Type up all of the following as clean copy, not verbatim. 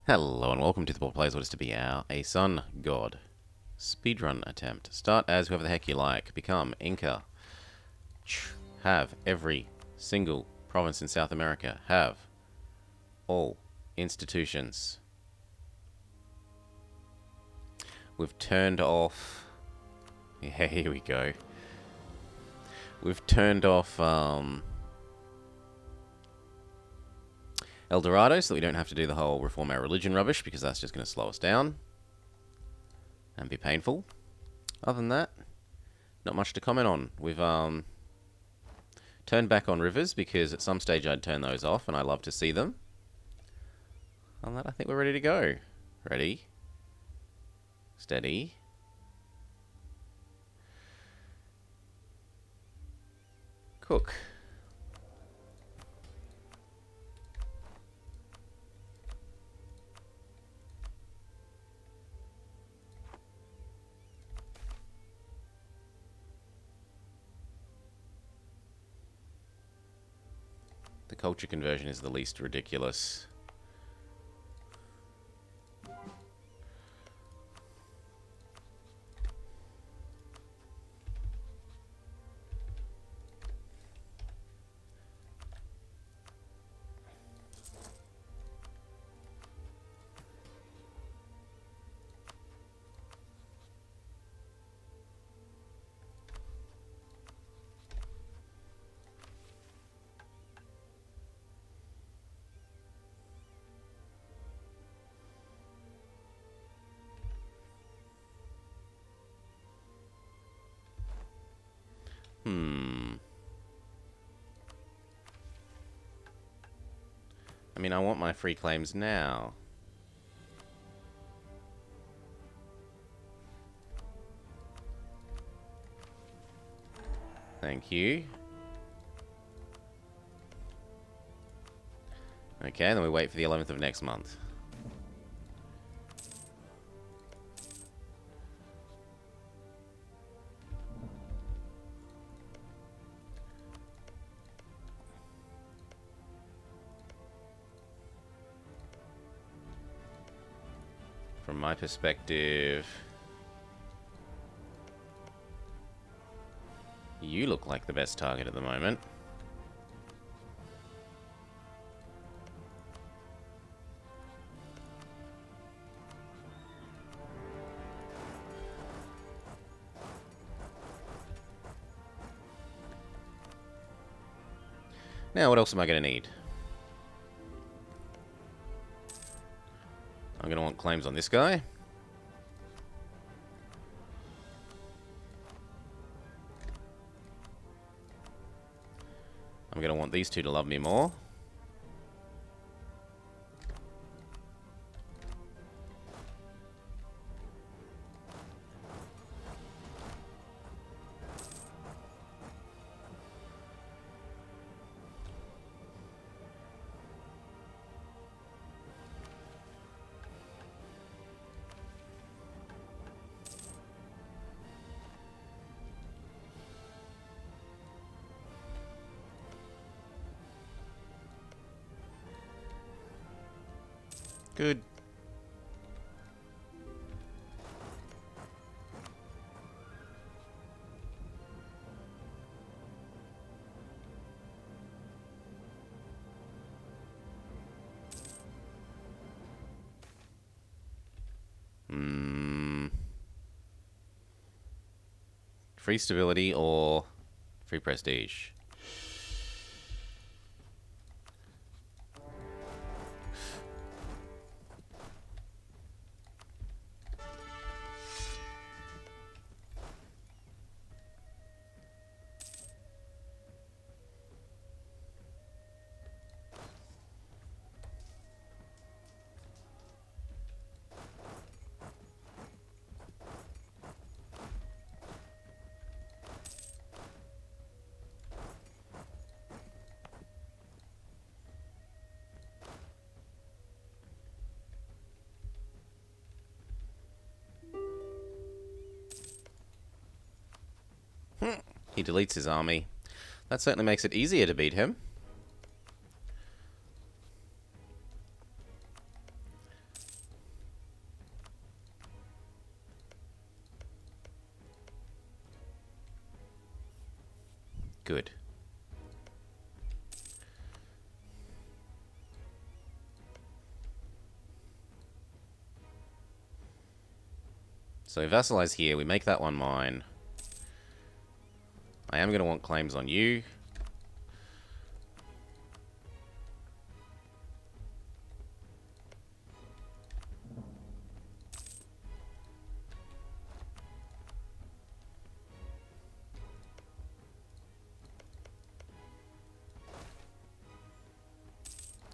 Hello and welcome to the Ball Plays What Is to Be a Sun God speedrun attempt. Start as whoever the heck you like. Become Inca. Have every single province in South America. Have all institutions. We've turned off... Yeah, here we go. We've turned off El Dorado so that we don't have to do the whole reform our religion rubbish, because that's just going to slow us down and be painful. Other than that, not much to comment on. We've turned back on rivers because at some stage I'd turn those off and I love to see them. On that, I think we're ready to go. Ready, steady, cook. The culture conversion is the least ridiculous. I mean, I want my free claims now. Thank you. Okay, and then we wait for the 11th of next month. From my perspective, you look like the best target at the moment. Now, what else am I going to need? I'm going to want claims on this guy. I'm going to want these two to love me more. Good. Free stability or free prestige? He deletes his army. That certainly makes it easier to beat him. Good. So vassalize here. We make that one mine. I am going to want claims on you.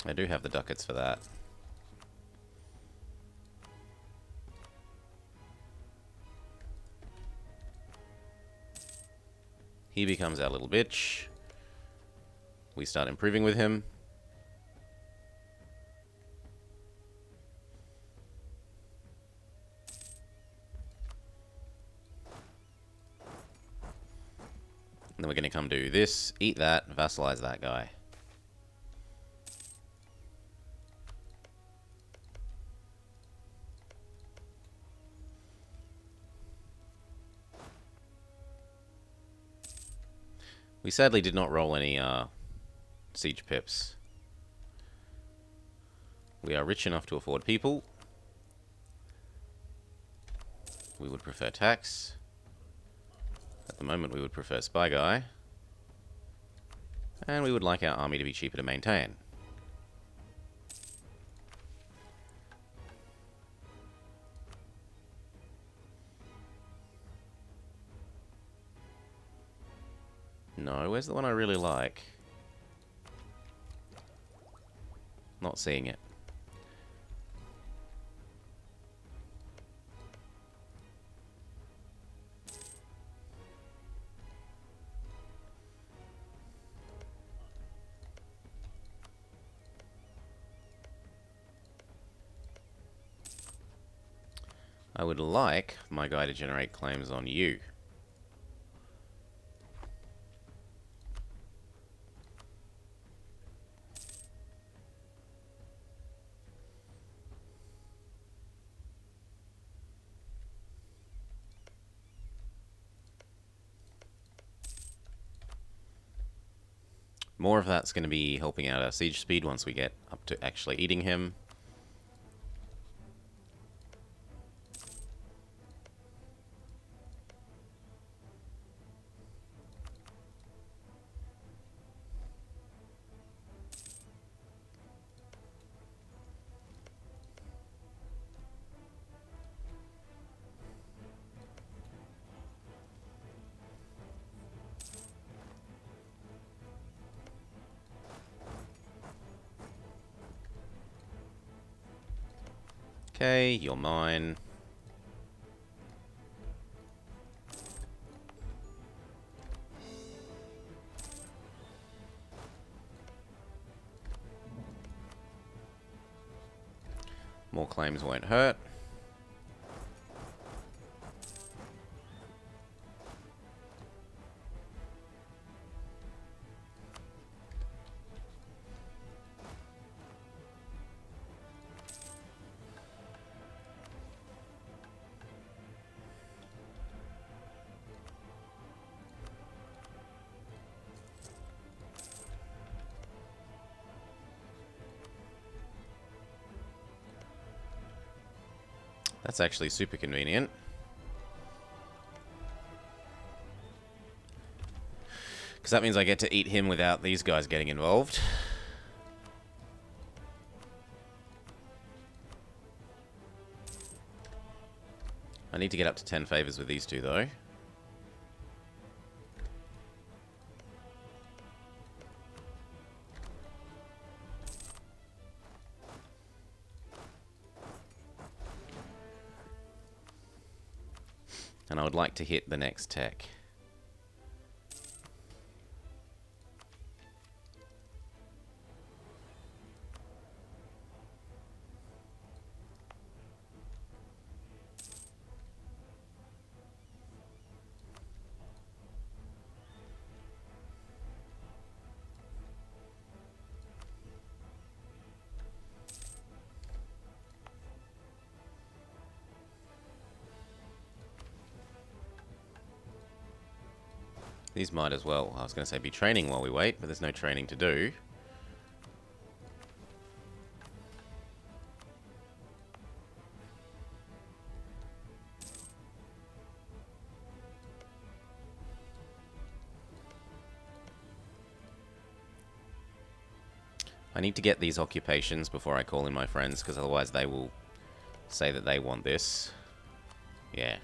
I do have the ducats for that. He becomes our little bitch. We start improving with him. And then we're going to come do this, eat that, vassalize that guy. We sadly did not roll any siege pips. We are rich enough to afford people. We would prefer tax. At the moment we would prefer spy guy. And we would like our army to be cheaper to maintain. No, where's the one I really like? Not seeing it. I would like my guy to generate claims on you. More of that's going to be helping out our siege speed once we get up to actually eating him. Okay, you're mine. More claims won't hurt. That's actually super convenient. Because that means I get to eat him without these guys getting involved. I need to get up to 10 favors with these two, though. And I would like to hit the next tech. These might as well, I was going to say be training while we wait, but there's no training to do. I need to get these occupations before I call in my friends, because otherwise they will say that they want this. Yeah.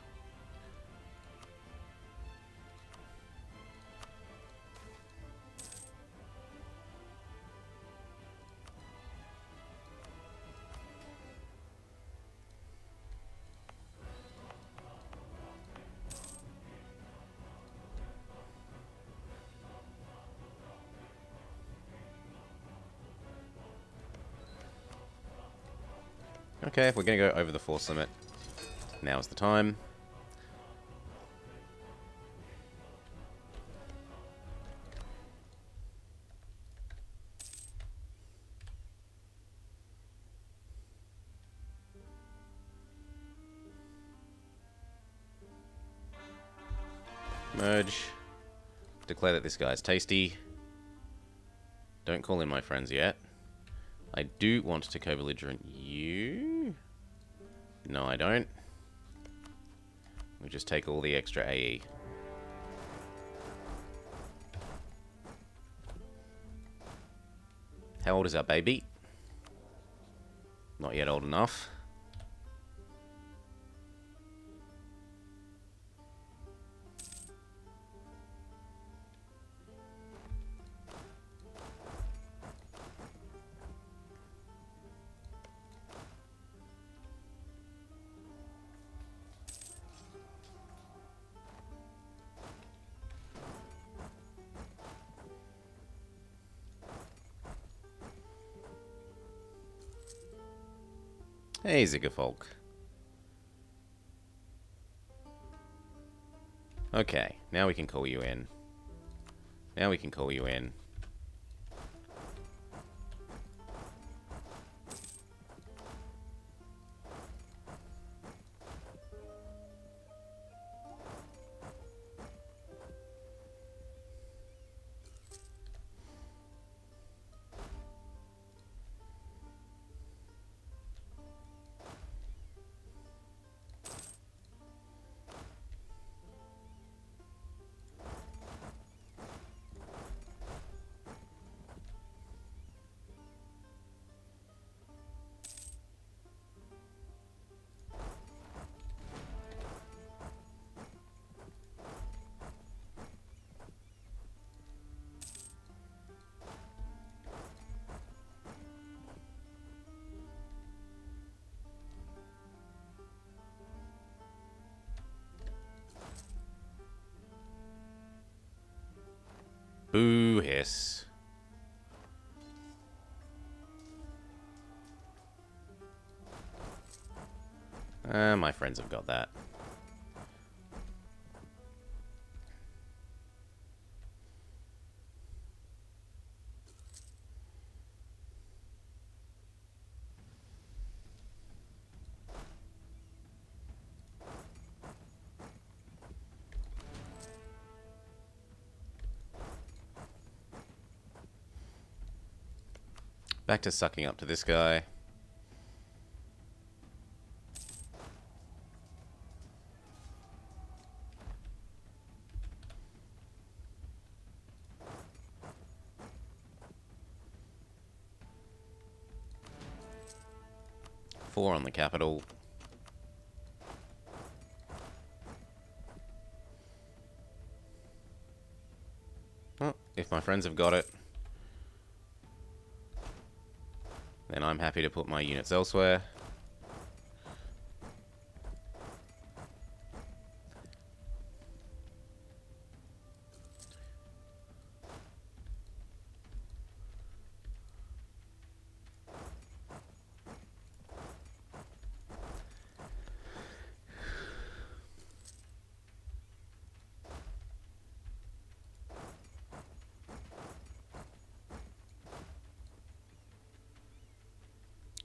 Okay, if we're going to go over the force limit, now's the time. Merge. Declare that this guy's tasty. Don't call in my friends yet. I do want to co-belligerent you. No, I don't. We just take all the extra AE. How old is our baby? Not yet old enough. Hey, Ziggerfolk. Okay, now we can call you in. Now we can call you in. Boo hiss. My friends have got that. Back to sucking up to this guy. Four on the capital. Well, if my friends have got it, then I'm happy to put my units elsewhere.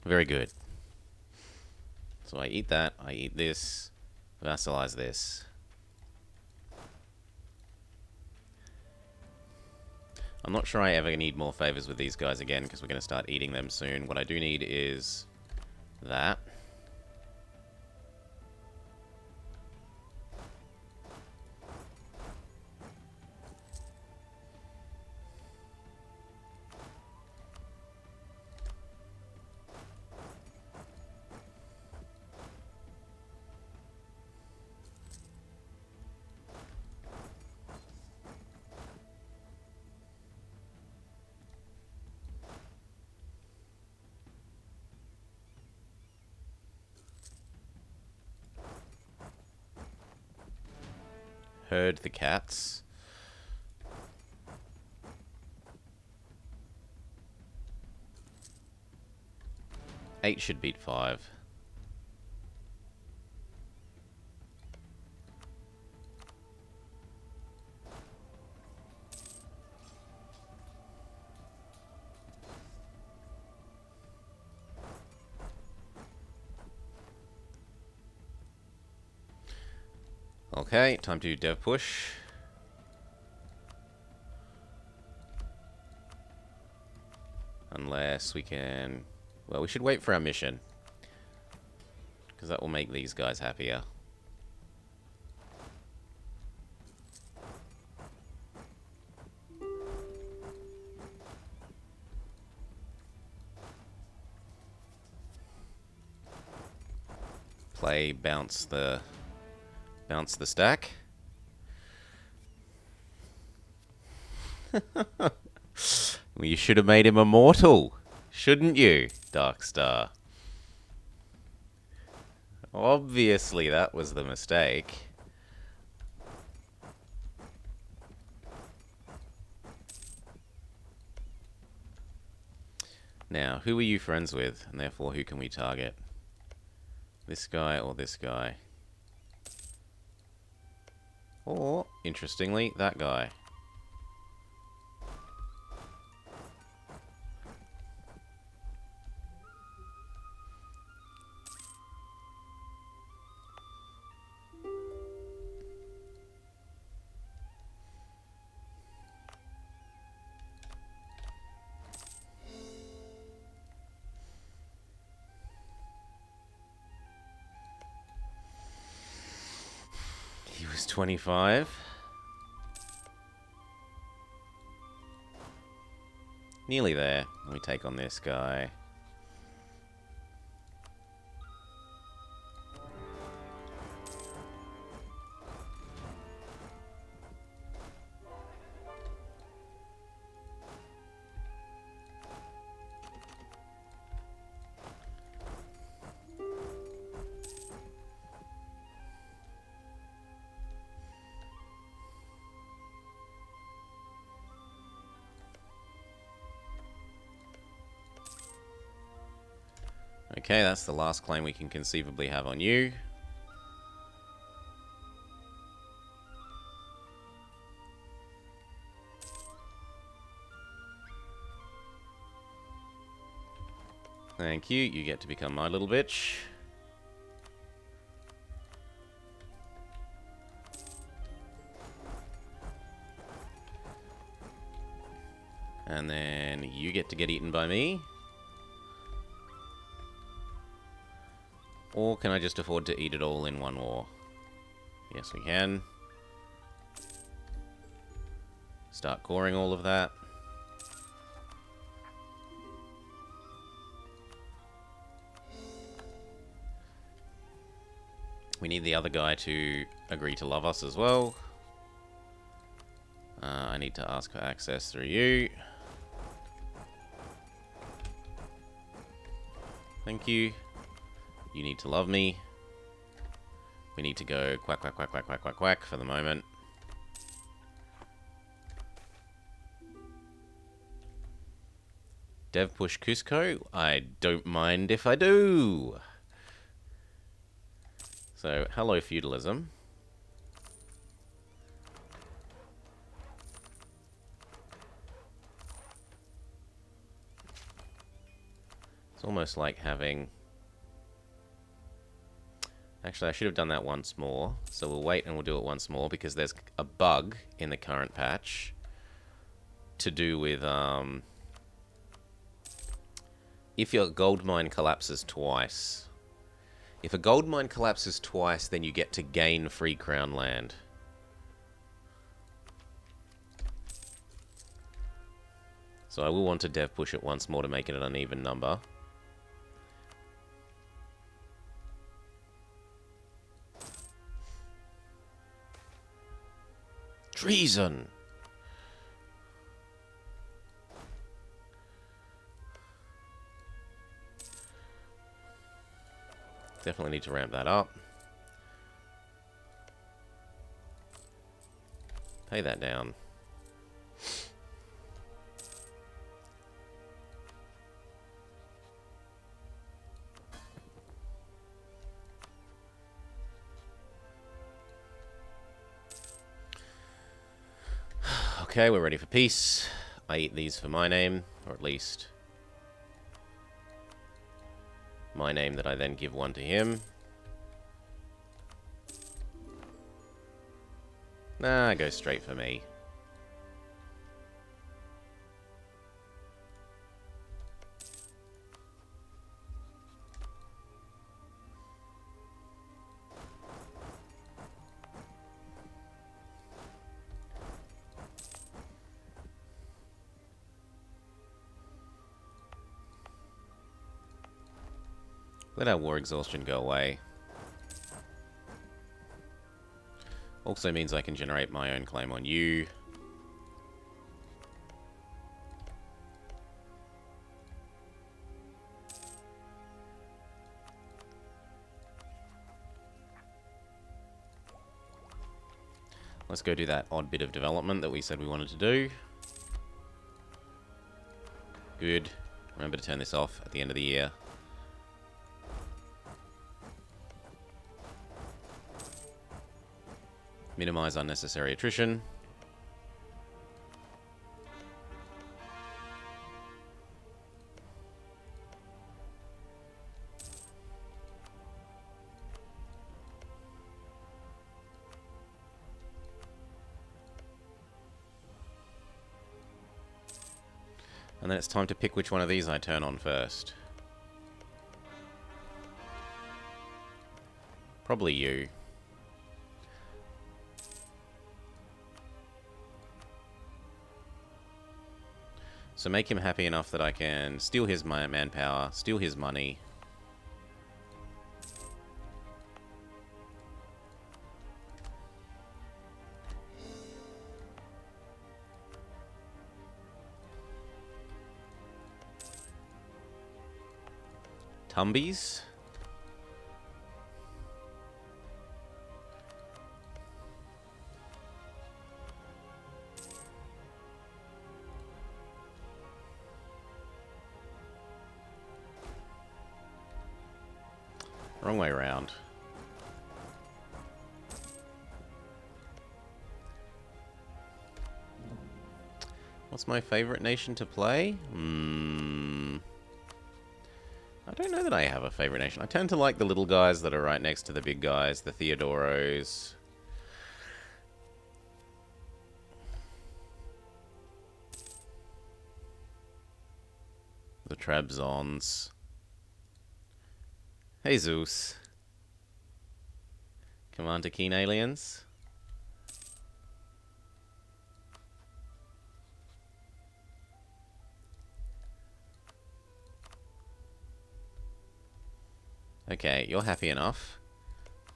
Very good. So I eat that, I eat this, vassalize this. I'm not sure I ever need more favors with these guys again, because we're going to start eating them soon. What I do need is that. Herd the cats. Eight should beat 5. Okay, time to dev push. Unless we can... Well, we should wait for our mission, because that will make these guys happier. Play, bounce the stack. Well, you should have made him immortal, shouldn't you, Darkstar? Obviously, that was the mistake. Now, who are you friends with? And therefore, who can we target? This guy or this guy? Or, interestingly, that guy. He was 25. Nearly there. Let me take on this guy. Okay, that's the last claim we can conceivably have on you. Thank you. You get to become my little bitch. And then you get to get eaten by me. Or can I just afford to eat it all in one war? Yes, we can. Start coring all of that. We need the other guy to agree to love us as well. I need to ask for access through you. Thank you. You need to love me. We need to go quack, quack, quack, quack, quack, quack, quack for the moment. Dev push Cusco? I don't mind if I do. So, hello feudalism. It's almost like having... Actually, I should have done that once more. So we'll wait and we'll do it once more because there's a bug in the current patch to do with if your gold mine collapses twice. If a gold mine collapses twice, then you get to gain free crown land. So I will want to dev push it once more to make it an uneven number. Treason! Definitely need to ramp that up. Pay that down. Okay, we're ready for peace. I eat these for my name, or at least my name that I then give one to him. Nah, go straight for me. Let our war exhaustion go away. Also means I can generate my own claim on you. Let's go do that odd bit of development that we said we wanted to do. Good. Remember to turn this off at the end of the year. Minimize unnecessary attrition. And then it's time to pick which one of these I turn on first. Probably you. So make him happy enough that I can steal his manpower, steal his money. Tumbies. Wrong way around. What's my favorite nation to play? I don't know that I have a favorite nation. I tend to like the little guys that are right next to the big guys, the Theodoros. The Trabzons. Jesus. Commander Keen Aliens. Okay, you're happy enough.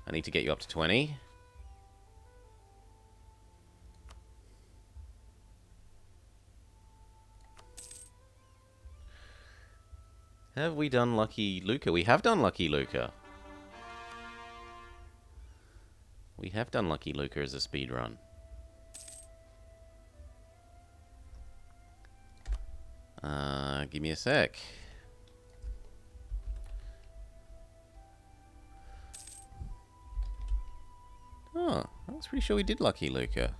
I need to get you up to 20. Have we done Lucky Luca? We have done Lucky Luca. We have done Lucky Luca as a speedrun. Give me a sec. Oh, I was pretty sure we did Lucky Luca.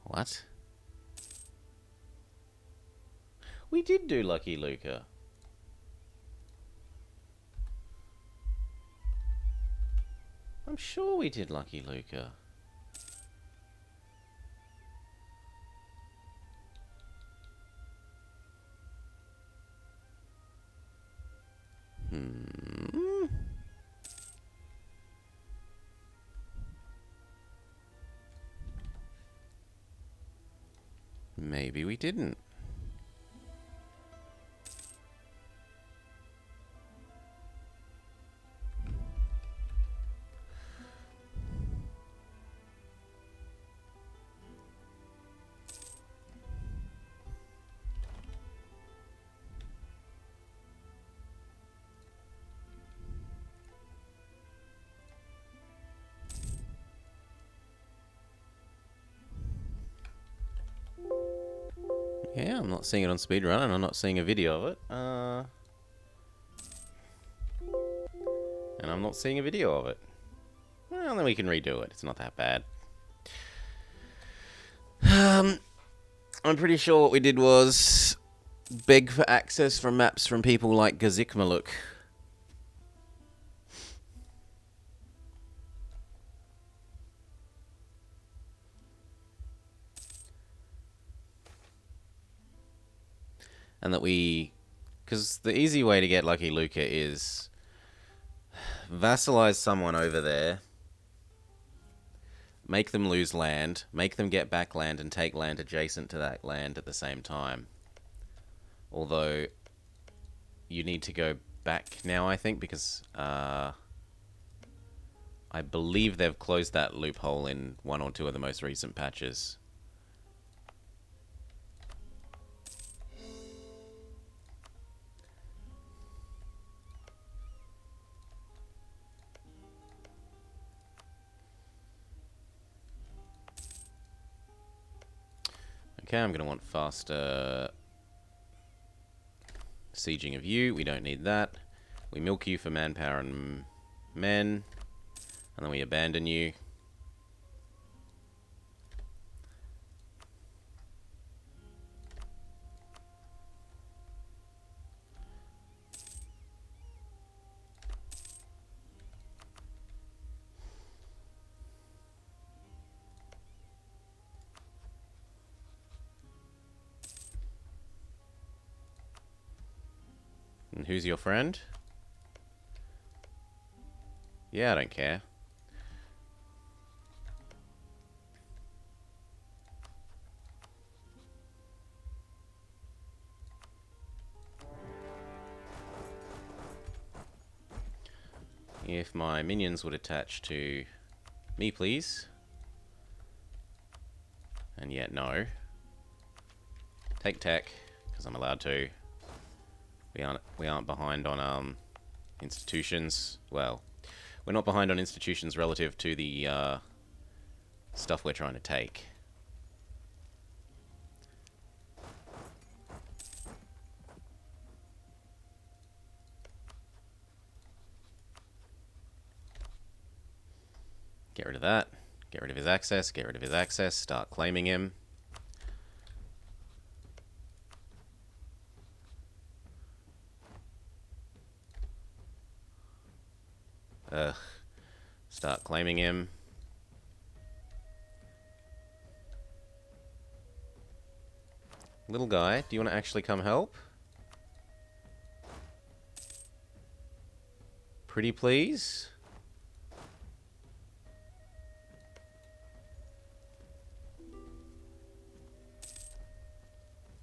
What? We did do Lucky Luca. I'm sure we did Lucky Luca. maybe we didn't. Yeah, I'm not seeing it on Speedrun, and I'm not seeing a video of it. And I'm not seeing a video of it. Well, then we can redo it. It's not that bad. I'm pretty sure what we did was beg for access from maps from people like Gazikmaluk. And that we... Because the easy way to get Lucky Luca is vassalize someone over there, make them lose land, make them get back land, and take land adjacent to that land at the same time. Although, you need to go back now, I think, because I believe they've closed that loophole in one or two of the most recent patches. Okay, I'm going to want faster sieging of you. We don't need that. We milk you for manpower and men. And then we abandon you. And who's your friend? Yeah, I don't care. If my minions would attach to me, please. And yet, no. Take tech, because I'm allowed to. We aren't behind on institutions. Well, we're not behind on institutions relative to the stuff we're trying to take. Get rid of that. Get rid of his access. Get rid of his access. Start claiming him. Ugh. Start claiming him. Little guy, do you want to actually come help? Pretty please?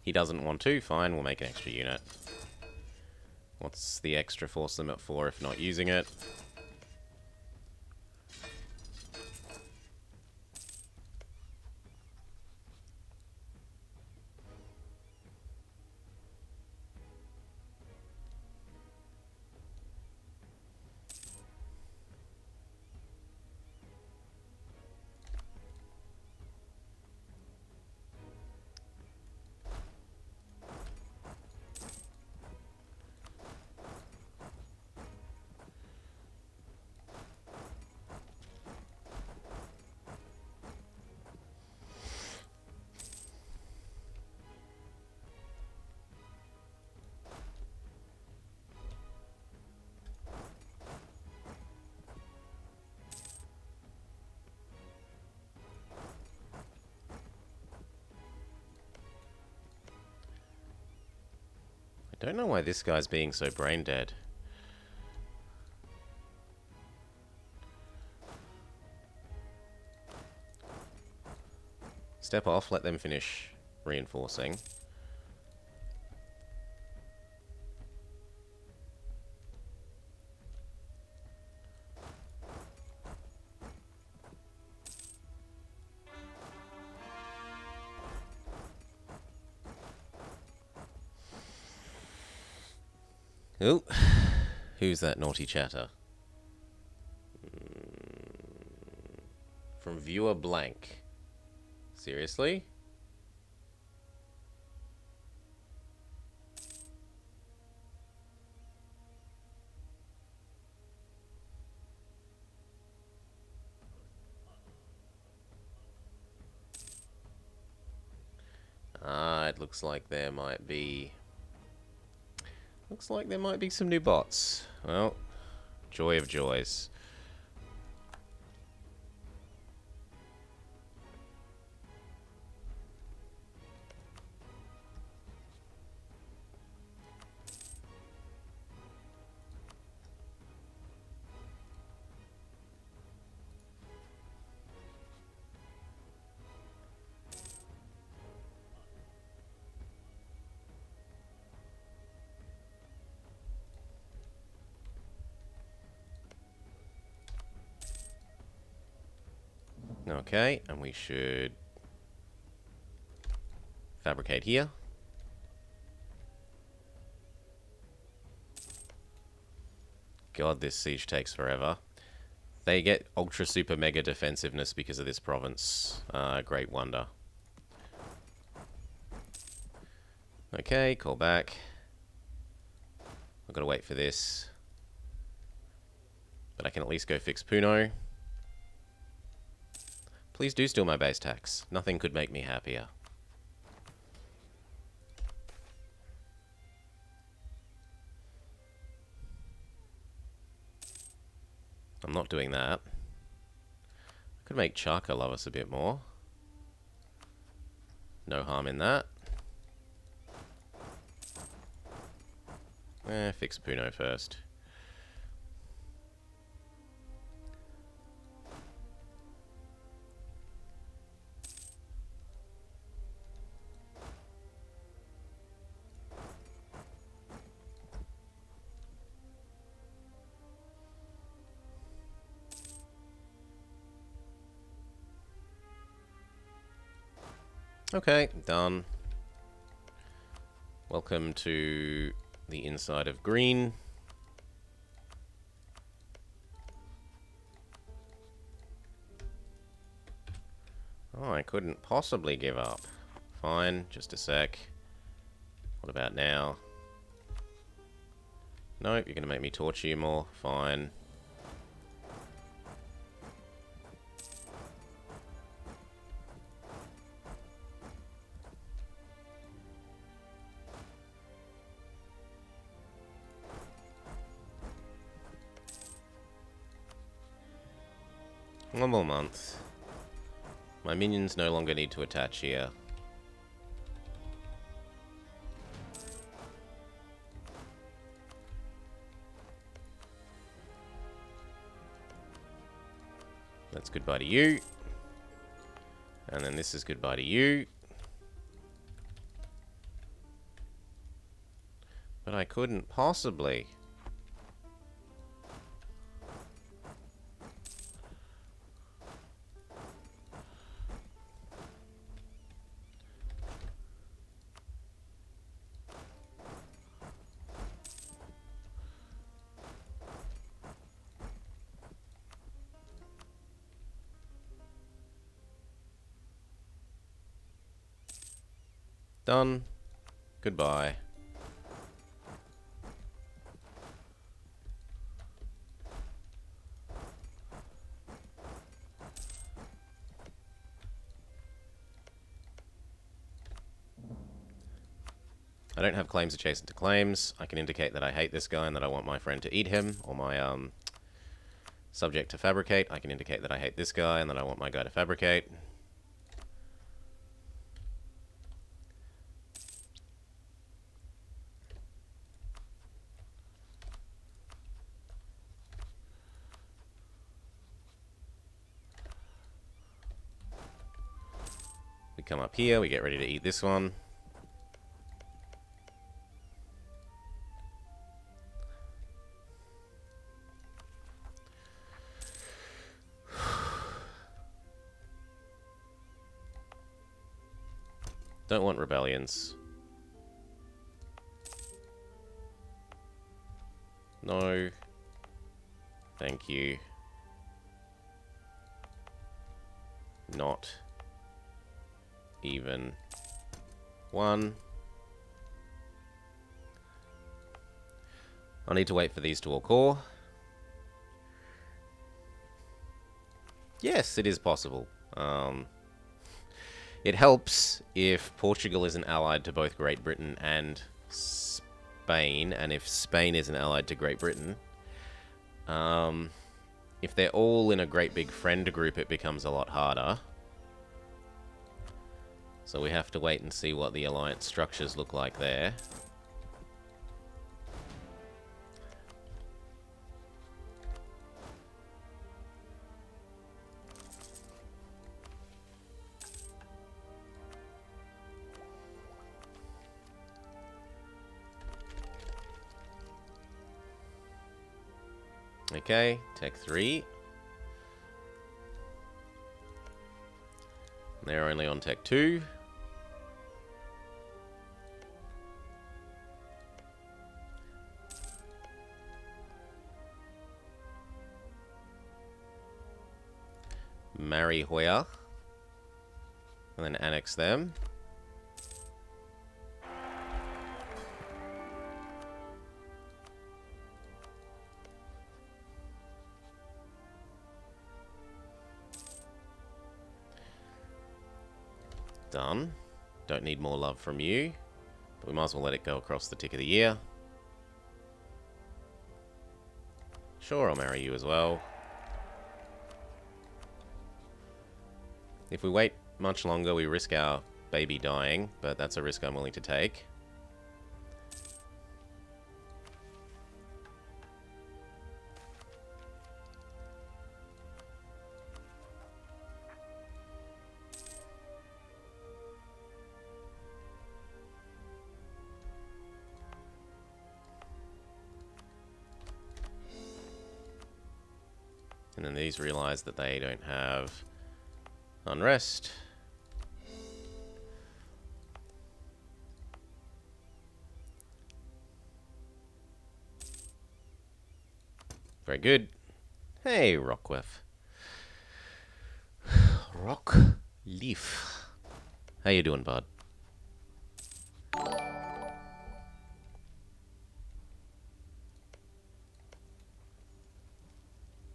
He doesn't want to. Fine, we'll make an extra unit. What's the extra force limit for if not using it? I don't know why this guy's being so brain dead. Step off, let them finish reinforcing. Oh, who's that naughty chatter? From viewer blank. Seriously? Ah, it looks like there might be... Looks like there might be some new bots. Well, joy of joys. Okay, and we should fabricate here. God, this siege takes forever. They get ultra super mega defensiveness because of this province. Great wonder. Okay, call back. I've got to wait for this. But I can at least go fix Puno. Please do steal my base tax. Nothing could make me happier. I'm not doing that. I could make Chaka love us a bit more. No harm in that. Fix Puno first. Okay, done. Welcome to the inside of green. Oh, I couldn't possibly give up. Fine, just a sec. What about now? Nope, you're going to make me torture you more. Fine. One more month. My minions no longer need to attach here. That's goodbye to you. And then this is goodbye to you. But I couldn't possibly. Done. Goodbye. I don't have claims adjacent to claims. I can indicate that I hate this guy and that I want my friend to eat him, or my subject to fabricate. I can indicate that I hate this guy and that I want my guy to fabricate. We come up here, we get ready to eat this one. Don't want rebellions. No. Thank you. Not even one. I need to wait for these to all core. Yes, it is possible. It helps if Portugal isn't allied to both Great Britain and Spain, and if Spain isn't allied to Great Britain. If they're all in a great big friend group, it becomes a lot harder. So we have to wait and see what the alliance structures look like there. Okay, Tech 3. They're only on Tech 2. Marry Hoya. And then annex them. Done. Don't need more love from you. But we might as well let it go across the tick of the year. Sure, I'll marry you as well. If we wait much longer, we risk our baby dying, but that's a risk I'm willing to take. And then these realize that they don't have unrest. Very good. Hey, Rockcliffe. Rock Leaf. How you doing, bud?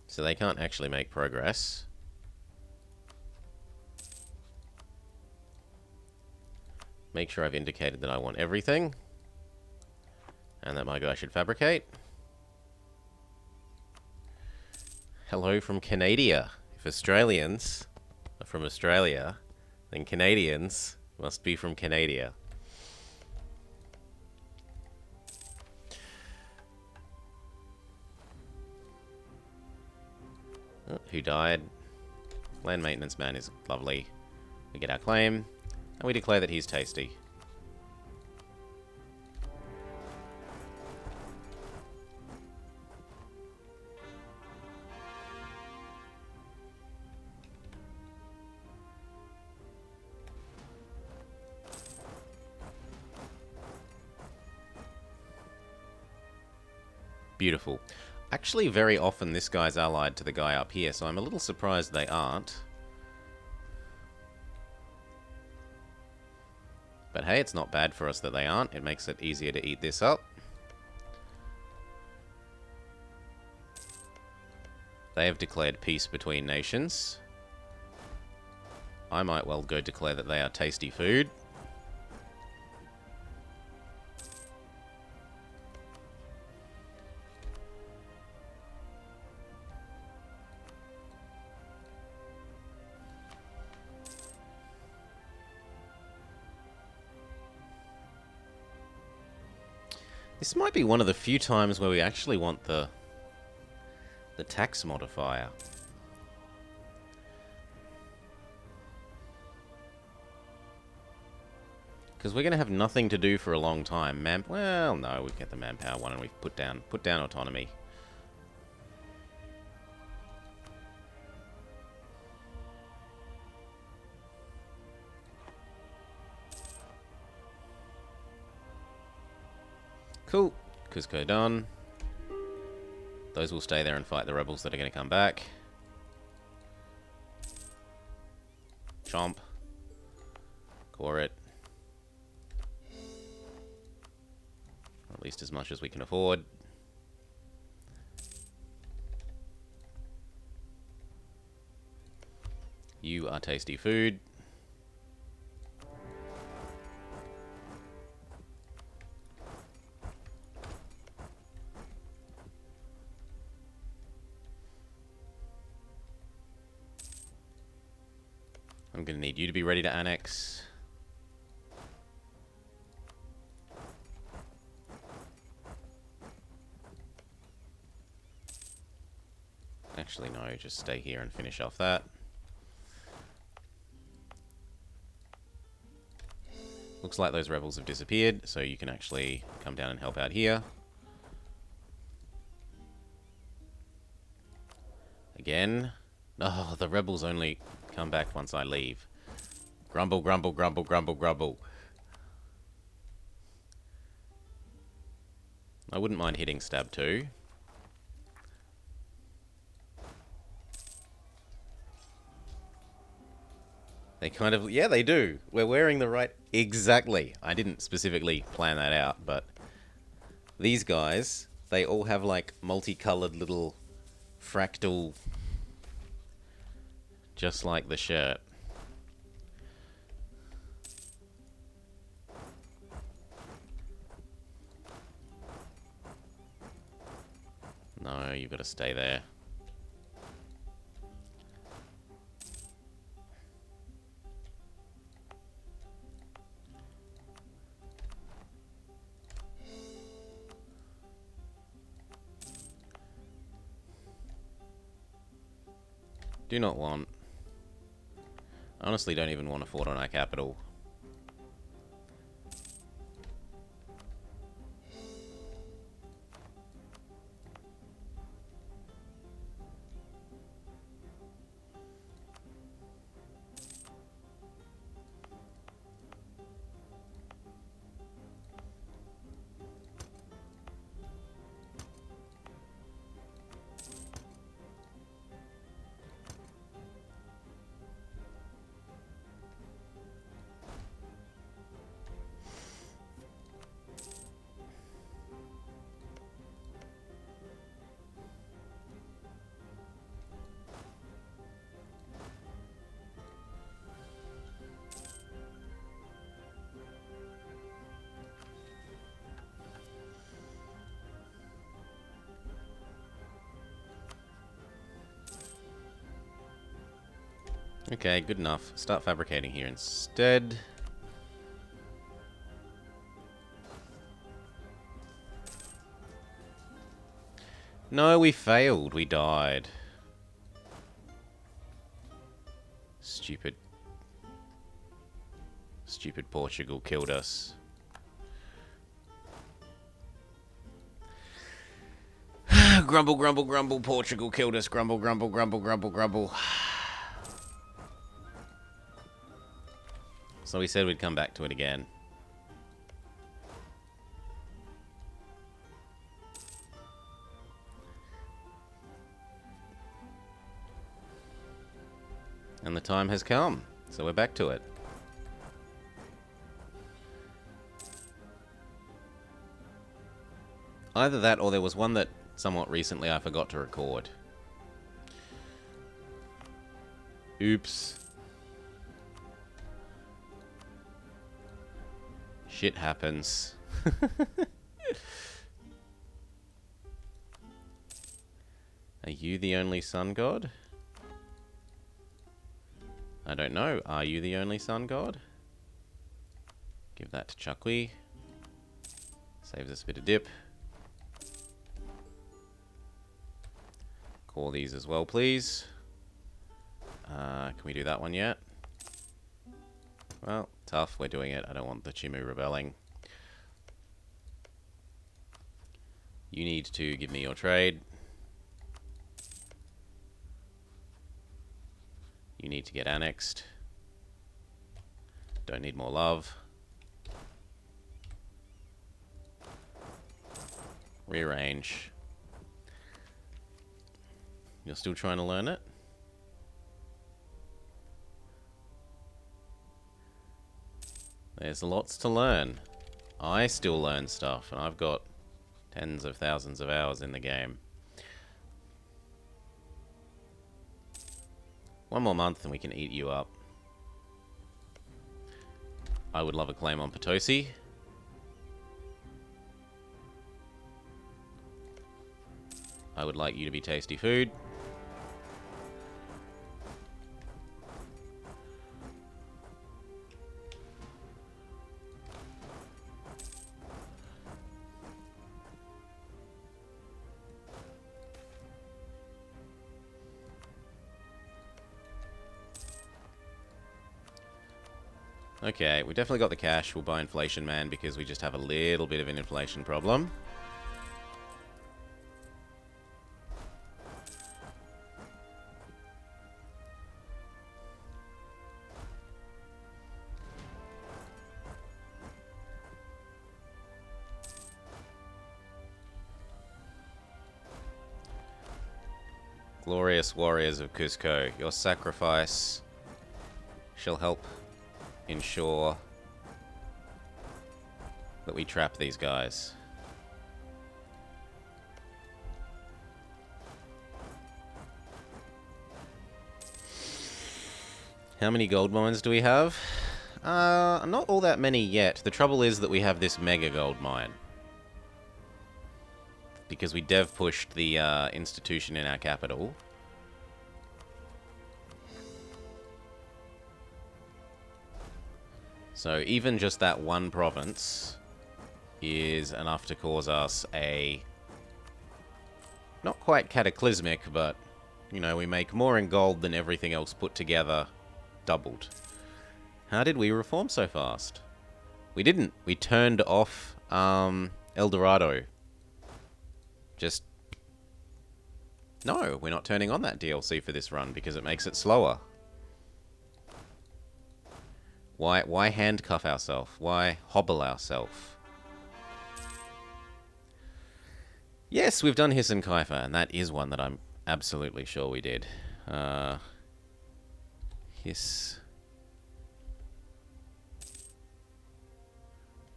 So they can't actually make progress. Make sure I've indicated that I want everything. And that my guy should fabricate. Hello from Canada. If Australians are from Australia, then Canadians must be from Canada. Oh, who died? Land maintenance man is lovely. We get our claim, and we declare that he's tasty. Beautiful. Actually, very often this guy's allied to the guy up here, so I'm a little surprised they aren't. But hey, it's not bad for us that they aren't. It makes it easier to eat this up. They have declared peace between nations. I might well go declare that they are tasty food. This might be one of the few times where we actually want the tax modifier. Because we're going to have nothing to do for a long time. Well, no, we get the manpower one and we put down autonomy. Cool. Cusco done. Those will stay there and fight the rebels that are going to come back. Chomp. Core it. At least as much as we can afford. You are tasty food. I'm going to need you to be ready to annex. Actually, no, just stay here and finish off that. Looks like those rebels have disappeared, so you can actually come down and help out here. Again. Oh, the rebels only come back once I leave. Grumble, grumble, grumble, grumble, grumble. I wouldn't mind hitting stab 2. They kind of... Yeah, they do. We're wearing the right... Exactly. I didn't specifically plan that out, but... These guys, they all have, like, multicolored little fractal... Just like the shirt. No, you've got to stay there. Do not want. I honestly don't even want a fort on our capital. Okay, good enough. Start fabricating here instead. No, we failed. We died. Stupid. Stupid Portugal killed us. Grumble, grumble, grumble. Portugal killed us. Grumble, grumble, grumble, grumble, grumble. So we said we'd come back to it again. And the time has come, so we're back to it. Either that, or there was one that somewhat recently I forgot to record. Oops. Shit happens. Are you the only sun god? I don't know. Are you the only sun god? Give that to Chuckly. Saves us a bit of dip. Call these as well, please. Can we do that one yet? Well, tough. We're doing it. I don't want the Chimu rebelling. You need to give me your trade. You need to get annexed. Don't need more love. Rearrange. You're still trying to learn it? There's lots to learn. I still learn stuff, and I've got tens of thousands of hours in the game. One more month and we can eat you up. I would love a claim on Potosi. I would like you to be tasty food. Okay, we definitely got the cash. We'll buy Inflation Man because we just have a little bit of an inflation problem. Glorious warriors of Cusco, your sacrifice shall help ensure that we trap these guys. How many gold mines do we have? Not all that many yet. The trouble is that we have this mega gold mine. Because we dev pushed the institution in our capital. So even just that one province is enough to cause us a... not quite cataclysmic, but, you know, we make more in gold than everything else put together, doubled. How did we reform so fast? We didn't. We turned off El Dorado. Just... no, we're not turning on that DLC for this run because it makes it slower. Why handcuff ourselves? Why hobble ourselves? Yes, we've done Hiss and Kaifa, and that is one that I'm absolutely sure we did. Hiss.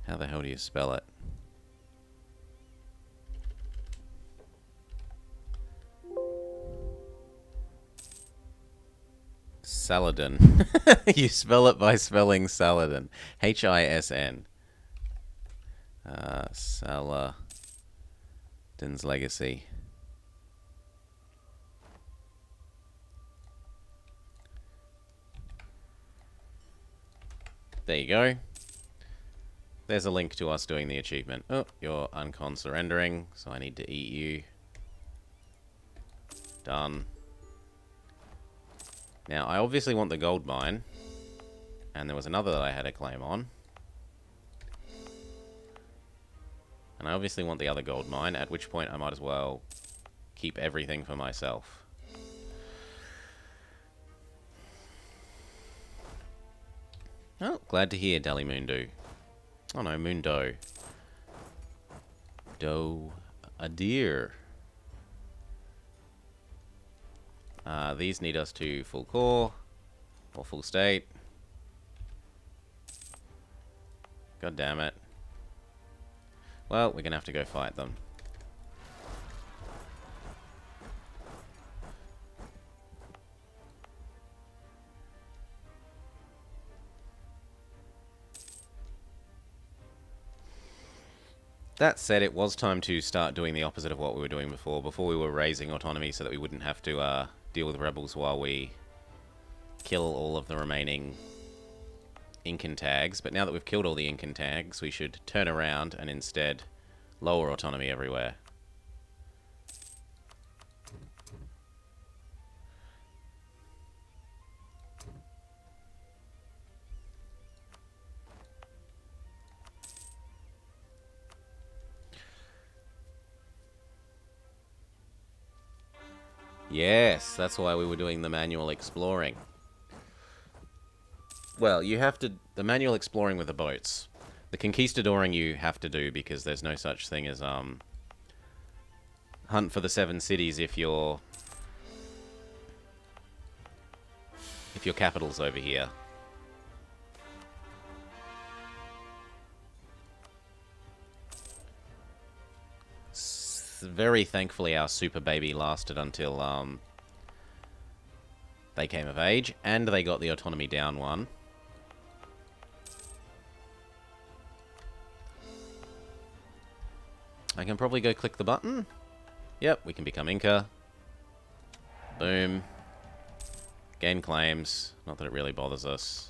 How the hell do you spell it? Saladin. You spell it by spelling Saladin. H-I-S-N. Saladin's Legacy. There you go. There's a link to us doing the achievement. Oh, you're uncon surrendering, so I need to eat you. Done. Now, I obviously want the gold mine. And there was another that I had a claim on. And I obviously want the other gold mine, at which point I might as well keep everything for myself. Oh, glad to hear, Dali Mundo. Oh no, Mundo. A deer. These need us to full core, or full state. God damn it. Well, we're gonna have to go fight them. That said, it was time to start doing the opposite of what we were doing before. Before we were raising autonomy so that we wouldn't have to deal with rebels while we kill all of the remaining Incan tags. But now that we've killed all the Incan tags, we should turn around and instead lower autonomy everywhere. Yes, that's why we were doing the manual exploring. Well, you have to... The manual exploring with the boats. The conquistadoring you have to do because there's no such thing as, hunt for the 7 cities if your capital's over here. Very thankfully our super baby lasted until they came of age, and they got the autonomy down 1. I can probably go click the button. Yep, we can become Inca. Boom. Gain claims. Not that it really bothers us.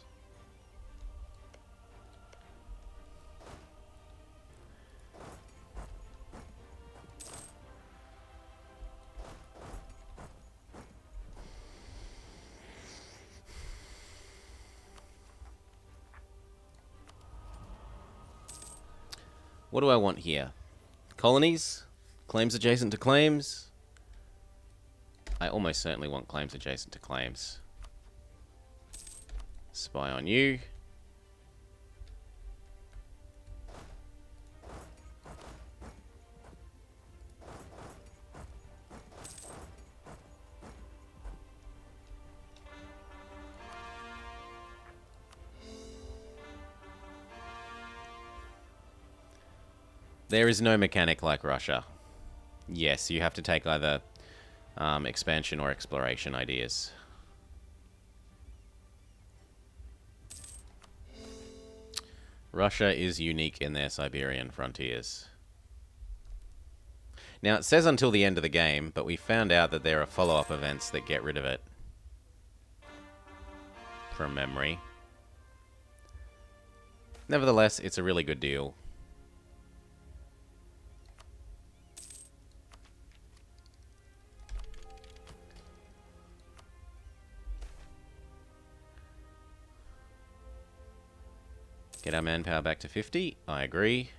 What do I want here? Colonies? Claims adjacent to claims? I almost certainly want claims adjacent to claims. Spy on you. There is no mechanic like Russia. Yes, you have to take either expansion or exploration ideas. Russia is unique in their Siberian frontiers. Now, it says until the end of the game, but we found out that there are follow-up events that get rid of it. From memory. Nevertheless, it's a really good deal. Get our manpower back to 50. I agree.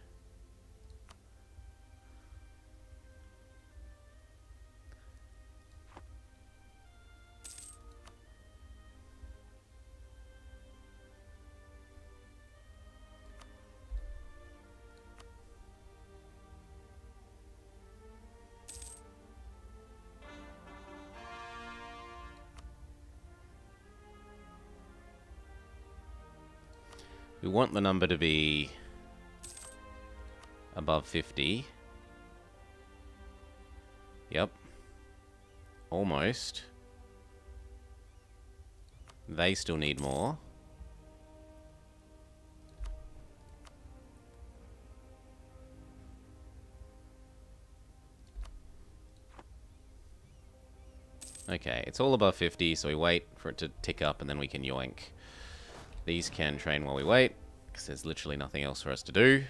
We want the number to be above 50. Yep. Almost. They still need more. Okay, it's all above 50, so we wait for it to tick up and then we can yoink. These can train while we wait, because there's literally nothing else for us to do.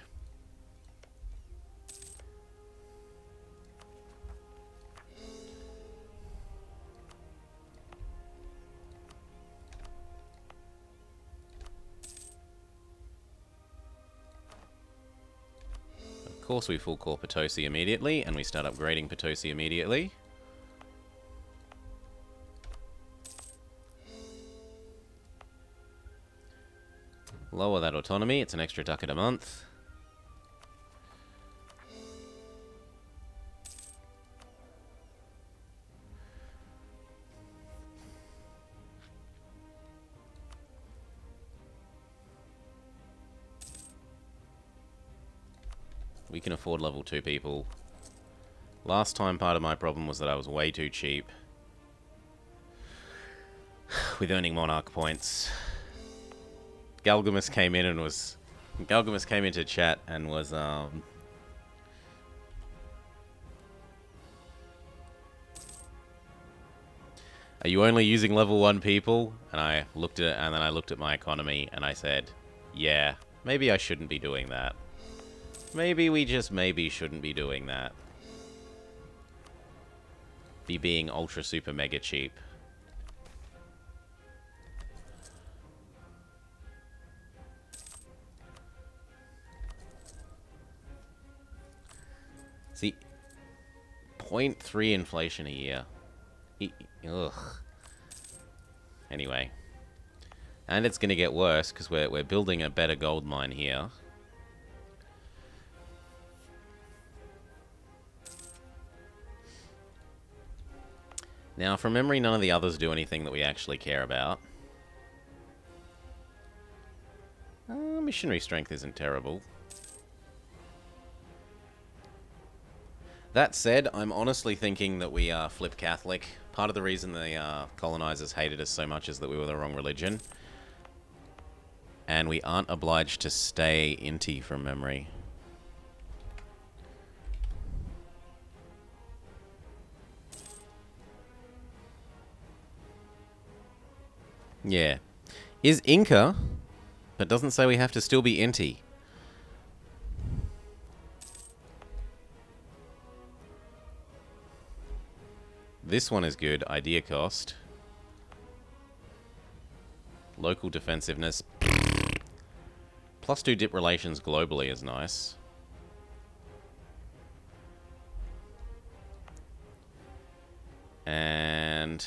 Of course we full core Potosi immediately, and we start upgrading Potosi immediately. Lower that autonomy, it's an extra ducat a month. We can afford level 2 people. Last time part of my problem was that I was way too cheap with earning monarch points. Galgamus came in and was... Galgamus came into chat and was, Are you only using level 1 people? And I looked at it, and then I looked at my economy, and I said, yeah, maybe I shouldn't be doing that. Maybe we just maybe shouldn't be doing that. Be being ultra super mega cheap. See, 0.3 inflation a year. Ugh. Anyway. And it's going to get worse, because we're building a better gold mine here. Now, from memory, none of the others do anything that we actually care about. Missionary strength isn't terrible. That said, I'm honestly thinking that we are flip Catholic. Part of the reason the colonizers hated us so much is that we were the wrong religion. And we aren't obliged to stay inti from memory. Yeah. Is Inca, but doesn't say we have to still be inti. This one is good. Idea cost. Local defensiveness. +2 dip relations globally is nice. And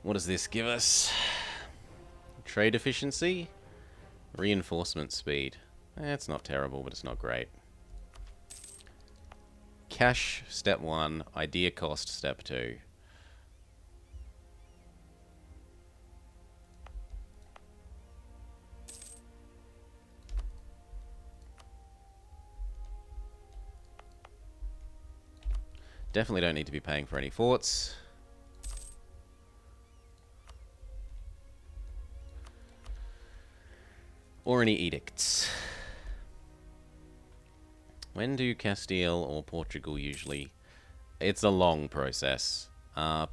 what does this give us? Trade efficiency? Reinforcement speed. It's not terrible, but it's not great. Cash, step 1. Idea cost, step 2. Definitely don't need to be paying for any forts. Or any edicts. When do Castile or Portugal usually... It's a long process.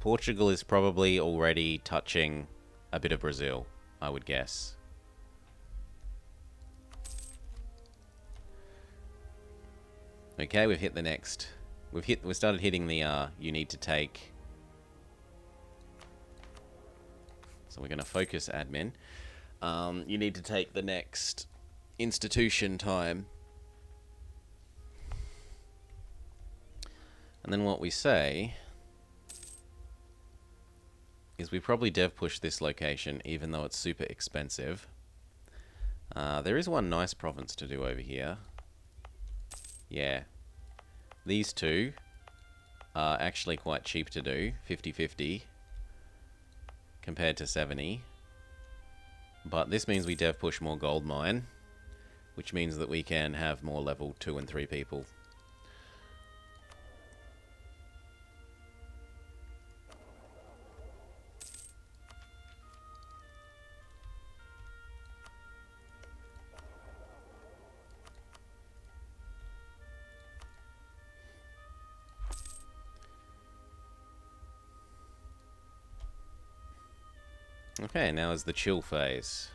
Portugal is probably already touching a bit of Brazil, I would guess. Okay, we've hit the next... We started hitting the you need to take. So we're going to focus admin. You need to take the next institution time. And then what we say is we probably dev push this location even though it's super expensive. There is one nice province to do over here. Yeah. These two are actually quite cheap to do, 50-50 compared to 70. But this means we dev push more gold mine, which means that we can have more level 2 and 3 people. Okay, now is the chill phase.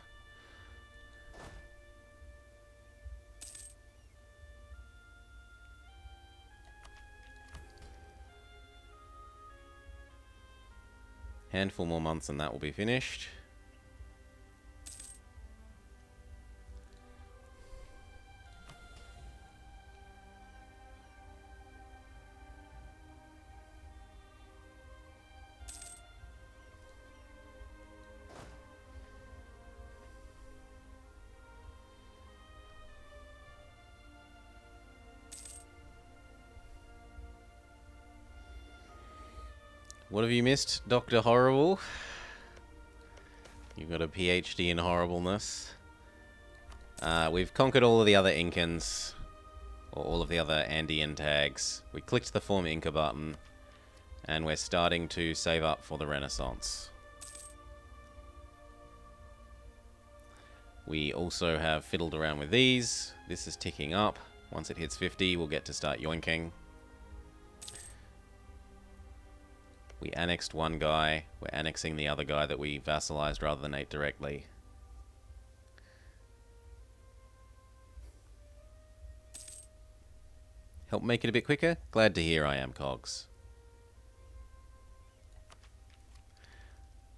Handful more months and that will be finished. What have you missed, Dr. Horrible? You've got a PhD in horribleness. We've conquered all of the other Incans, or all of the other Andean tags. We clicked the Form Inca button, and we're starting to save up for the Renaissance. We also have fiddled around with these. This is ticking up. Once it hits 50, we'll get to start yoinking. We annexed one guy. We're annexing the other guy that we vassalized rather than ate directly. Help make it a bit quicker? Glad to hear I am, Cogs.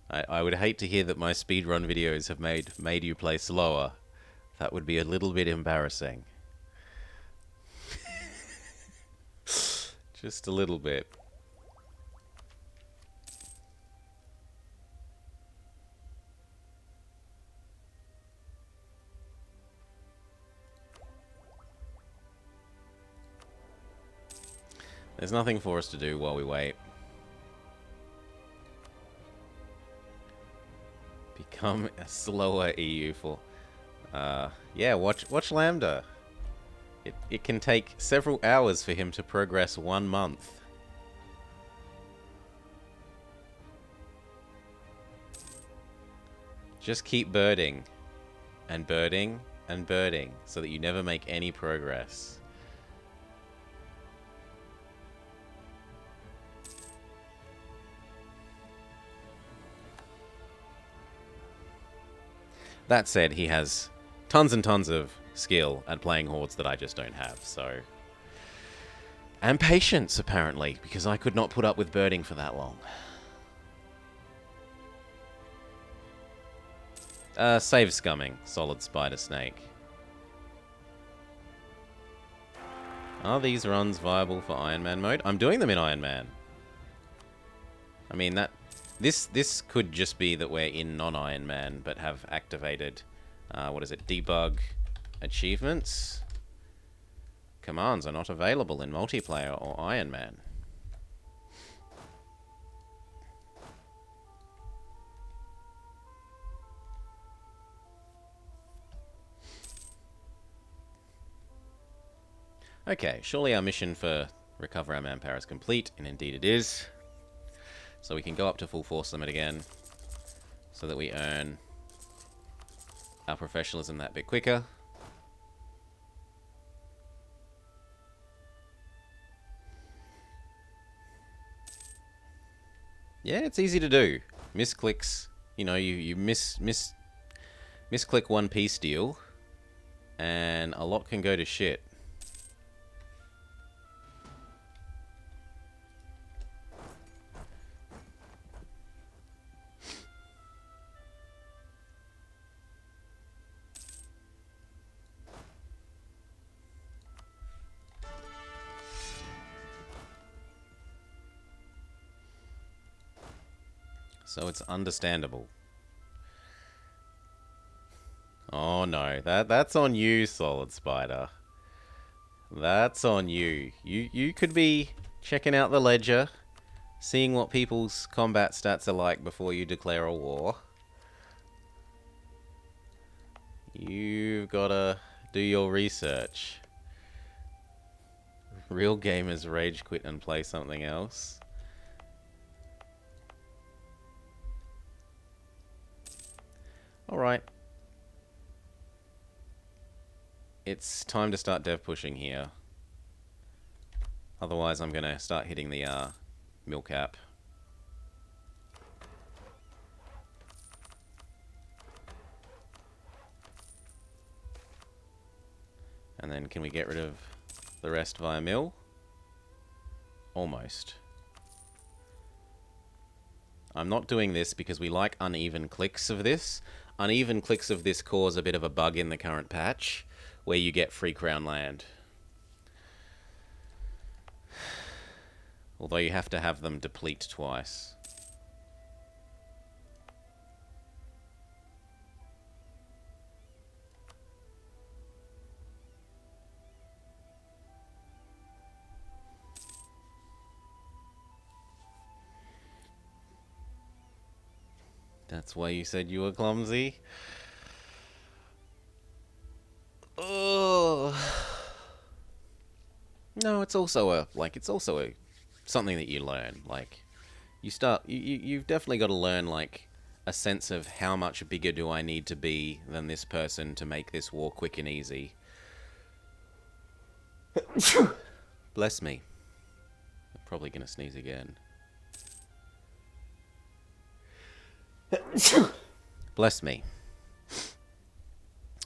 I would hate to hear that my speedrun videos have made you play slower. That would be a little bit embarrassing. Just a little bit. There's nothing for us to do while we wait. Become a slower EU4. Yeah, watch Lambda. It can take several hours for him to progress 1 month. Just keep birding. And birding. And birding. So that you never make any progress. That said, he has tons and tons of skill at playing hordes that I just don't have, so... And patience, apparently, because I could not put up with birding for that long. Save scumming, solid spider snake. Are these runs viable for Iron Man mode? I'm doing them in Iron Man. I mean, that... This could just be that we're in non-Iron Man, but have activated, what is it, debug achievements. Commands are not available in multiplayer or Iron Man. Okay, surely our mission for recover our manpower is complete, and indeed it is. So we can go up to full force limit again, so that we earn our professionalism that bit quicker. Yeah, it's easy to do. Misclicks, you know, you misclick one piece deal, and a lot can go to shit. So it's understandable. Oh no, that's on you, Solid Spider. That's on you. You could be checking out the ledger, seeing what people's combat stats are like before you declare a war. You've gotta do your research. Real gamers rage quit and play something else. Alright. It's time to start dev pushing here. Otherwise I'm gonna start hitting the mill cap. And then can we get rid of the rest via mill? Almost. I'm not doing this because we like uneven clicks of this. Uneven clicks of this cause a bit of a bug in the current patch, where you get free crown land. Although you have to have them deplete twice. That's why you said you were clumsy? Oh. No, it's also something that you learn. Like, you've definitely got to learn, like, a sense of how much bigger do I need to be than this person to make this war quick and easy. Bless me. I'm probably gonna sneeze again. Bless me.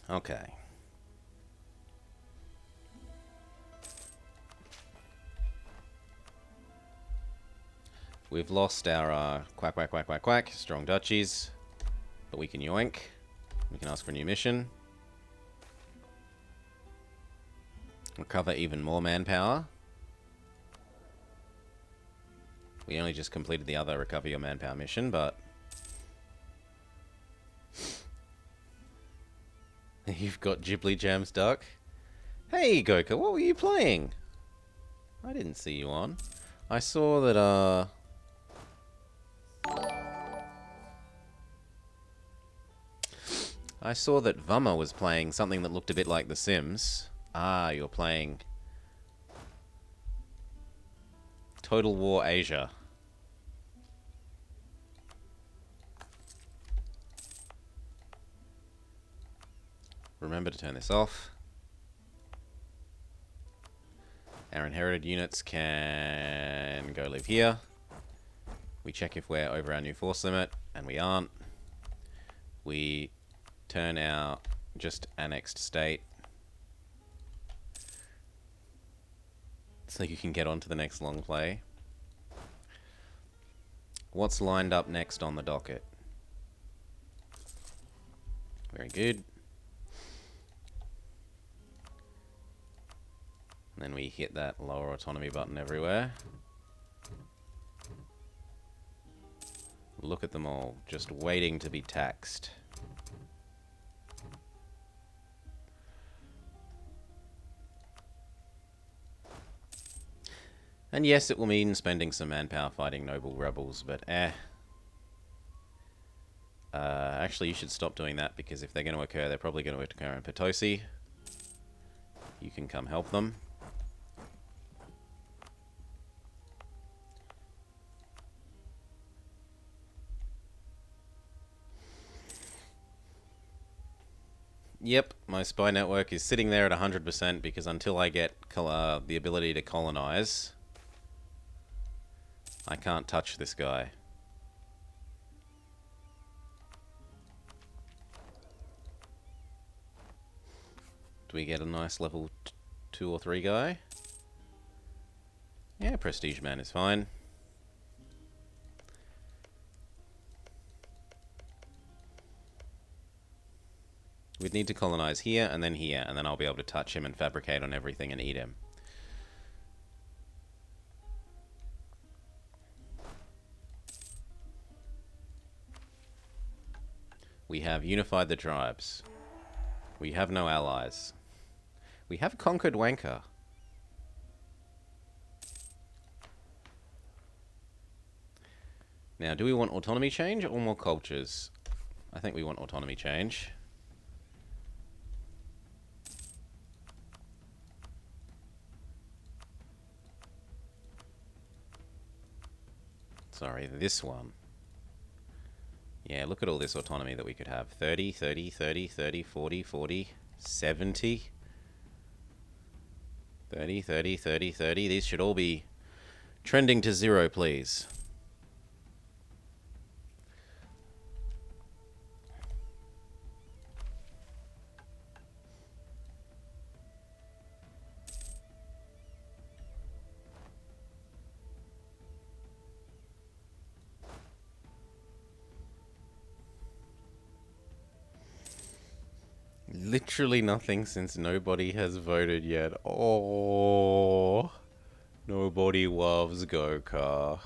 Okay. We've lost our quack, quack, quack, quack, quack, strong duchies, but we can yoink. We can ask for a new mission. Recover even more manpower. We only just completed the other recover your manpower mission, but... You've got Ghibli Jams, Duck. Hey, Goka, what were you playing? I didn't see you on. I saw that, I saw that Vummer was playing something that looked a bit like The Sims. Ah, you're playing... Total War Asia. Remember to turn this off. Our inherited units can go live here. We check if we're over our new force limit, and we aren't. We turn our just annexed state so you can get on to the next long play. What's lined up next on the docket? Very good. And then we hit that lower autonomy button everywhere. Look at them all, just waiting to be taxed. And yes, it will mean spending some manpower fighting noble rebels, but actually, you should stop doing that, because if they're going to occur, they're probably going to occur in Potosi. You can come help them. Yep, my spy network is sitting there at 100% because until I get the ability to colonize, I can't touch this guy. Do we get a nice level 2 or 3 guy? Yeah, Prestige Man is fine. We'd need to colonize here, and then I'll be able to touch him and fabricate on everything and eat him. We have unified the tribes. We have no allies. We have conquered Wanker. Now, do we want autonomy change or more cultures? I think we want autonomy change. Sorry, this one. Yeah, look at all this autonomy that we could have. 30, 30, 30, 30, 40, 40, 70. 30, 30, 30, 30. These should all be trending to 0, please. Literally nothing since nobody has voted yet. Oh, nobody loves Goka.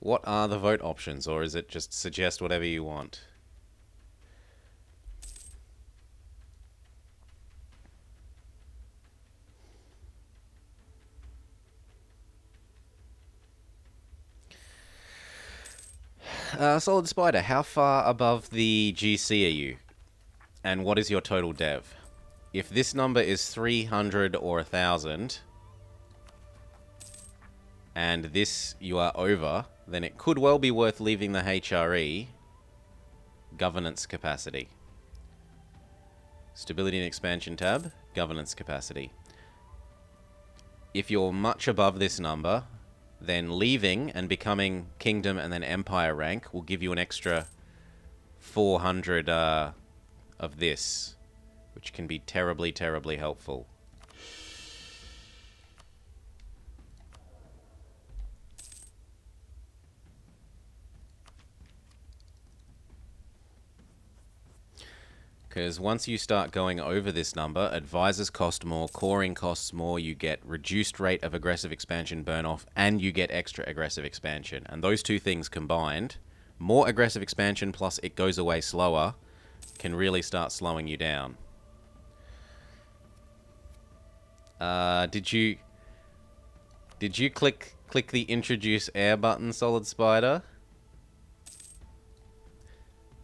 What are the vote options, or is it just suggest whatever you want? Solid Spider, how far above the GC are you? And what is your total dev? If this number is 300 or 1,000, and this you are over, then it could well be worth leaving the HRE governance capacity. Stability and expansion tab, governance capacity. If you're much above this number, then leaving and becoming kingdom and then empire rank will give you an extra 400 of this, which can be terribly, terribly helpful. Because once you start going over this number, advisors cost more, coring costs more, you get reduced rate of aggressive expansion burn off, and you get extra aggressive expansion. And those two things combined, more aggressive expansion plus it goes away slower, can really start slowing you down. Did you click the introduce air button, Solid Spider?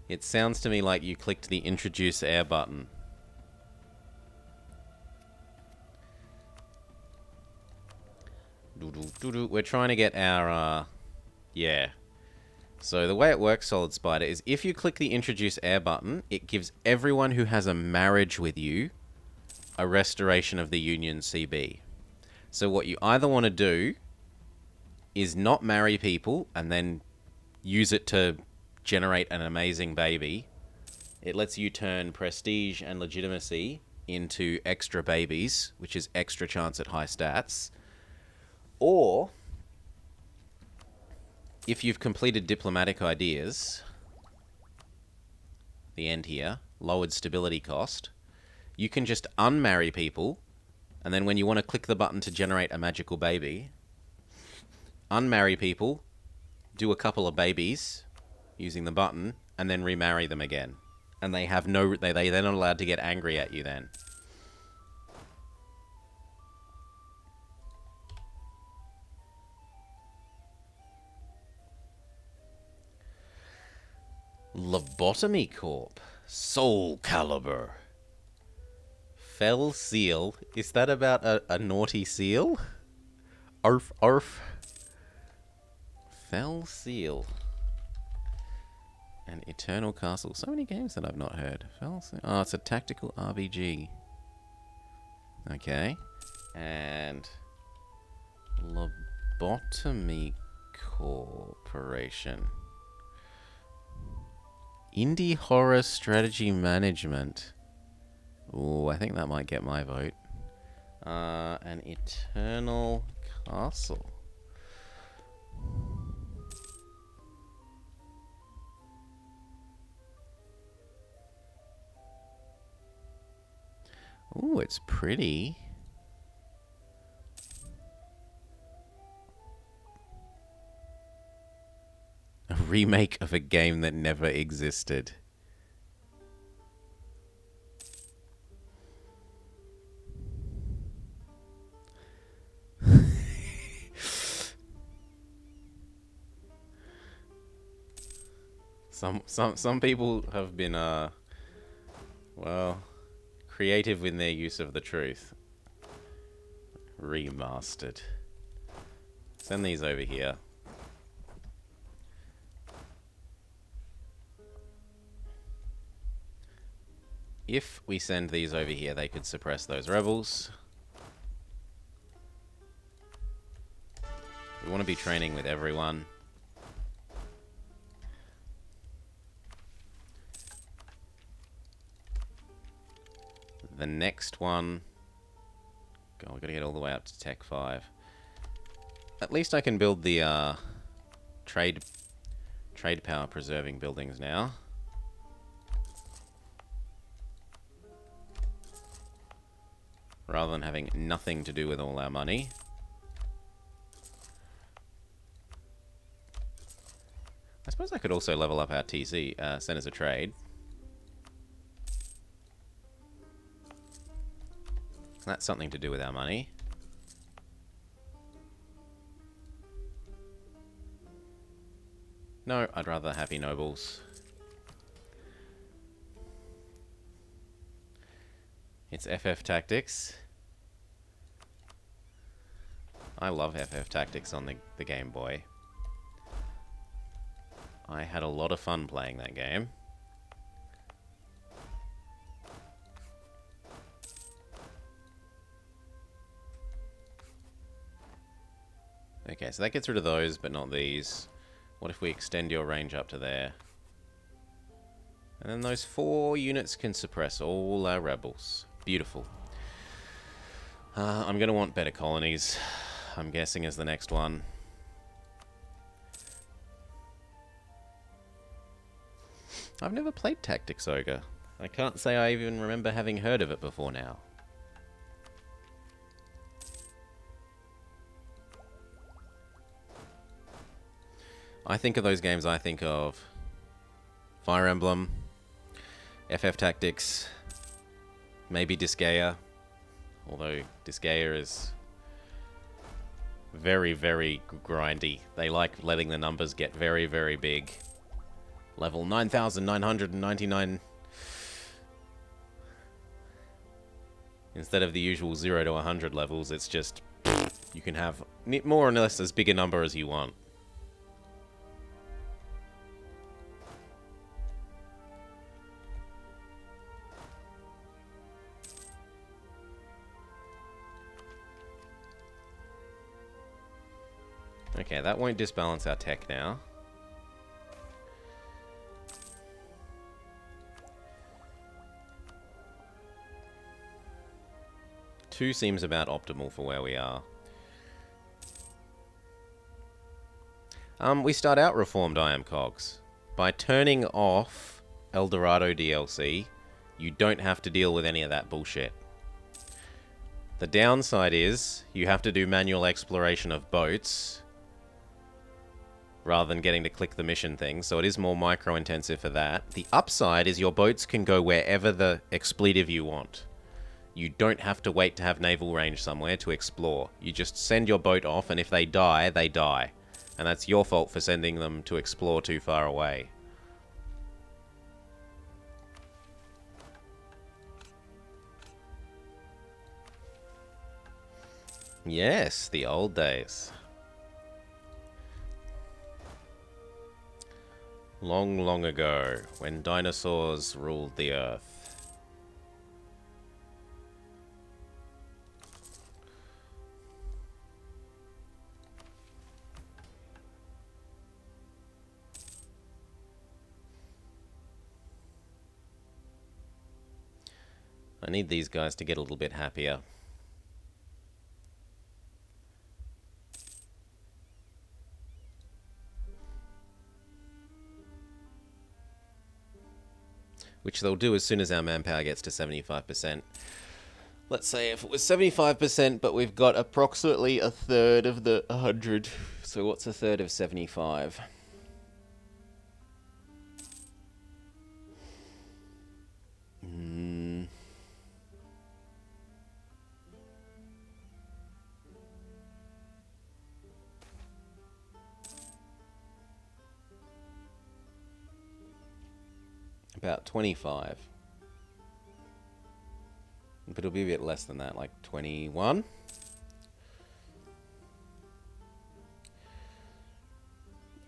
It sounds to me like you clicked the introduce air button. We're trying to get our, yeah. So the way it works, Solid Spider, is if you click the introduce air button, it gives everyone who has a marriage with you a restoration of the Union CB. So what you either want to do is not marry people and then use it to generate an amazing baby. It lets you turn prestige and legitimacy into extra babies, which is extra chance at high stats. Or, if you've completed diplomatic ideas, the end here, lowered stability cost, you can just unmarry people, and then when you want to click the button to generate a magical baby, unmarry people, do a couple of babies using the button, and then remarry them again. And they have no... they're not allowed to get angry at you then. Lobotomy Corp. Soul Caliber. Fell Seal. Is that about a naughty seal? Arf, arf. Fell Seal. And Eternal Castle. So many games that I've not heard. Fell Seal. Oh, it's a tactical RPG. Okay. And Lobotomy Corporation. Indie Horror Strategy Management. Ooh, I think that might get my vote. An Eternal Castle. Ooh, it's pretty. A remake of a game that never existed. Some people have been well, creative in their use of the truth. Remastered. Send these over here. If we send these over here, they could suppress those rebels. We want to be training with everyone. The next one... God, we've got to get all the way up to Tech 5. At least I can build the trade power preserving buildings now. Rather than having nothing to do with all our money. I suppose I could also level up our TC, Centers of Trade. That's something to do with our money. No, I'd rather Happy Nobles. It's FF Tactics. I love FF Tactics on the Game Boy. I had a lot of fun playing that game. Okay, so that gets rid of those, but not these. What if we extend your range up to there? And then those 4 units can suppress all our rebels. Beautiful. I'm going to want better colonies, I'm guessing, as the next one. I've never played Tactics Ogre. I can't say I even remember having heard of it before now. I think of those games, I think of Fire Emblem, FF Tactics, maybe Disgaea. Although Disgaea is very, very grindy. They like letting the numbers get very, very big. Level 9,999. Instead of the usual 0 to 100 levels, it's just... you can have more or less as big a number as you want. Okay, that won't disbalance our tech now. Two seems about optimal for where we are. We start out reformed, I am Cogs. By turning off Eldorado DLC, you don't have to deal with any of that bullshit. The downside is, you have to do manual exploration of boats, rather than getting to click the mission thing, so it is more micro-intensive for that. The upside is your boats can go wherever the expletive you want. You don't have to wait to have naval range somewhere to explore. You just send your boat off, and if they die, they die. And that's your fault for sending them to explore too far away. Yes, the old days. Long, long ago, when dinosaurs ruled the earth. I need these guys to get a little bit happier. Which they'll do as soon as our manpower gets to 75%. Let's say if it was 75%, but we've got approximately a third of the 100. So what's a third of 75? About 25. But it'll be a bit less than that, like 21.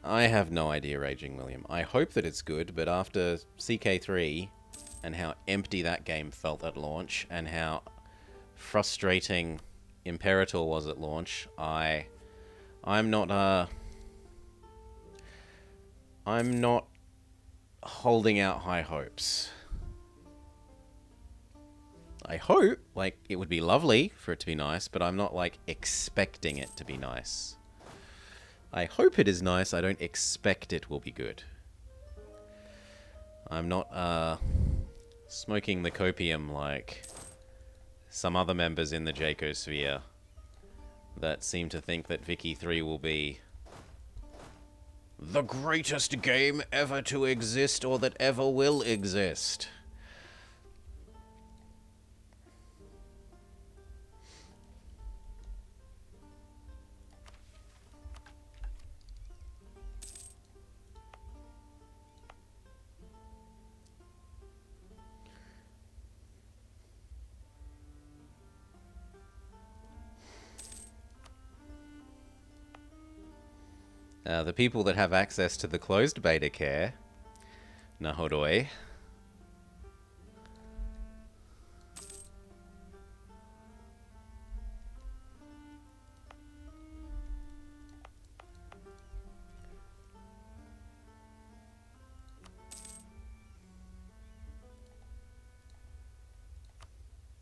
I have no idea, Raging William. I hope that it's good, but after CK3 and how empty that game felt at launch and how frustrating Imperator was at launch, I'm not holding out high hopes. I hope, like, it would be lovely for it to be nice, but I'm not, like, expecting it to be nice. I hope it is nice, I don't expect it will be good. I'm not, smoking the copium like some other members in the Jacosphere that seem to think that Vicky 3 will be the greatest game ever to exist or that ever will exist. The people that have access to the closed beta care, Nahodoi.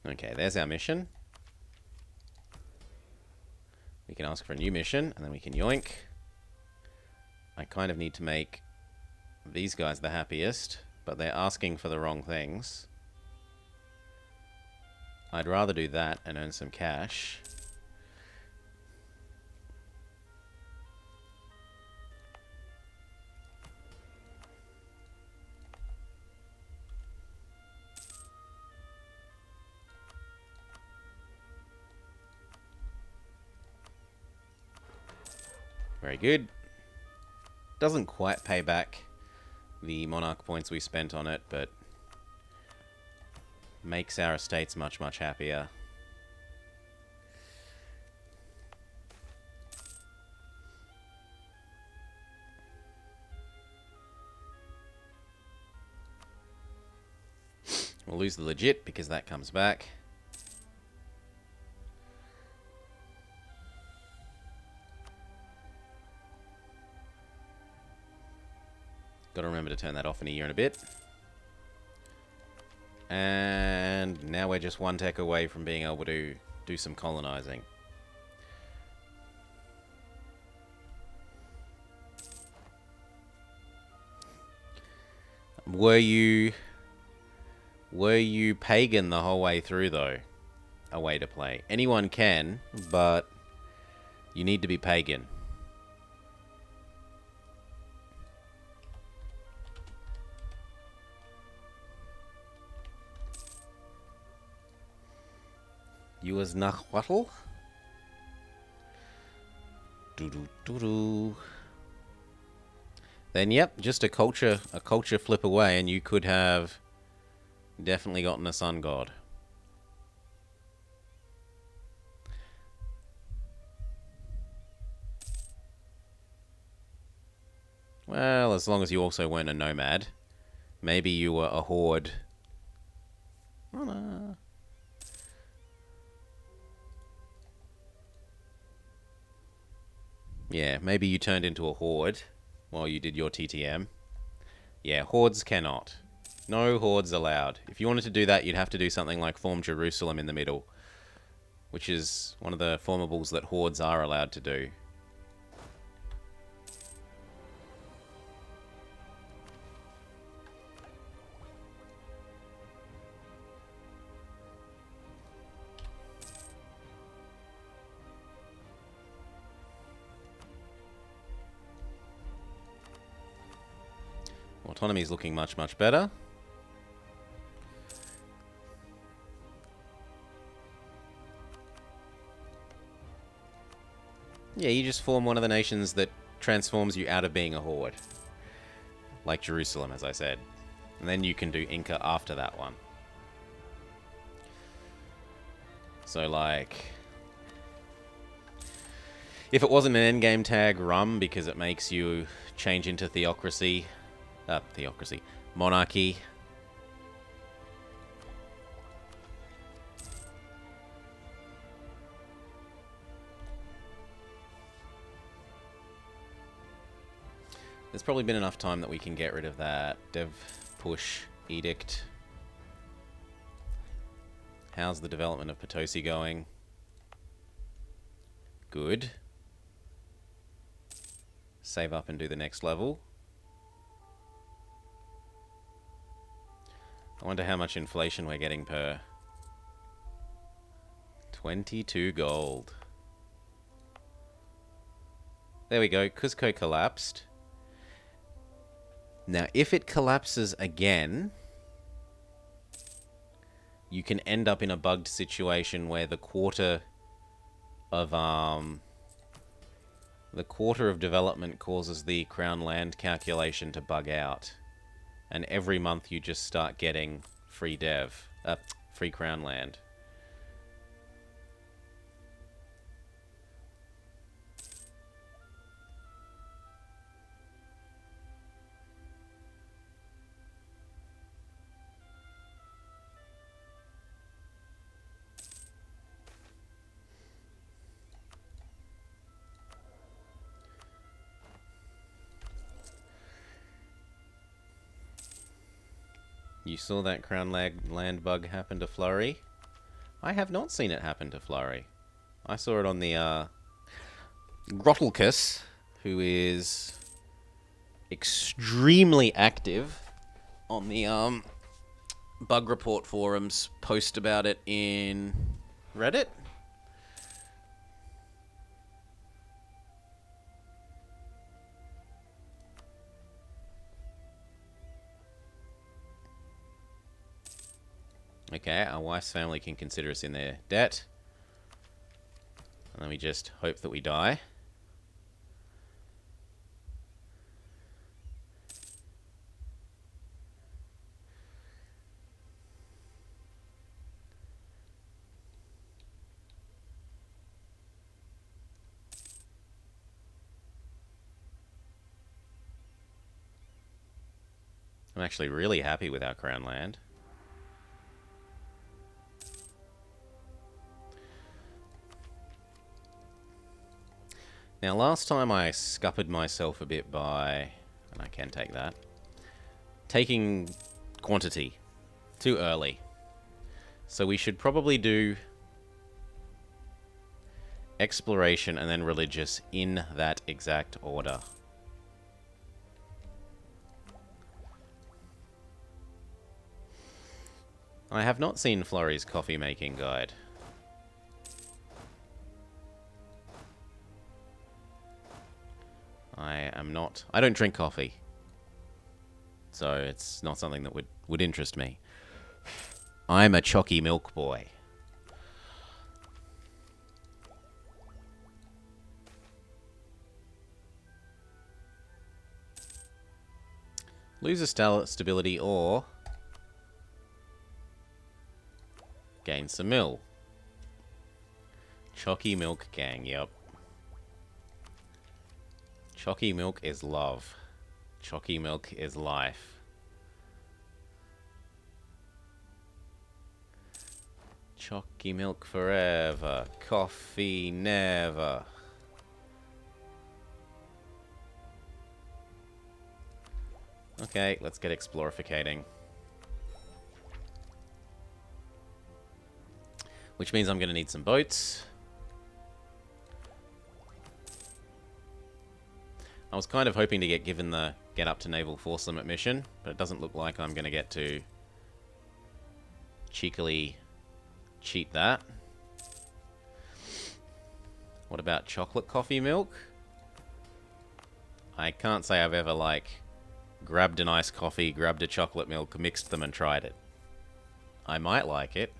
Okay, there's our mission. We can ask for a new mission, and then we can yoink. I kind of need to make these guys the happiest. but they're asking for the wrong things. I'd rather do that and earn some cash. Very good. Doesn't quite pay back the monarch points we spent on it, but makes our estates much, much happier. We'll lose the legit because that comes back. Gotta remember to turn that off in a year and a bit. And now we're just one tech away from being able to do some colonizing. Were you pagan the whole way through, though? A way to play. Anyone can, but you need to be pagan. You was Nahuatl? Doo-doo-doo-doo. Then, yep, just a culture flip away, and you could have definitely gotten a sun god. Well, as long as you also weren't a nomad. Maybe you were a horde. Oh, no. Yeah, maybe you turned into a horde while you did your TTM. Yeah, hordes cannot. No hordes allowed. If you wanted to do that, you'd have to do something like form Jerusalem in the middle, which is one of the formables that hordes are allowed to do. Autonomy is looking much, much better. Yeah, you just form one of the nations that transforms you out of being a horde. Like Jerusalem, as I said. And then you can do Inca after that one. So, like, if it wasn't an endgame tag, Rum, because it makes you change into monarchy. There's probably been enough time that we can get rid of that dev push edict. How's the development of Potosi going? Good. Save up and do the next level. I wonder how much inflation we're getting per. 22 gold. There we go. Cusco collapsed. Now, if it collapses again, you can end up in a bugged situation where the quarter of development causes the crown land calculation to bug out, and every month you just start getting free crown land. You saw that crown land bug happen to Flurry? I have not seen it happen to Flurry. I saw it on the Grottelkus, who is extremely active on the bug report forums post about it in Reddit. Okay, our wife's family can consider us in their debt. And then we just hope that we die. I'm actually really happy with our crown land. Now, last time I scuppered myself a bit by, and I can take that, taking quantity too early. So we should probably do exploration and then religious in that exact order. I have not seen Flurry's coffee making guide. I don't drink coffee. So it's not something that would interest me. I'm a chalky milk boy. Lose a stability or gain some mill. Chalky milk gang, yep. Chalky milk is love. Chalky milk is life. Chalky milk forever. Coffee never. Okay, let's get explorificating. Which means I'm going to need some boats. I was kind of hoping to get given the get up to Naval Force Limit mission, but it doesn't look like I'm going to get to cheekily cheat that. What about chocolate coffee milk? I can't say I've ever, like, grabbed an iced coffee, grabbed a chocolate milk, mixed them and tried it. I might like it.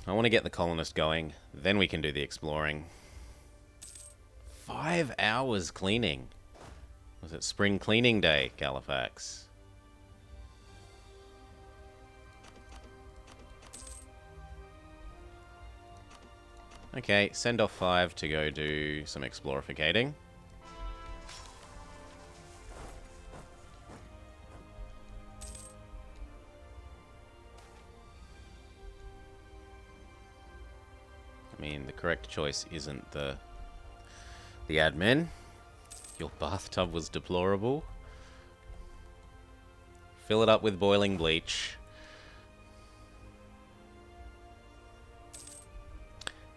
I want to get the colonist going, then we can do the exploring. 5 hours cleaning. Was it spring cleaning day, Galifax? Okay, send off 5 to go do some explorificating. I mean, the correct choice isn't the admin. Your bathtub was deplorable. Fill it up with boiling bleach.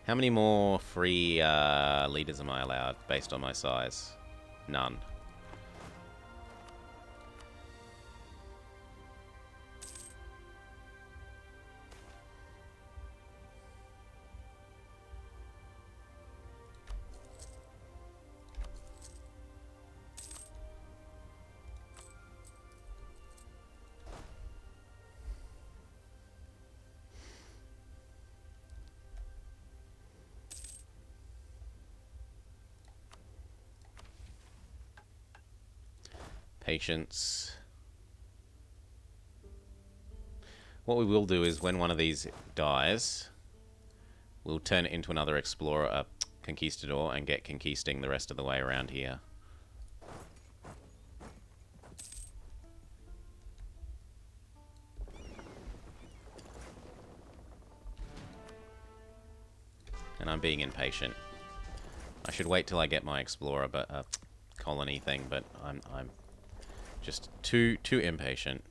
How many more free liters am I allowed based on my size? None. Patience. What we will do is when one of these dies, we'll turn it into another explorer, conquistador, and get conquisting the rest of the way around here. And I'm being impatient. I should wait till I get my explorer, but colony thing. But I'm just too impatient.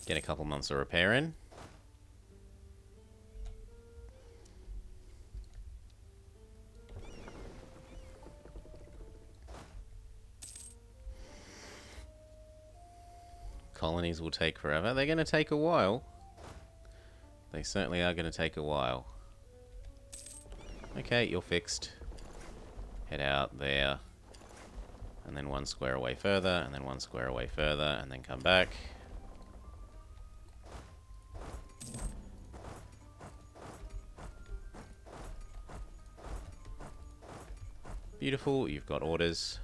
Get a couple months of repair in. Colonies will take forever. They're going to take a while. They certainly are going to take a while. Okay, you're fixed. Head out there. And then 1 square away further, and then 1 square away further, and then come back. Beautiful, you've got orders.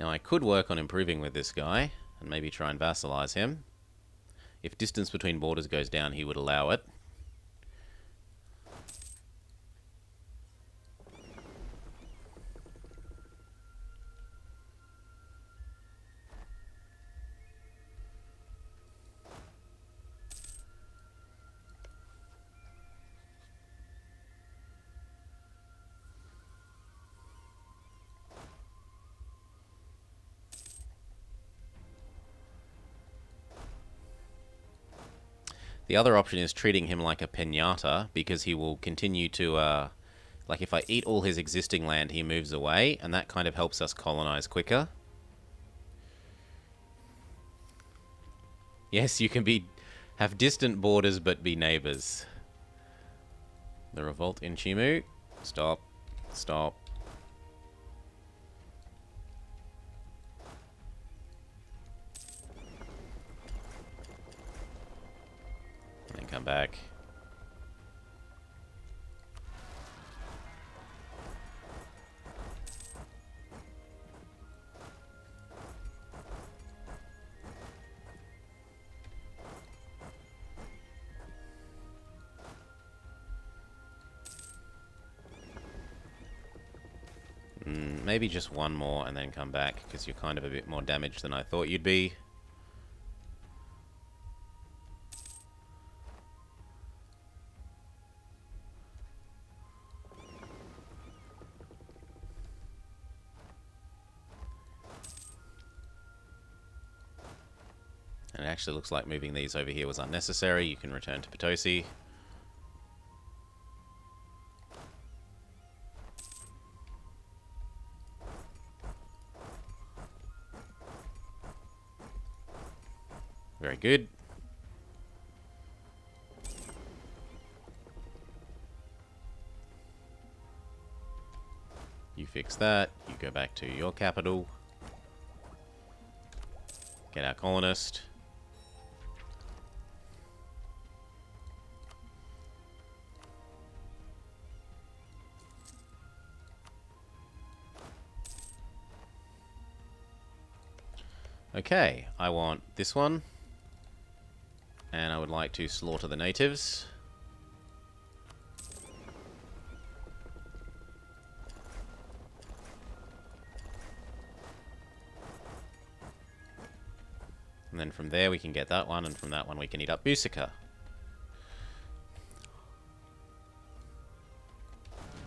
Now I could work on improving with this guy, and maybe try and vassalize him. If distance between borders goes down, he would allow it. The other option is treating him like a piñata, because he will continue to, like if I eat all his existing land, he moves away, and that kind of helps us colonize quicker. Yes, you can have distant borders but be neighbors. The revolt in Chimu. Stop. Stop. And then come back. Maybe just one more and then come back, because you're kind of a bit more damaged than I thought you'd be. And it actually looks like moving these over here was unnecessary. You can return to Potosi. Very good. You fix that. You go back to your capital. Get our colonist. Okay, I want this one. And I would like to slaughter the natives. And then from there we can get that one, and from that one we can eat up Musica.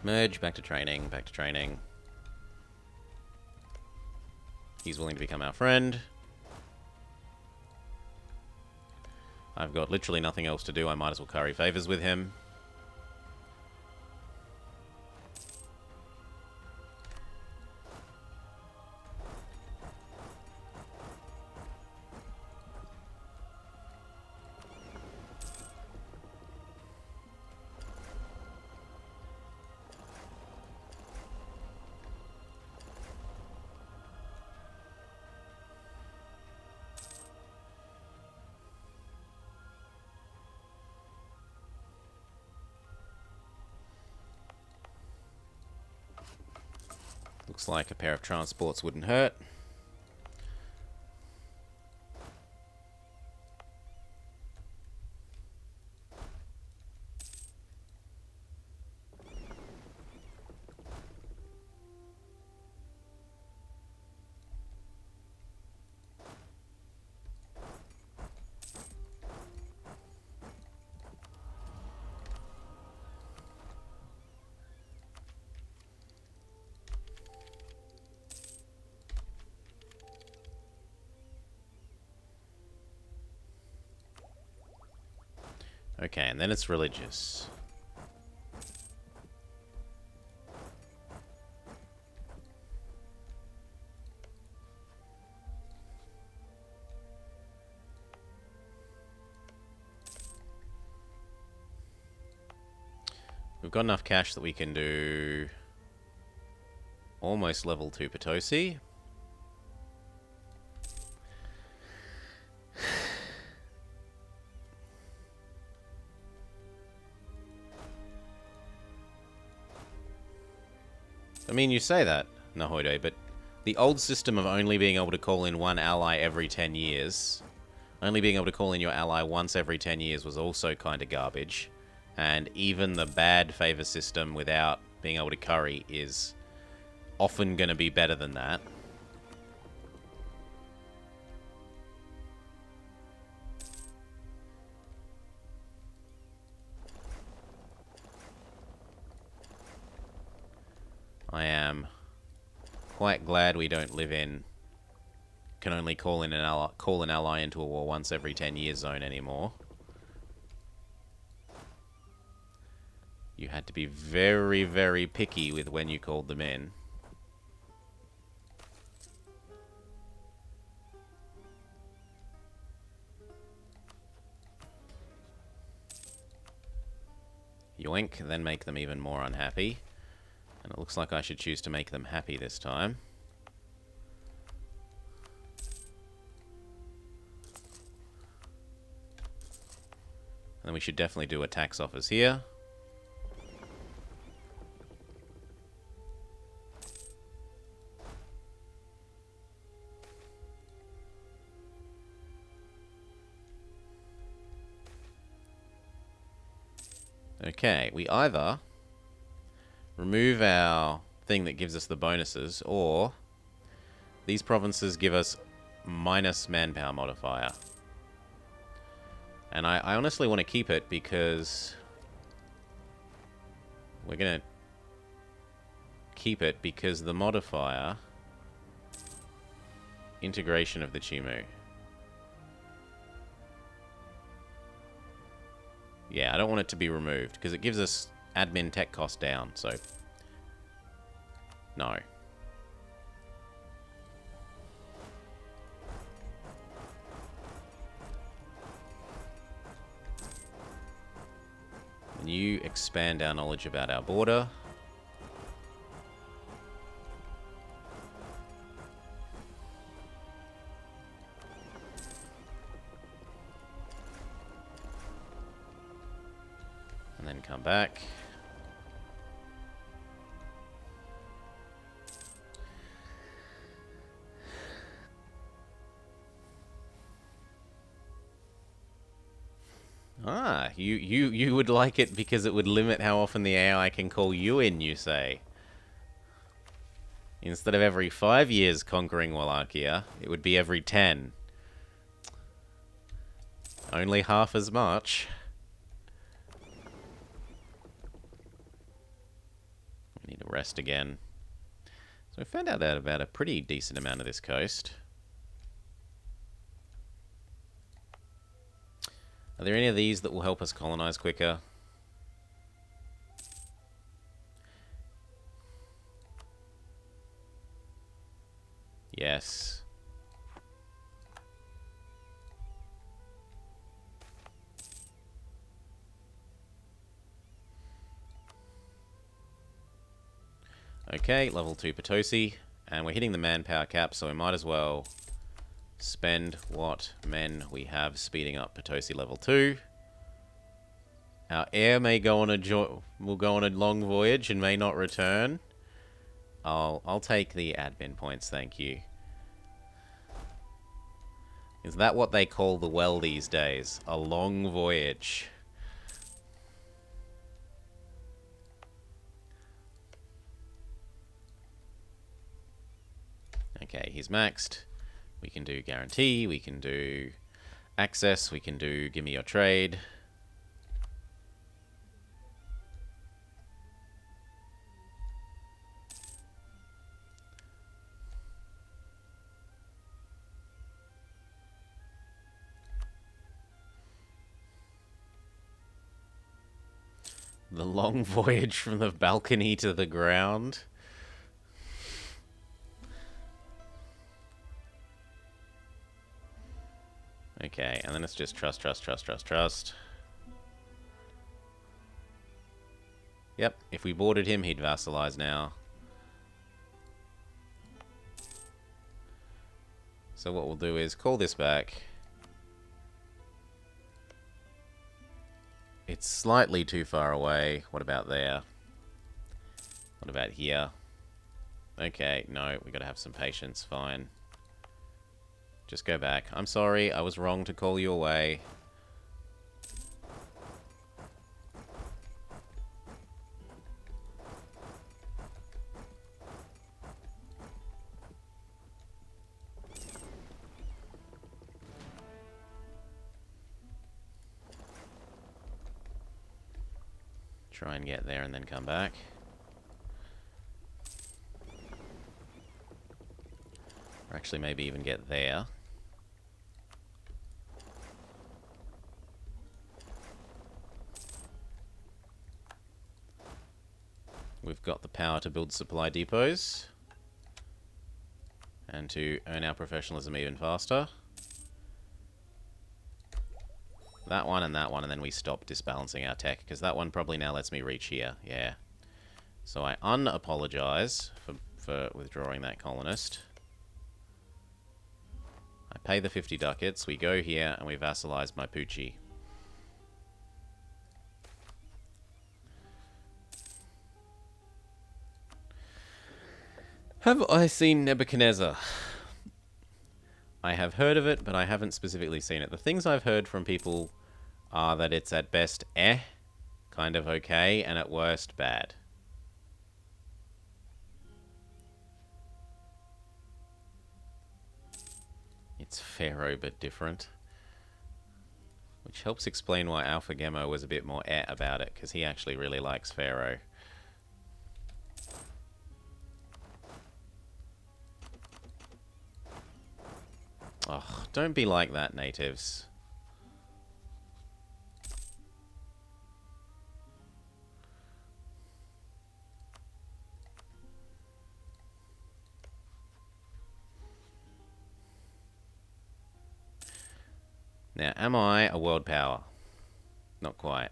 Merge, back to training, back to training. He's willing to become our friend. I've got literally nothing else to do. I might as well curry favors with him. Looks like a pair of transports wouldn't hurt. Okay, and then it's religious. We've got enough cash that we can do almost level 2 Potosi. I mean, you say that, Nahoide, but the old system of only being able to call in one ally every 10 years, only being able to call in your ally once every 10 years was also kind of garbage. And even the bad favor system without being able to curry is often going to be better than that. I am quite glad we don't live in can only call an ally into a war once every 10 years zone anymore. You had to be very, very picky with when you called them in. Yoink, then make them even more unhappy. And it looks like I should choose to make them happy this time. And then we should definitely do a tax office here. Okay, we either remove our thing that gives us the bonuses, or these provinces give us minus manpower modifier. And I honestly want to keep it because we're going to keep it because the modifier integration of the Chimu. Yeah, I don't want it to be removed because it gives us admin tech cost down, so no. And you expand our knowledge about our border. And then come back. Ah, you would like it because it would limit how often the AI can call you in, you say. Instead of every 5 years conquering Wallachia, it would be every 10. Only half as much. We need to rest again. So we found out that about a pretty decent amount of this coast. Are there any of these that will help us colonize quicker? Yes. Okay, level 2 Potosi. And we're hitting the manpower cap, so we might as well spend what men we have speeding up Potosi level 2. Our heir may go on will go on a long voyage and may not return. I'll take the admin points, thank you. Is that what they call the well these days? A long voyage. Okay, he's maxed. We can do guarantee, we can do access, we can do give me your trade. The long voyage from the balcony to the ground. Okay, and then it's just trust, trust, trust, trust, trust. Yep, if we boarded him, he'd vassalize now. So what we'll do is call this back. It's slightly too far away. What about there? What about here? Okay, no, we gotta have some patience. Fine. Just go back. I'm sorry, I was wrong to call you away. Try and get there and then come back. Or actually maybe even get there. We've got the power to build supply depots. And to earn our professionalism even faster. That one, and then we stop disbalancing our tech, because that one probably now lets me reach here. Yeah. So I unapologize for withdrawing that colonist. I pay the 50 ducats, we go here, and we vassalize my Poochie. Have I seen Nebuchadnezzar? I have heard of it, but I haven't specifically seen it. The things I've heard from people are that it's at best kind of okay, and at worst bad. It's Pharaoh, but different. Which helps explain why Alpha Gemmo was a bit more about it, because he actually really likes Pharaoh. Oh, don't be like that, natives. Now, am I a world power? Not quite.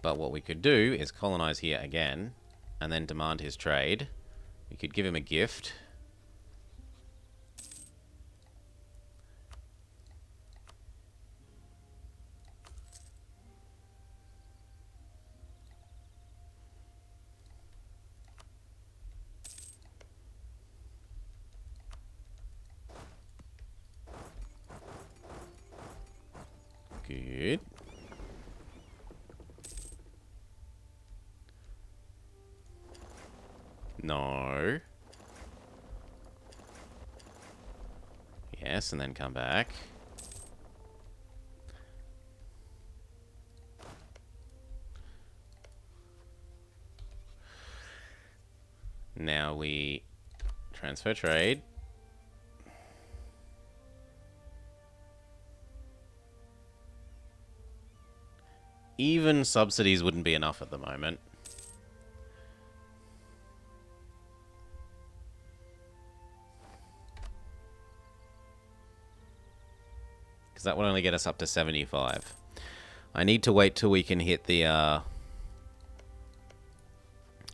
But what we could do is colonize here again, and then demand his trade. We could give him a gift. Good. No. Yes, and then come back. Now we transfer trade. Even subsidies wouldn't be enough at the moment. Because that would only get us up to 75. I need to wait till we can hit the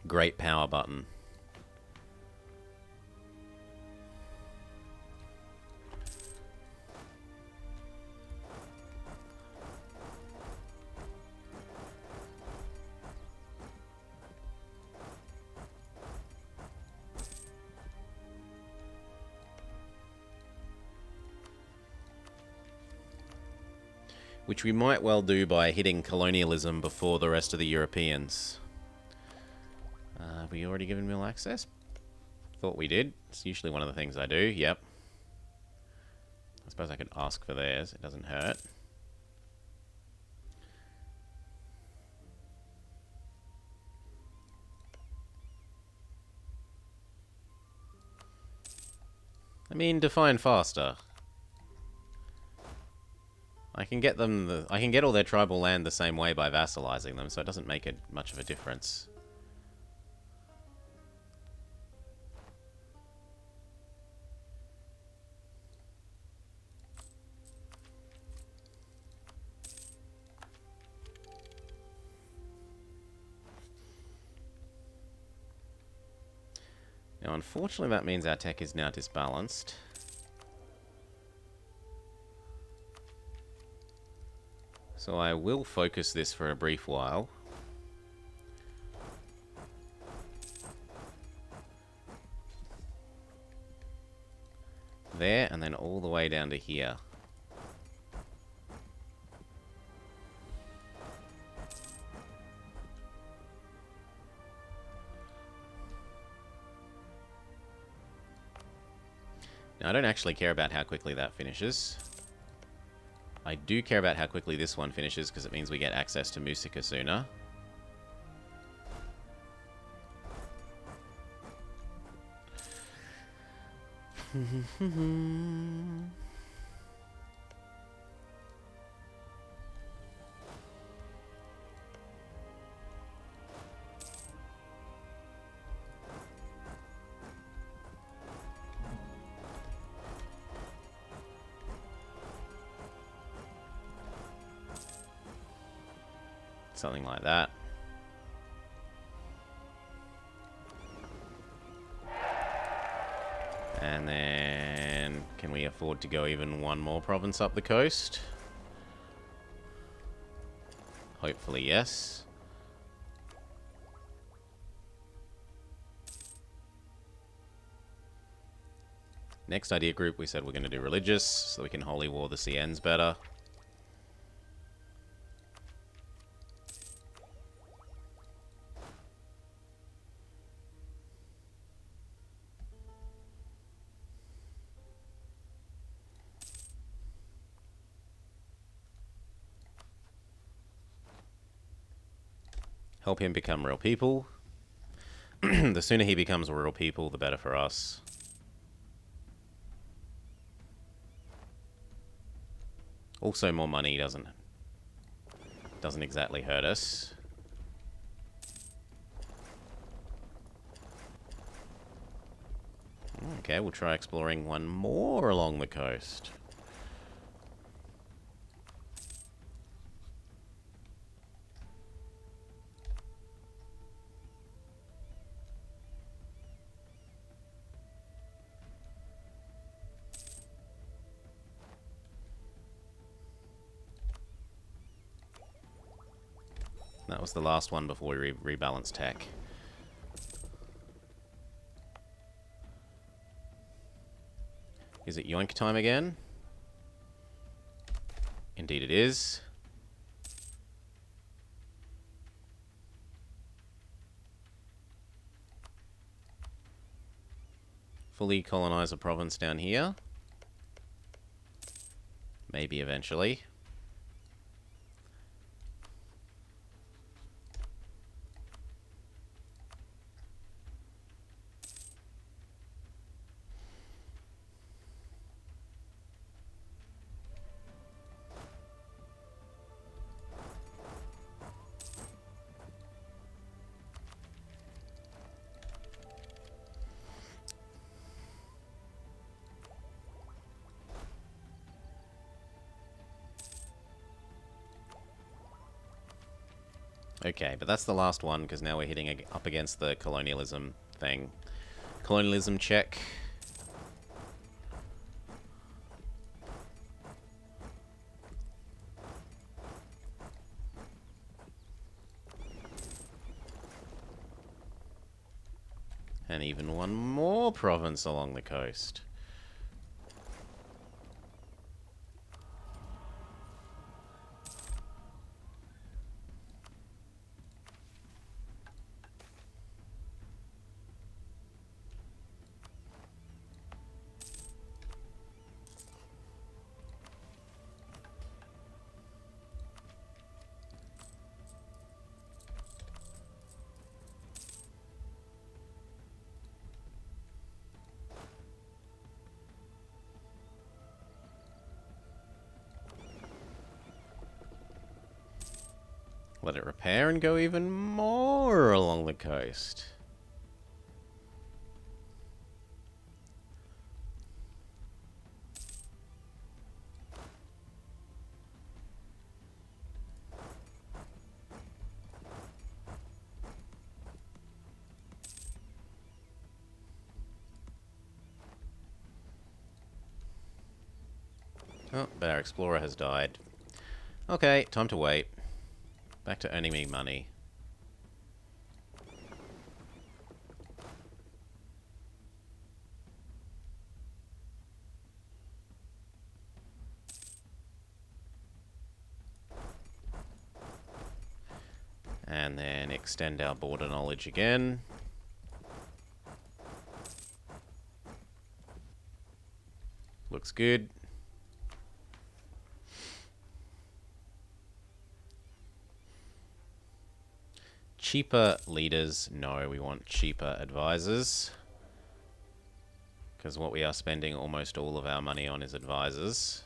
great power button. Which we might well do by hitting colonialism before the rest of the Europeans. Have we already given mill access? Thought we did. It's usually one of the things I do, yep. I suppose I could ask for theirs, it doesn't hurt. I mean, define faster. I can get them I can get all their tribal land the same way by vassalizing them, so it doesn't make it much of a difference. Now, unfortunately, that means our tech is now disbalanced. So I will focus this for a brief while. There, and then all the way down to here. Now, I don't actually care about how quickly that finishes. I do care about how quickly this one finishes, because it means we get access to Musica sooner. Something like that. And then, can we afford to go even one more province up the coast? Hopefully, yes. Next idea group, we said we're going to do religious, so we can holy war the CNs better. Help him become real people. The sooner he becomes a real people, the better for us. Also, more money doesn't exactly hurt us. Okay, we'll try exploring one more along the coast. That was the last one before we rebalance tech. Is it yoink time again? Indeed it is. Fully colonize a province down here. Maybe eventually. Okay, but that's the last one, because now we're hitting up against the colonialism thing. Colonialism check. And even one more province along the coast. Let it repair and go even more along the coast. Oh, but our explorer has died. Okay, time to wait. Back to earning me money. And then extend our border knowledge again. Looks good. Cheaper leaders? No, we want cheaper advisors. Because what we are spending almost all of our money on is advisors.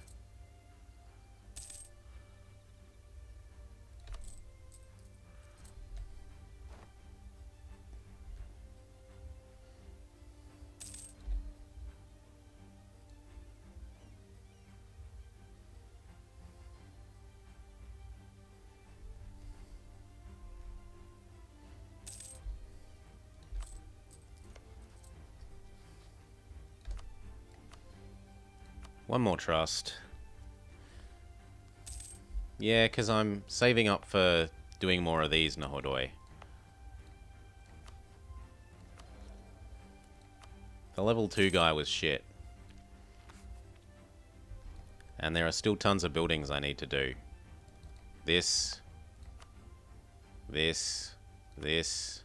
One more trust. Yeah, because I'm saving up for doing more of these Nahodoi. The level 2 guy was shit. And there are still tons of buildings I need to do. This. This. This.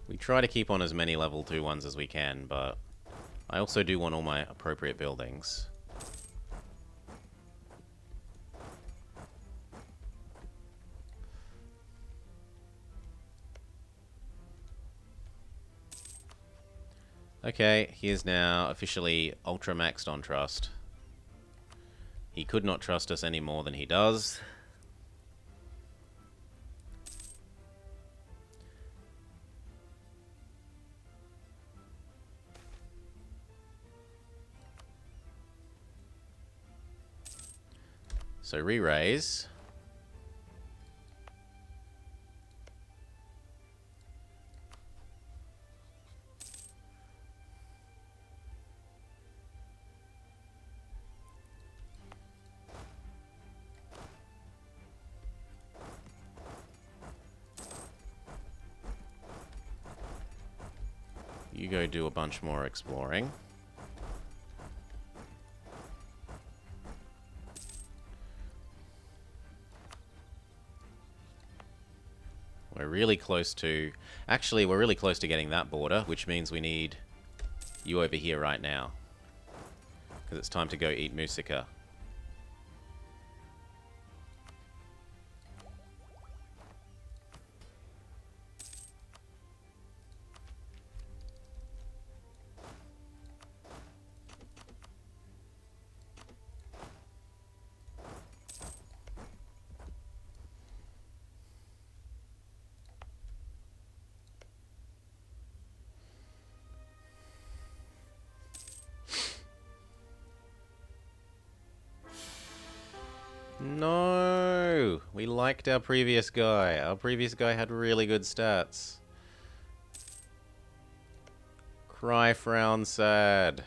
We try to keep on as many level 2 ones as we can, but I also do want all my appropriate buildings. Okay, he is now officially ultra maxed on trust. He could not trust us any more than he does. So re-raise. You go do a bunch more exploring. We're really close to... Actually, we're really close to getting that border, which means we need you over here right now. Because it's time to go eat Musika. No! We liked our previous guy. Our previous guy had really good stats. Cry, frown, sad.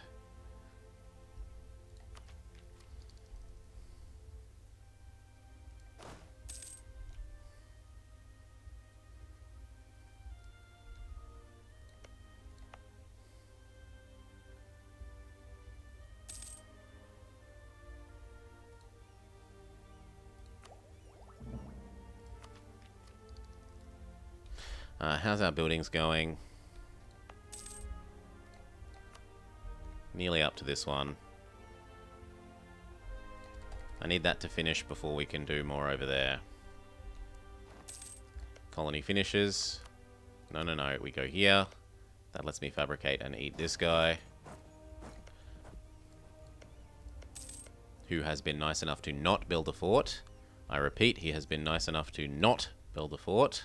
How's our buildings going? Nearly up to this one. I need that to finish before we can do more over there. Colony finishes. No, no, no. We go here. That lets me fabricate and eat this guy, who has been nice enough to not build a fort. I repeat, he has been nice enough to not build a fort.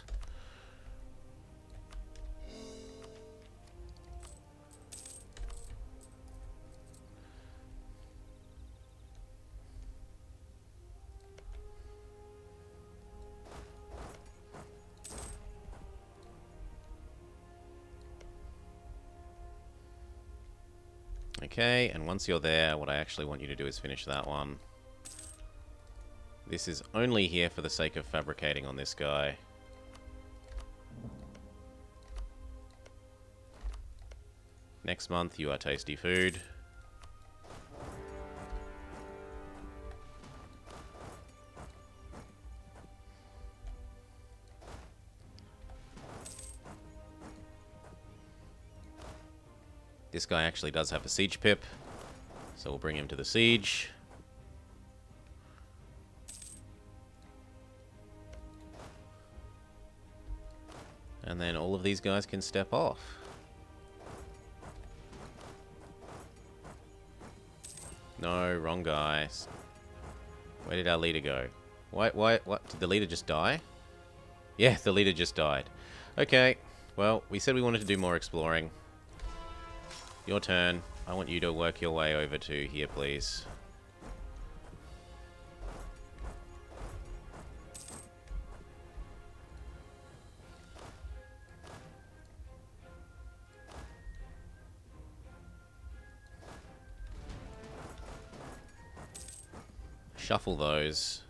Okay, and once you're there, what I actually want you to do is finish that one. This is only here for the sake of fabricating on this guy. Next month, you are tasty food. This guy actually does have a siege pip, so we'll bring him to the siege. And then all of these guys can step off. No, wrong guys. Where did our leader go? What? Did the leader just die? Yeah, the leader just died. Okay, well, we said we wanted to do more exploring. Your turn. I want you to work your way over to here, please. Shuffle those.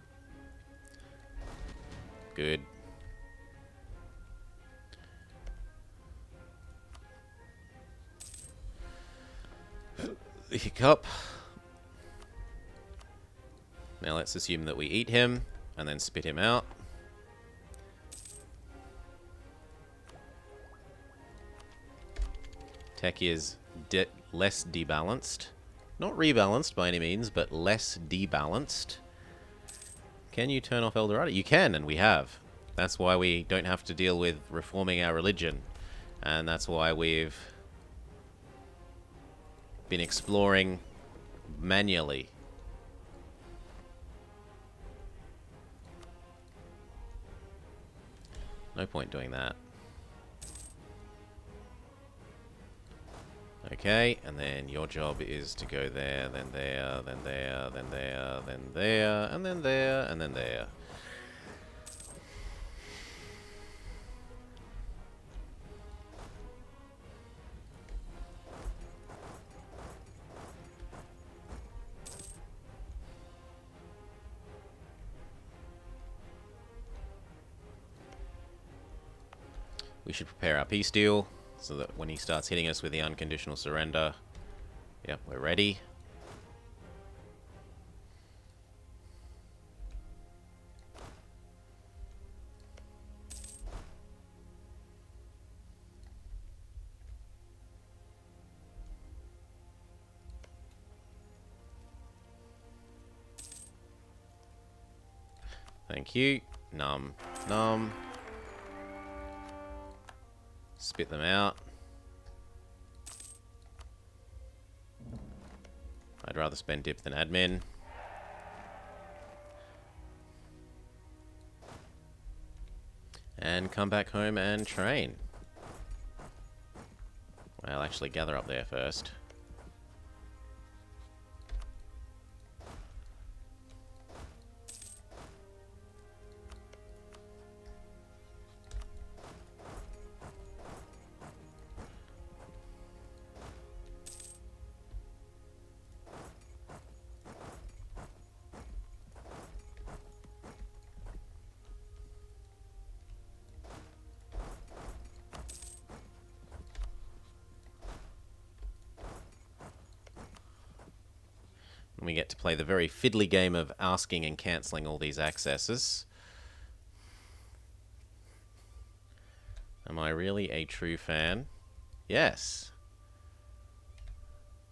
Good. The hiccup. Now let's assume that we eat him and then spit him out. Tech is less debalanced. Not rebalanced by any means, but less debalanced. Can you turn off Eldorado? You can, and we have. That's why we don't have to deal with reforming our religion. And that's why we've been exploring manually. No point doing that. Okay, and then your job is to go there, then there, then there, then there, then there, and then there, and then there. We should prepare our peace deal, so that when he starts hitting us with the unconditional surrender, yep, we're ready. Thank you. Num. Num. Spit them out. I'd rather spend dip than admin. And come back home and train. Well, actually gather up there first. And we get to play the very fiddly game of asking and cancelling all these accesses. Am I really a true fan? Yes.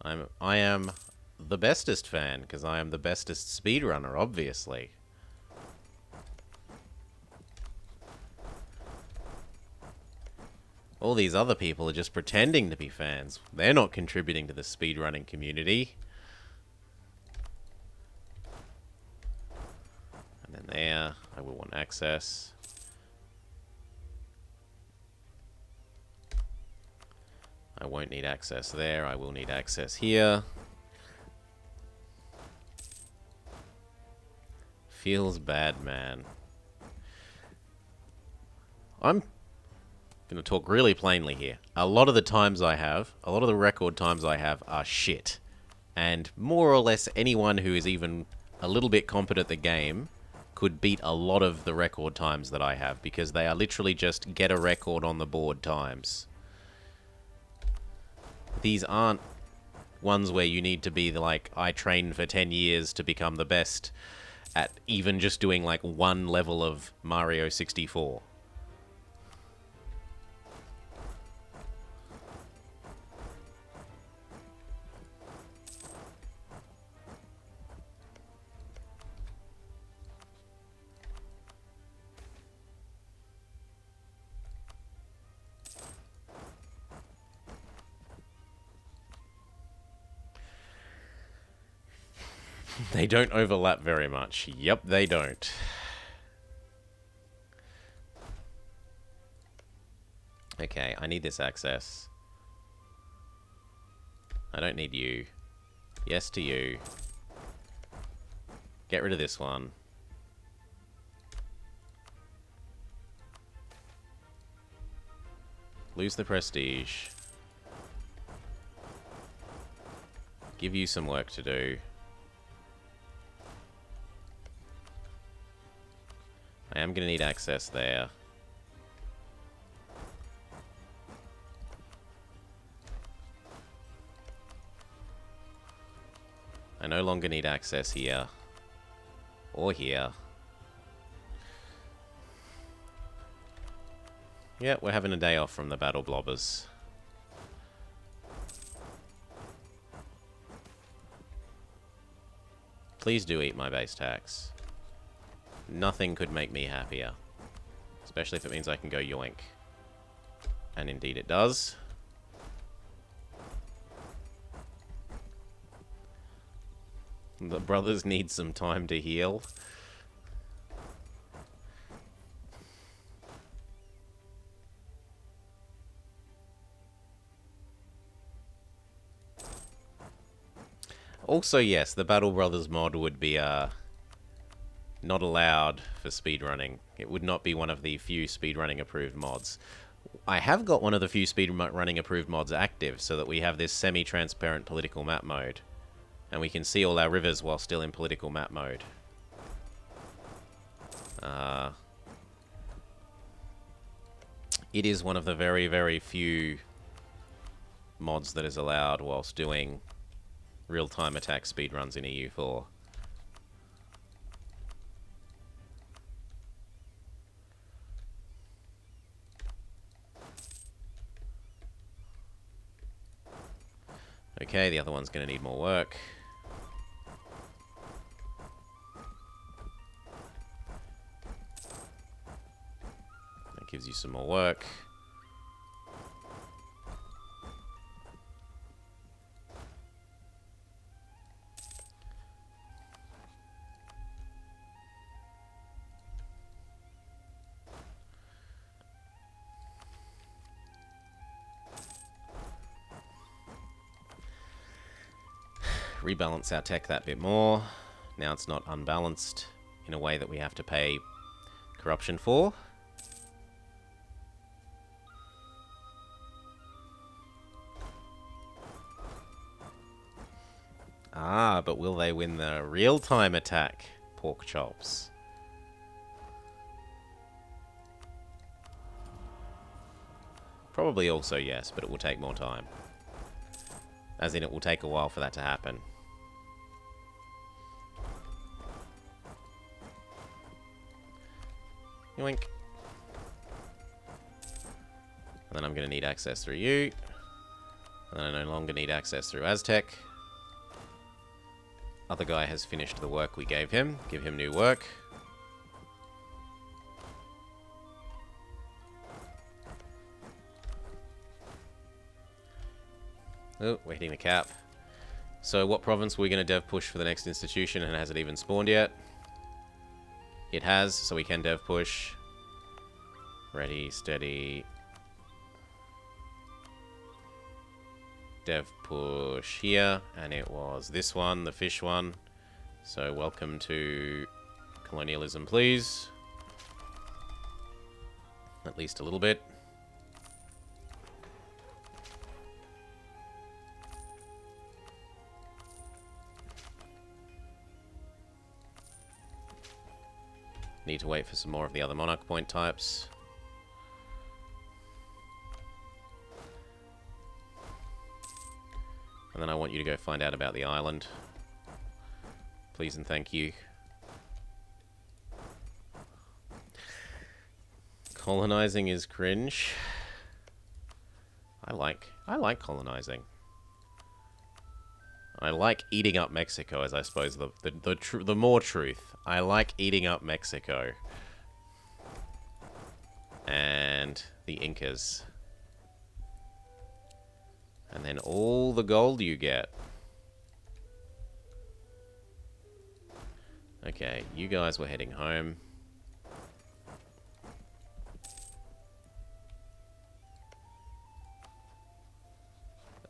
I am the bestest fan, because I am the bestest speedrunner, obviously. All these other people are just pretending to be fans. They're not contributing to the speedrunning community. And then there, I will want access. I won't need access there, I will need access here. Feels bad, man. I'm gonna talk really plainly here. A lot of the record times I have are shit. And more or less anyone who is even a little bit competent at the game could beat a lot of the record times that I have, because they are literally just get a record on the board times. These aren't ones where you need to be like, I trained for 10 years to become the best at even just doing like one level of Mario 64. They don't overlap very much. Yep, they don't. Okay, I need this access. I don't need you. Yes to you. Get rid of this one. Lose the prestige. Give you some work to do. I am going to need access there. I no longer need access here. Or here. Yeah, we're having a day off from the battle blobbers. Please do eat my base tax. Nothing could make me happier. Especially if it means I can go yoink. And indeed it does. The brothers need some time to heal. Also, yes, the Battle Brothers mod would be not allowed for speedrunning. It would not be one of the few speedrunning approved mods. I have got one of the few speedrunning approved mods active, so that we have this semi-transparent political map mode. And we can see all our rivers while still in political map mode. It is one of the very, very few mods that is allowed whilst doing real-time attack speedruns in EU4. Okay, the other one's going to need more work. That gives you some more work. Rebalance our tech that bit more. Now it's not unbalanced in a way that we have to pay corruption for. Ah, but will they win the real-time attack, pork chops? Probably also yes, but it will take more time. As in, it will take a while for that to happen. Yoink. And then I'm going to need access through you. And then I no longer need access through Aztec. Other guy has finished the work we gave him. Give him new work. Oh, we're hitting the cap. So what province are we going to dev push for the next institution, and has it even spawned yet? It has, so we can dev push. Ready, steady. Dev push here, and it was this one, the fish one. So welcome to colonialism, please. At least a little bit. Need to wait for some more of the other monarch point types. And then I want you to go find out about the island. Please and thank you. Colonizing is cringe. I like colonizing. I like eating up Mexico, as I suppose the more truth. I like eating up Mexico. And the Incas. And then all the gold you get. Okay, you guys were heading home.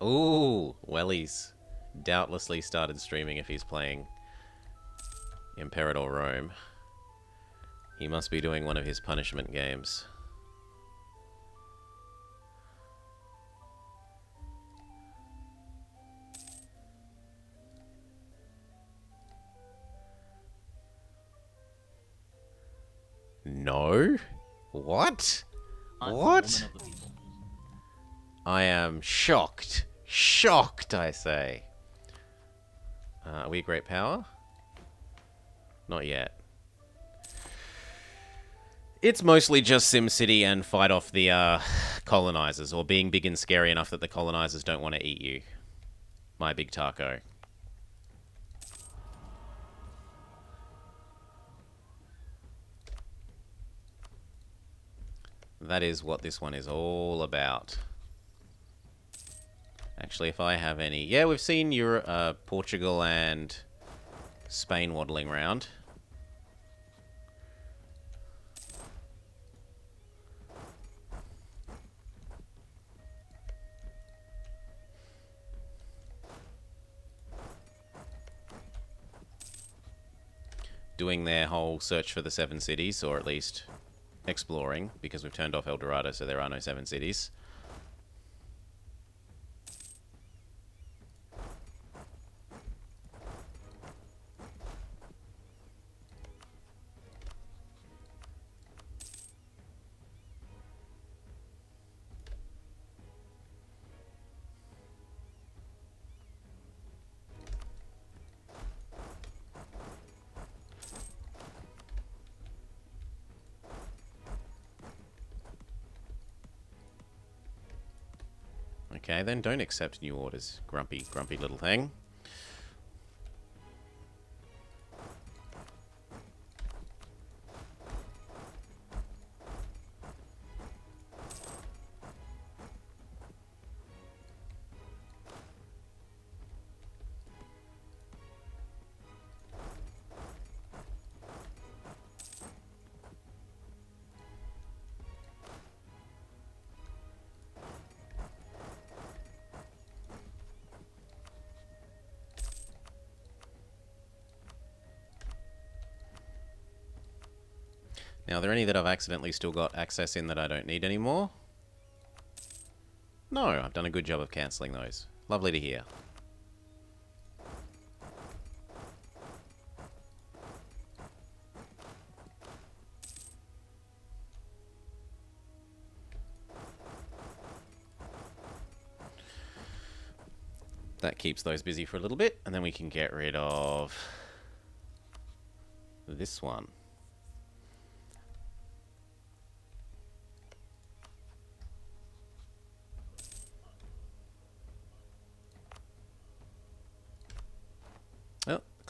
Ooh, Wellies doubtlessly started streaming if he's playing Imperador Rome. He must be doing one of his punishment games. No? What? What? I am shocked. Shocked, I say. Are we a great power? Not yet. It's mostly just SimCity and fight off the colonizers, or being big and scary enough that the colonizers don't want to eat you. My big taco. That is what this one is all about. Actually, if I have any... Yeah, we've seen Portugal and Spain waddling around. Doing their whole search for the 7 cities, or at least exploring, because we've turned off El Dorado, so there are no 7 cities. Okay, then don't accept new orders, grumpy little thing. Now, are there any that I've accidentally still got access in that I don't need anymore? No, I've done a good job of cancelling those. Lovely to hear. That keeps those busy for a little bit, and then we can get rid of this one.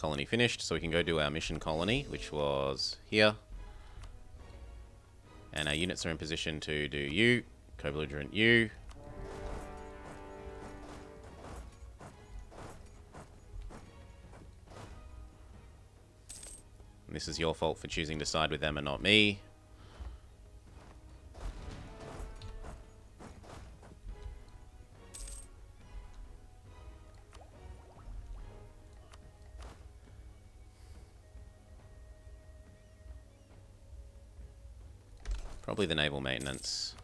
colony finished, so we can go do our mission colony, which was here. And our units are in position to do you, co-belligerent you. And this is your fault for choosing to side with them and not me. Probably the naval maintenance.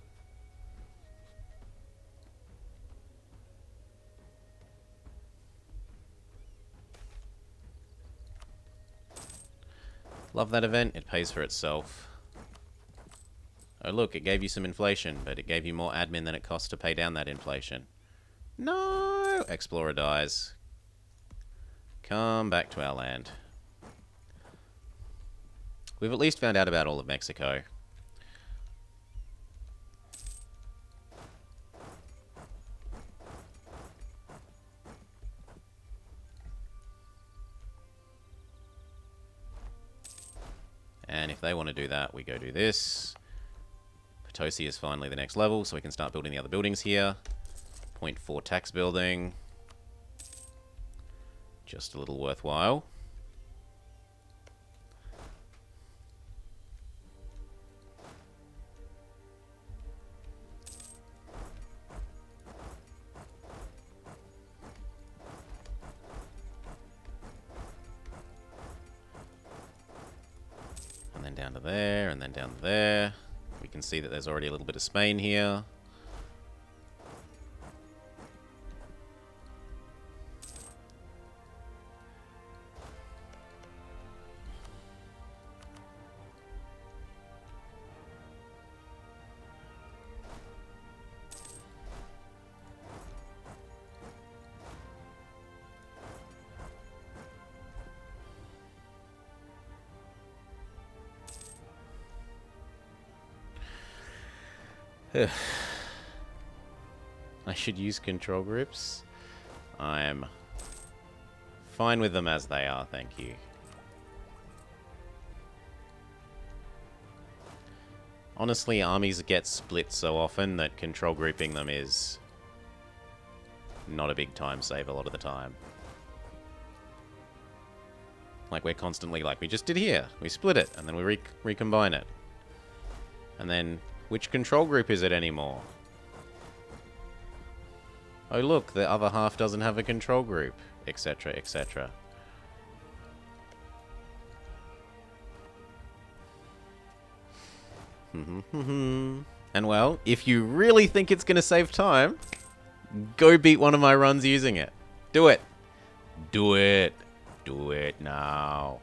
Love that event. It pays for itself. Oh look, it gave you some inflation, but it gave you more admin than it cost to pay down that inflation. No! Explorer dies. Come back to our land. We've at least found out about all of Mexico. And if they want to do that, we go do this. Potosi is finally the next level, so we can start building the other buildings here. 0.4 tax building. Just a little worthwhile. And then down to there, and then down to there. We can see that there's already a little bit of Spain here. I should use control groups. I'm fine with them as they are, thank you. Honestly, armies get split so often that control grouping them is not a big time save a lot of the time. Like, we're constantly, like we just did here. We split it, and then we recombine it. And then, which control group is it anymore? Oh look, the other half doesn't have a control group, etc, etc. And well, if you really think it's going to save time, go beat one of my runs using it. Do it. Do it. Do it now.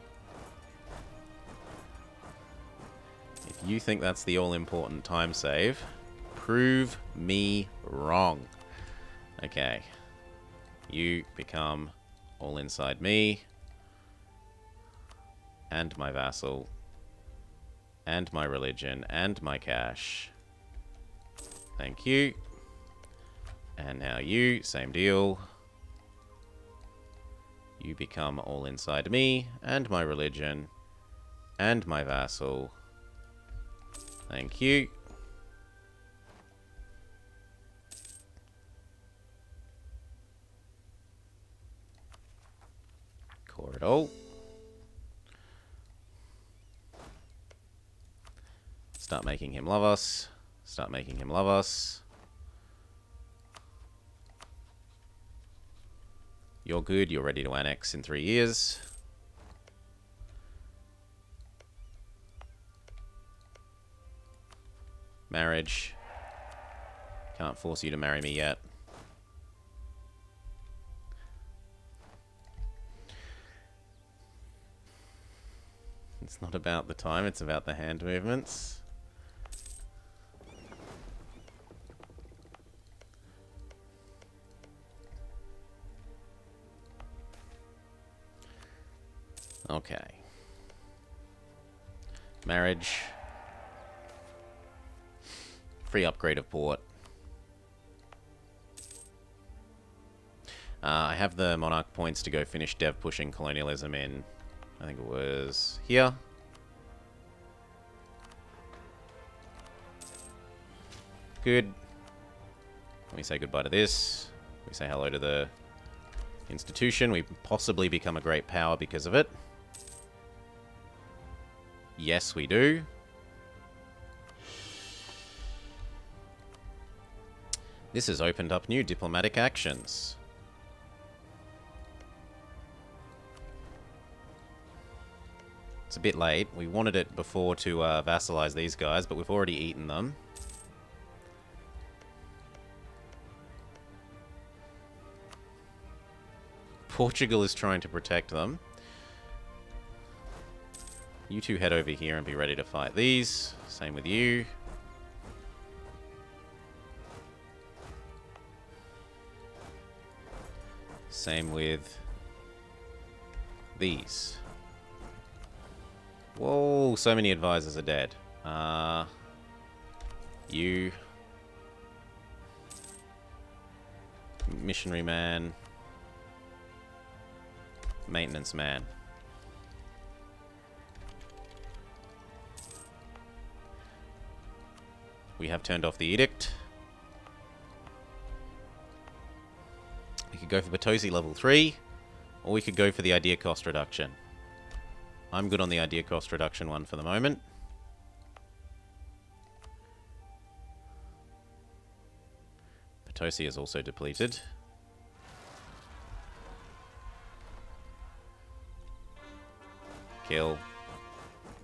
If you think that's the all-important time save, prove me wrong. Okay. You become all inside me. And my vassal. And my religion. And my cash. Thank you. And now you, same deal. You become all inside me. And my religion. And my vassal. Thank you. Core it all. Start making him love us. Start making him love us. You're good. You're ready to annex in 3 years. Marriage. Can't force you to marry me yet. It's not about the time, it's about the hand movements. Okay. Marriage. Free upgrade of port. I have the monarch points to go finish dev pushing colonialism in, I think it was here. Good. We say goodbye to this. We say hello to the institution. We possibly become a great power because of it. Yes, we do. This has opened up new diplomatic actions. It's a bit late. We wanted it before to vassalize these guys, but we've already eaten them. Portugal is trying to protect them. You two head over here and be ready to fight these. Same with you. Same with these. Whoa, so many advisors are dead. You. Missionary man. Maintenance man. We have turned off the edict. We could go for Potosi level 3, or we could go for the idea cost reduction. I'm good on the idea cost reduction one for the moment. Potosi is also depleted. Kill.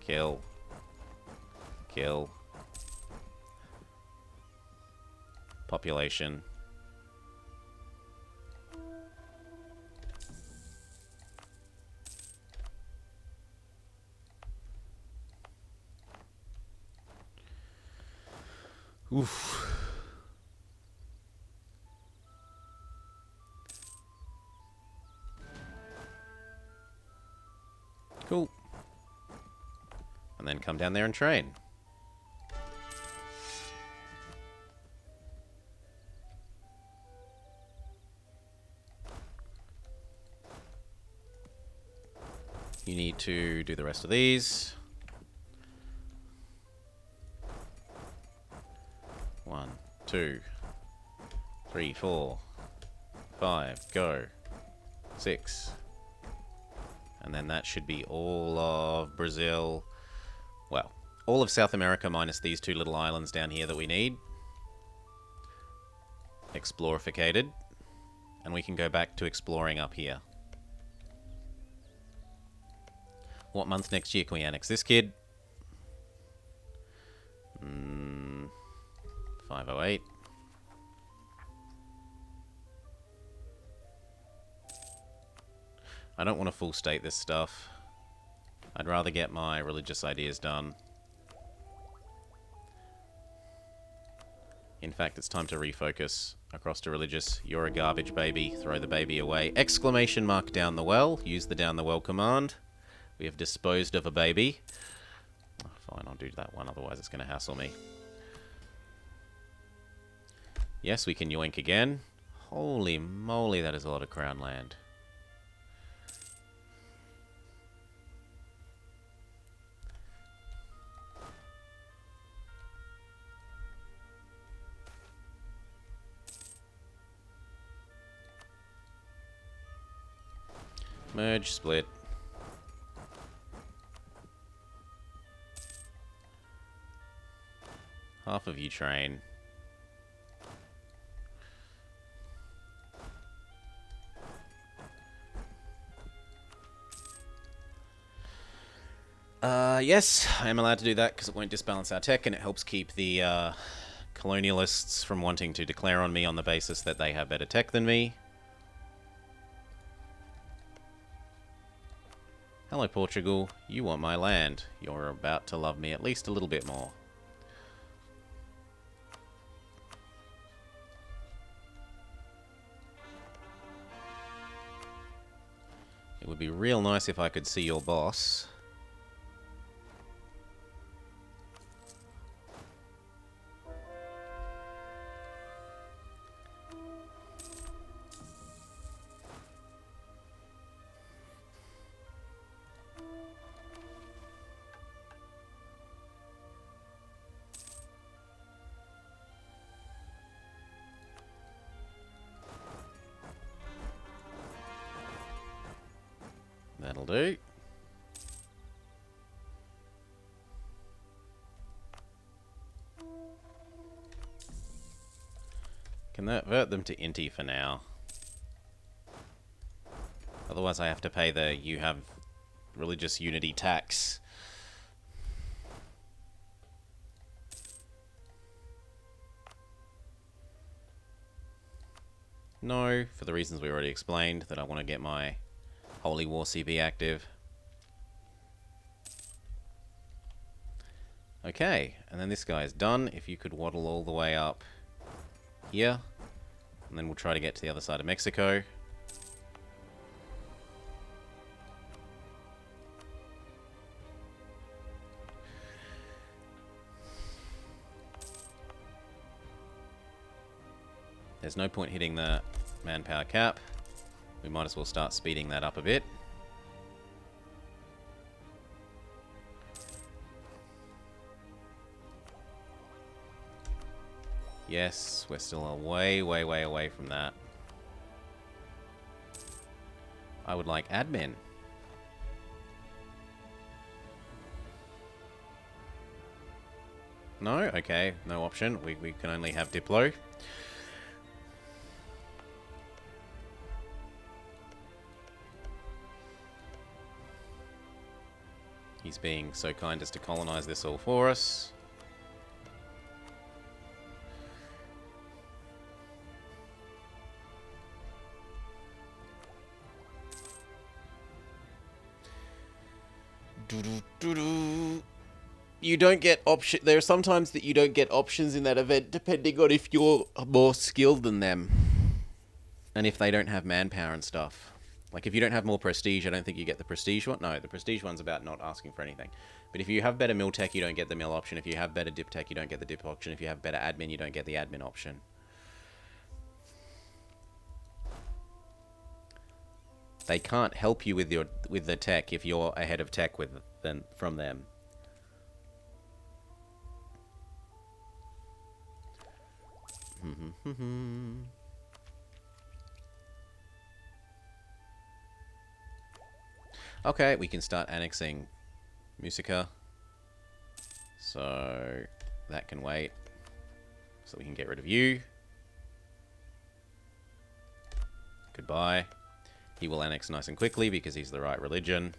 Kill. Kill. Population. Oof. Cool. And then come down there and train. You need to do the rest of these. 1, 2, 3, 4, 5, go. 6. And then that should be all of Brazil. Well, all of South America minus these two little islands down here that we need. Explorificated. And we can go back to exploring up here. What month next year can we annex this kid? 508. I don't want to full state this stuff. I'd rather get my religious ideas done. In fact, it's time to refocus across to religious. You're a garbage baby. Throw the baby away. Exclamation mark down the well. Use the down the well command. We have disposed of a baby. Oh, fine, I'll do that one. Otherwise, it's going to hassle me. Yes, we can yoink again. Holy moly, that is a lot of crown land. Merge, split. Half of you train. Yes, I am allowed to do that because it won't disbalance our tech and it helps keep the colonialists from wanting to declare on me on the basis that they have better tech than me. Hello, Portugal. You want my land. You're about to love me at least a little bit more. It would be real nice if I could see your boss. That'll do. Convert them to Inti for now. Otherwise I have to pay the you have religious unity tax. No, for the reasons we already explained, that I want to get my Holy War CB active. Okay, and then this guy is done. If you could waddle all the way up here, and then we'll try to get to the other side of Mexico. There's no point hitting the manpower cap. We might as well start speeding that up a bit. Yes, we're still a way, way, way away from that. I would like admin. No? Okay, no option. We can only have Diplo. He's being so kind as to colonize this all for us. You don't get option. There are sometimes that you don't get options in that event depending on if you're more skilled than them. And if they don't have manpower and stuff. Like, if you don't have more prestige, I don't think you get the prestige one. No, the prestige one's about not asking for anything. But if you have better mill tech, you don't get the mill option. If you have better dip tech, you don't get the dip option. If you have better admin, you don't get the admin option. They can't help you with the tech if you're ahead of tech from them. Okay, we can start annexing Musica. So that can wait. So we can get rid of you. Goodbye. He will annex nice and quickly because he's the right religion.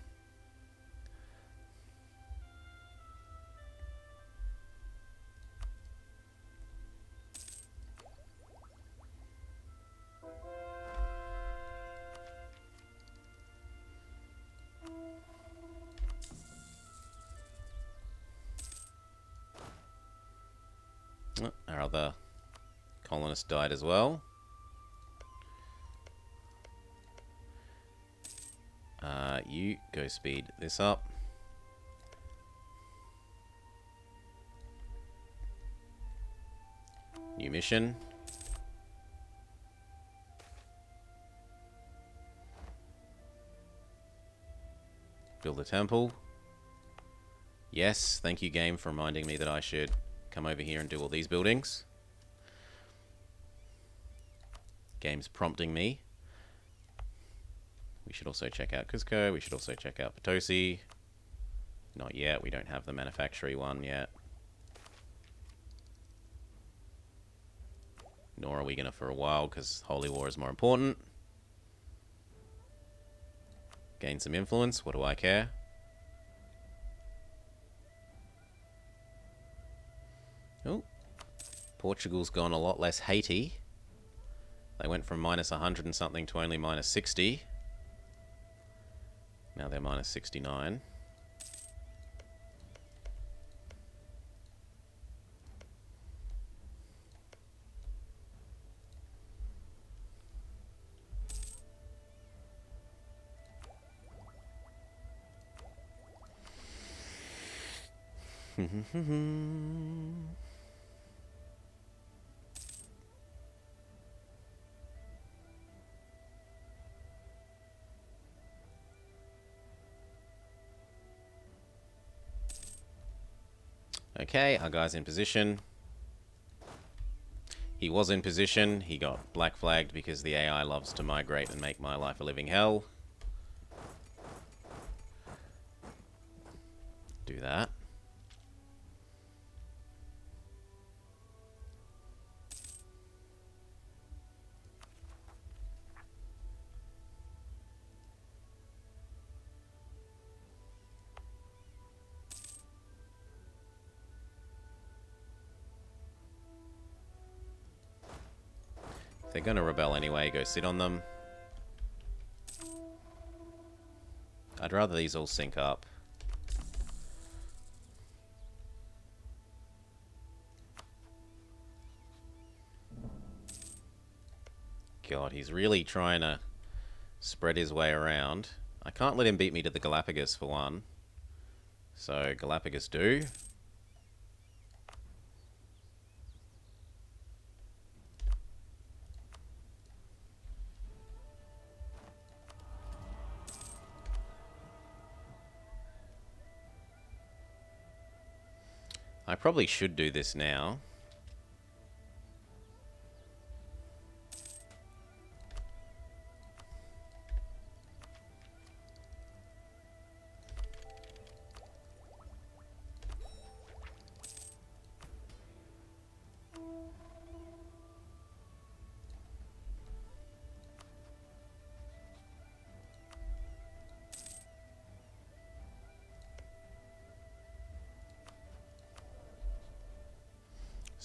Our other colonist died as well. You go speed this up. New mission. Build a temple. Yes, thank you game for reminding me that I should come over here and do all these buildings. Game's prompting me. We should also check out Cuzco. We should also check out Potosi. Not yet. We don't have the manufacturing one yet. Nor are we going to for a while because Holy War is more important. Gain some influence. What do I care? Oh. Portugal's gone a lot less Haiti. They went from minus 100 and something to only minus 60. Now they're minus 69. Okay, our guy's in position. He was in position. He got black flagged because the AI loves to migrate and make my life a living hell. Do that. If they're going to rebel anyway, go sit on them. I'd rather these all sync up. God, he's really trying to spread his way around. I can't let him beat me to the Galapagos for one. So, Galapagos do. I probably should do this now.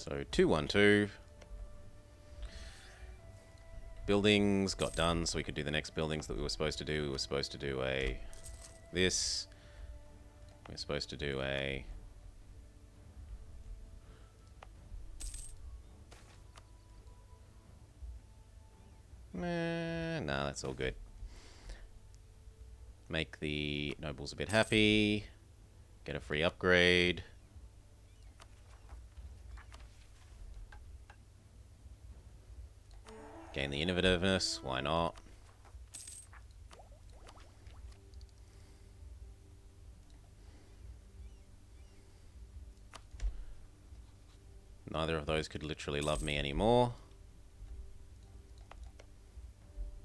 So 212. Buildings got done, so we could do the next buildings that we were supposed to do. We were supposed to do a this. We were supposed to do a nah, that's all good. Make the nobles a bit happy. Get a free upgrade. Gain the innovativeness, why not? Neither of those could literally love me anymore.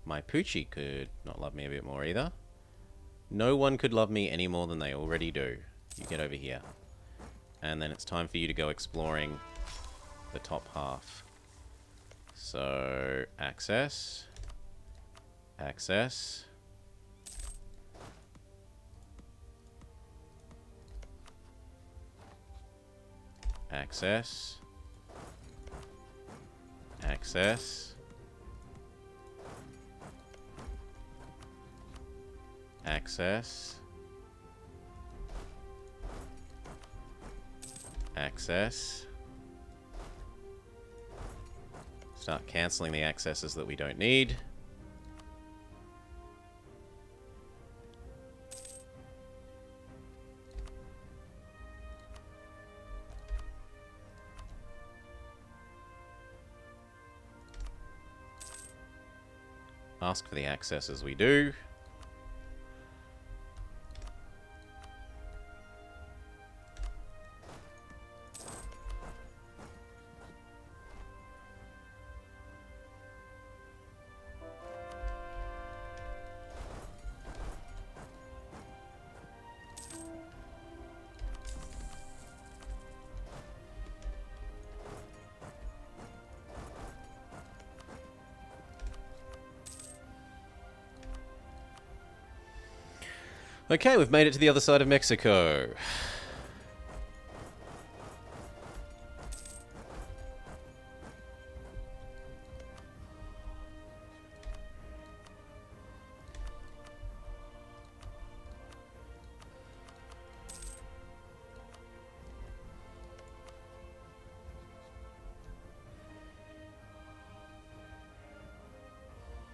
My Poochie could not love me a bit more either. No one could love me any more than they already do. You get over here. And then it's time for you to go exploring the top half. So, access. Access. Access. Access. Access. Access. Start cancelling the accesses that we don't need. Ask for the accesses we do. Okay, we've made it to the other side of Mexico.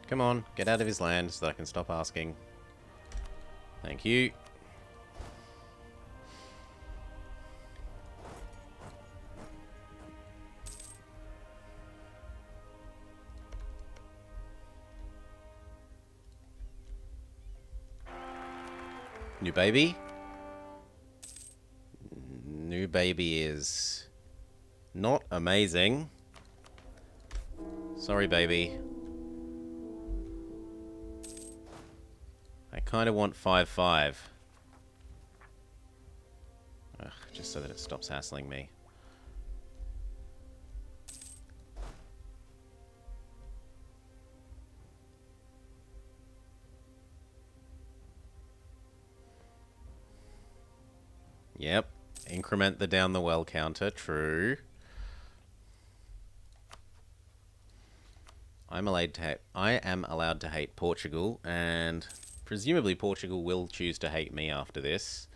Come on, get out of his land so that I can stop asking. Thank you. New baby? New baby is not amazing. Sorry, baby. I kind of want 5-5. just so that it stops hassling me. Yep. Increment the down the well counter. True. I am allowed to hate Portugal, and presumably Portugal will choose to hate me after this.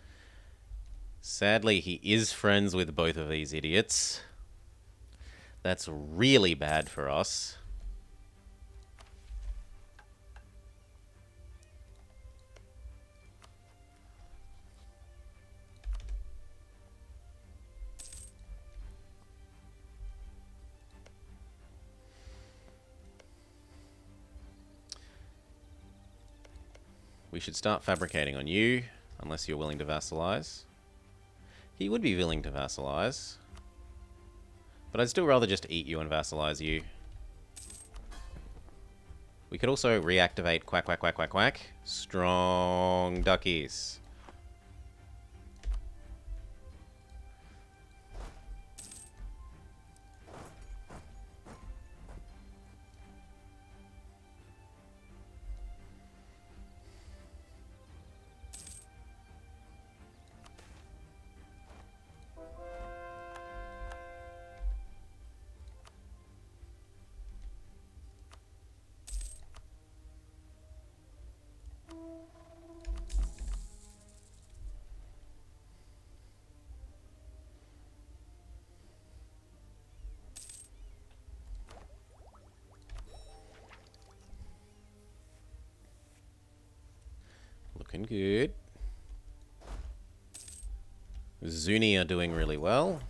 Sadly, he is friends with both of these idiots. That's really bad for us. We should start fabricating on you, unless you're willing to vassalize. He would be willing to vassalize. But I'd still rather just eat you and vassalize you. We could also reactivate quack, quack, quack, quack, quack. Strong duckies. Looking good. Zuni are doing really well.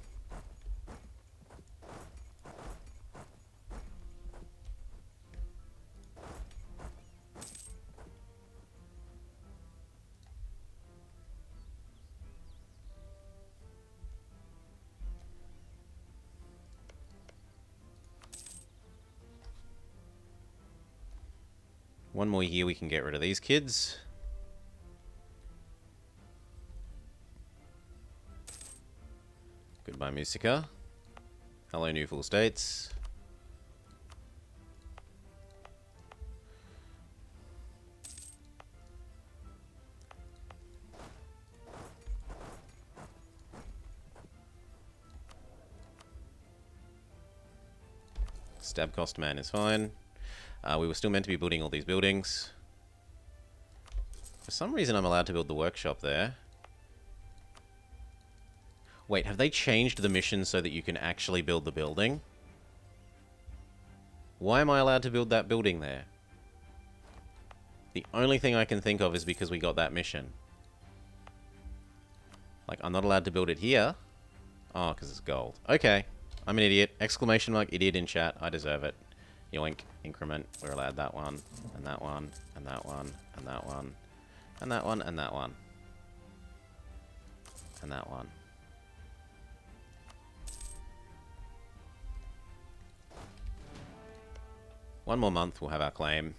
One more year we can get rid of these kids. Goodbye, Musica. Hello, New Full States. Stab cost man is fine. We were still meant to be building all these buildings. For some reason I'm allowed to build the workshop there. Wait, have they changed the mission so that you can actually build the building? Why am I allowed to build that building there? The only thing I can think of is because we got that mission. Like, I'm not allowed to build it here. Oh, because it's gold. Okay. I'm an idiot. Exclamation mark idiot in chat. I deserve it. Yoink. Increment. We're allowed that one. And that one. And that one. And that one. And that one. And that one. And that one. One more month, we'll have our claim.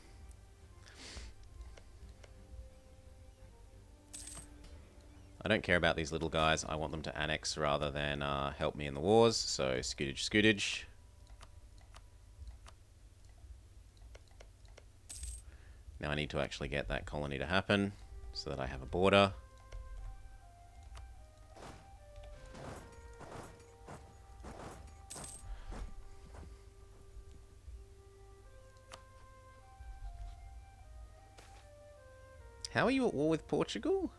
I don't care about these little guys. I want them to annex rather than help me in the wars. So, scootage, scootage. Now I need to actually get that colony to happen so that I have a border. How are you at war with Portugal?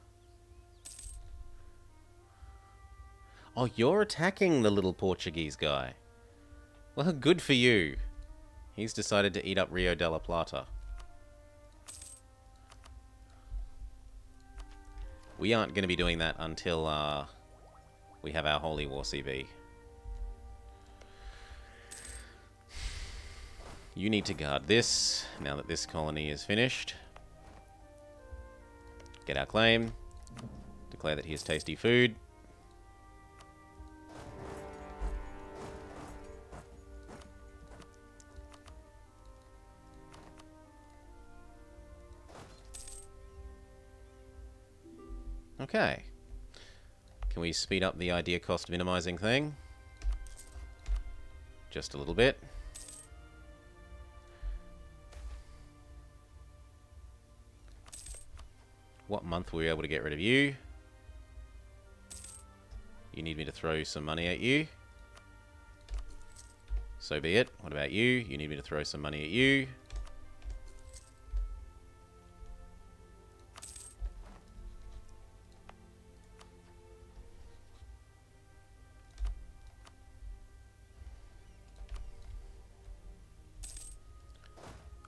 Oh, you're attacking the little Portuguese guy. Well, good for you. He's decided to eat up Rio de la Plata. We aren't going to be doing that until we have our Holy War CB. You need to guard this, now that this colony is finished. Get our claim. Declare that he has tasty food. Okay. Can we speed up the idea cost minimizing thing? Just a little bit. What month were we able to get rid of you? You need me to throw some money at you? So be it. What about you? You need me to throw some money at you?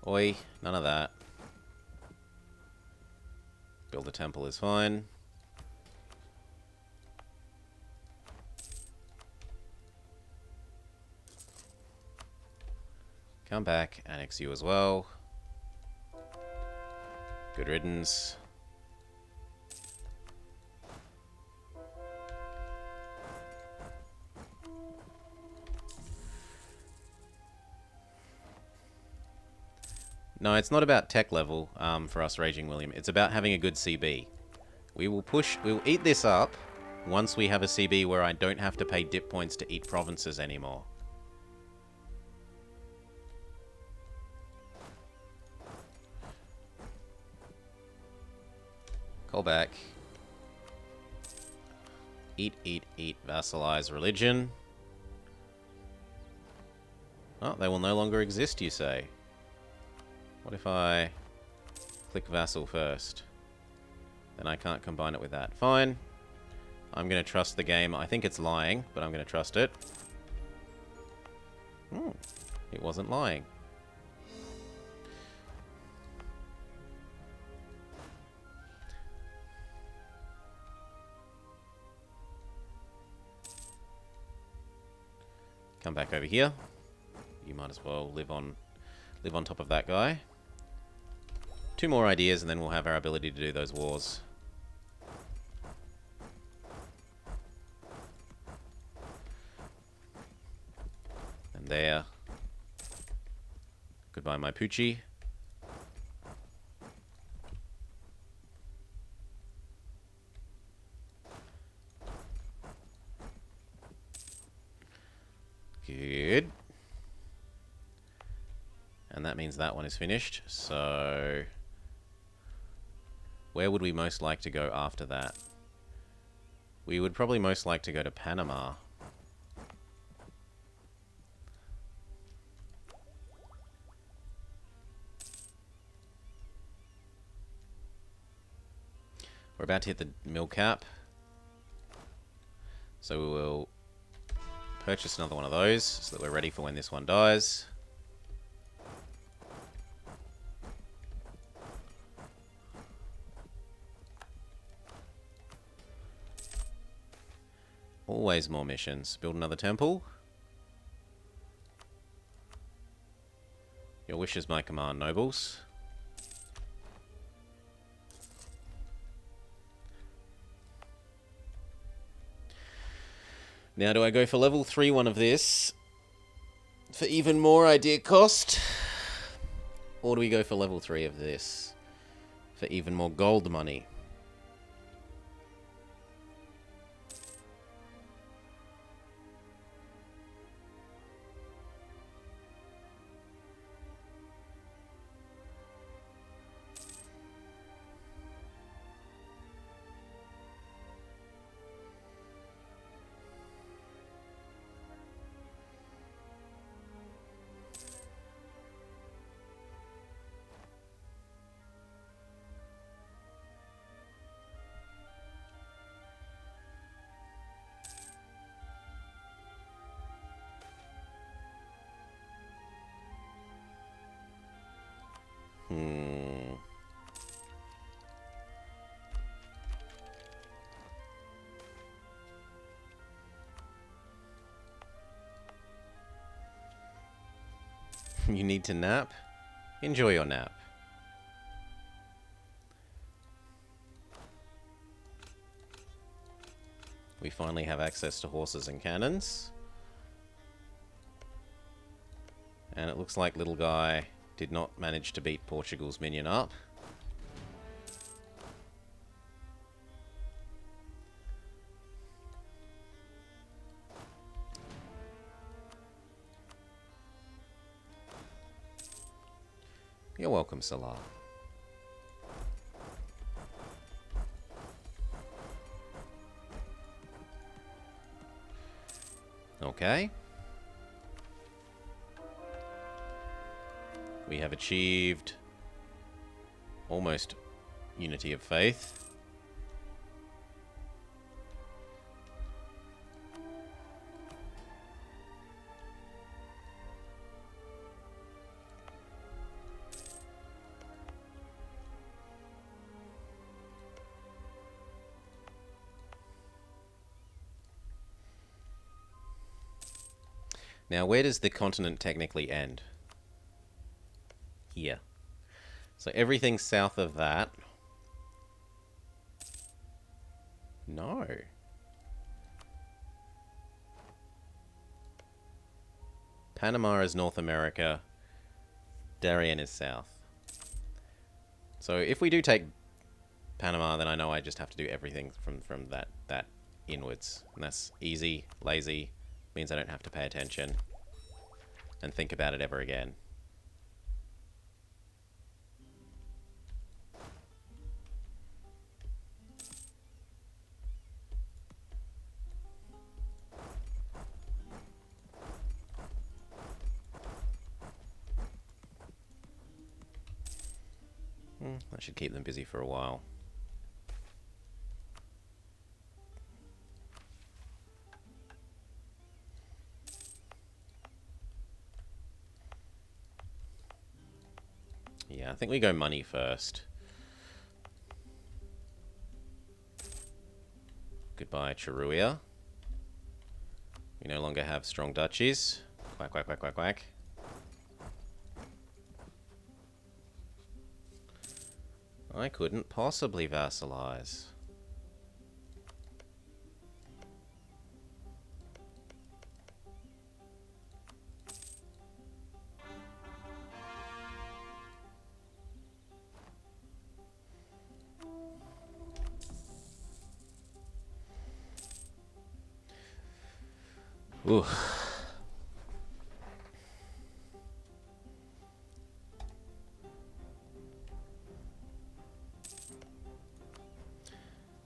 Oi, none of that. Build a temple is fine. Come back, annex you as well. Good riddance. No, it's not about tech level for us, Raging William. It's about having a good CB. We will eat this up once we have a CB where I don't have to pay dip points to eat provinces anymore. Call back. Eat, eat, eat. Vassalize religion. Oh, they will no longer exist, you say? What if I click vassal first? Then I can't combine it with that. Fine. I'm going to trust the game. I think it's lying, but I'm going to trust it. It wasn't lying. Come back over here. You might as well live on top of that guy. 2 more ideas and then we'll have our ability to do those wars. And there. Goodbye, my Poochie. Good. And that means that one is finished. So where would we most like to go after that? We would probably most like to go to Panama. We're about to hit the mill cap. So we will purchase another one of those so that we're ready for when this one dies. Always more missions. Build another temple. Your wish is my command, nobles. Now, do I go for level 3 one of this for even more idea cost? Or do we go for level 3 of this for even more gold money? You need to nap? Enjoy your nap. We finally have access to horses and cannons. And it looks like little guy did not manage to beat Portugal's minion up. You're welcome, Salah. Okay. We have achieved almost unity of faith. Now, where does the continent technically end? Here. So everything south of that... No. Panama is North America. Darien is south. So if we do take Panama, then I know I just have to do everything from that inwards. And that's easy, lazy, means I don't have to pay attention and think about it ever again. That should keep them busy for a while. Yeah, I think we go money first. Goodbye, Cheruia. We no longer have strong duchies. Quack, quack, quack, quack, quack. I couldn't possibly vassalize. Ooh.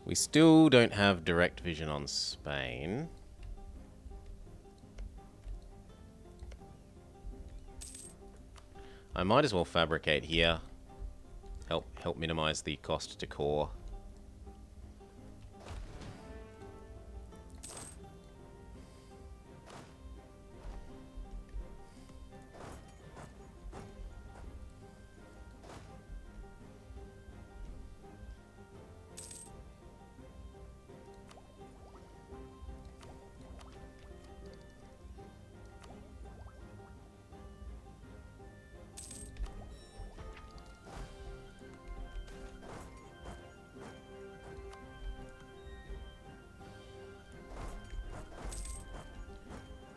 We still don't have direct vision on Spain. I might as well fabricate here. Help minimize the cost to core.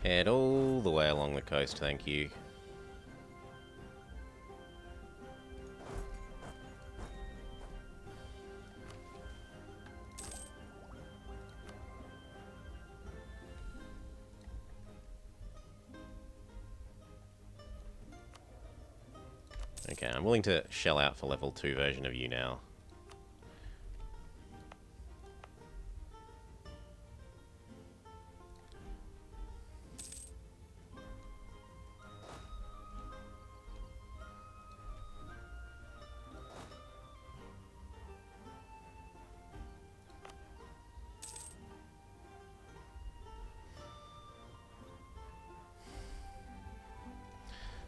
Head all the way along the coast, thank you. Okay, I'm willing to shell out for level 2 version of you now.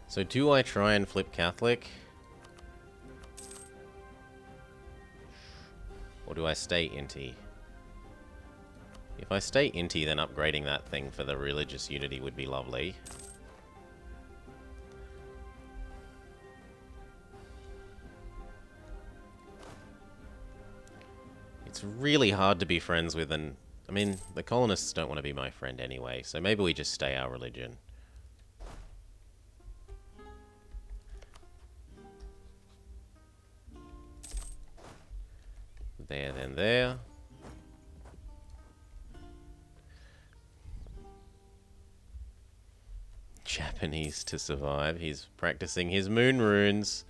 So do I try and flip Catholic? Or do I stay Inti? If I stay Inti, then upgrading that thing for the religious unity would be lovely. It's really hard to be friends with, and I mean, the colonists don't want to be my friend anyway, so maybe we just stay our religion. There, then there. Japanese to survive. He's practicing his moon runes.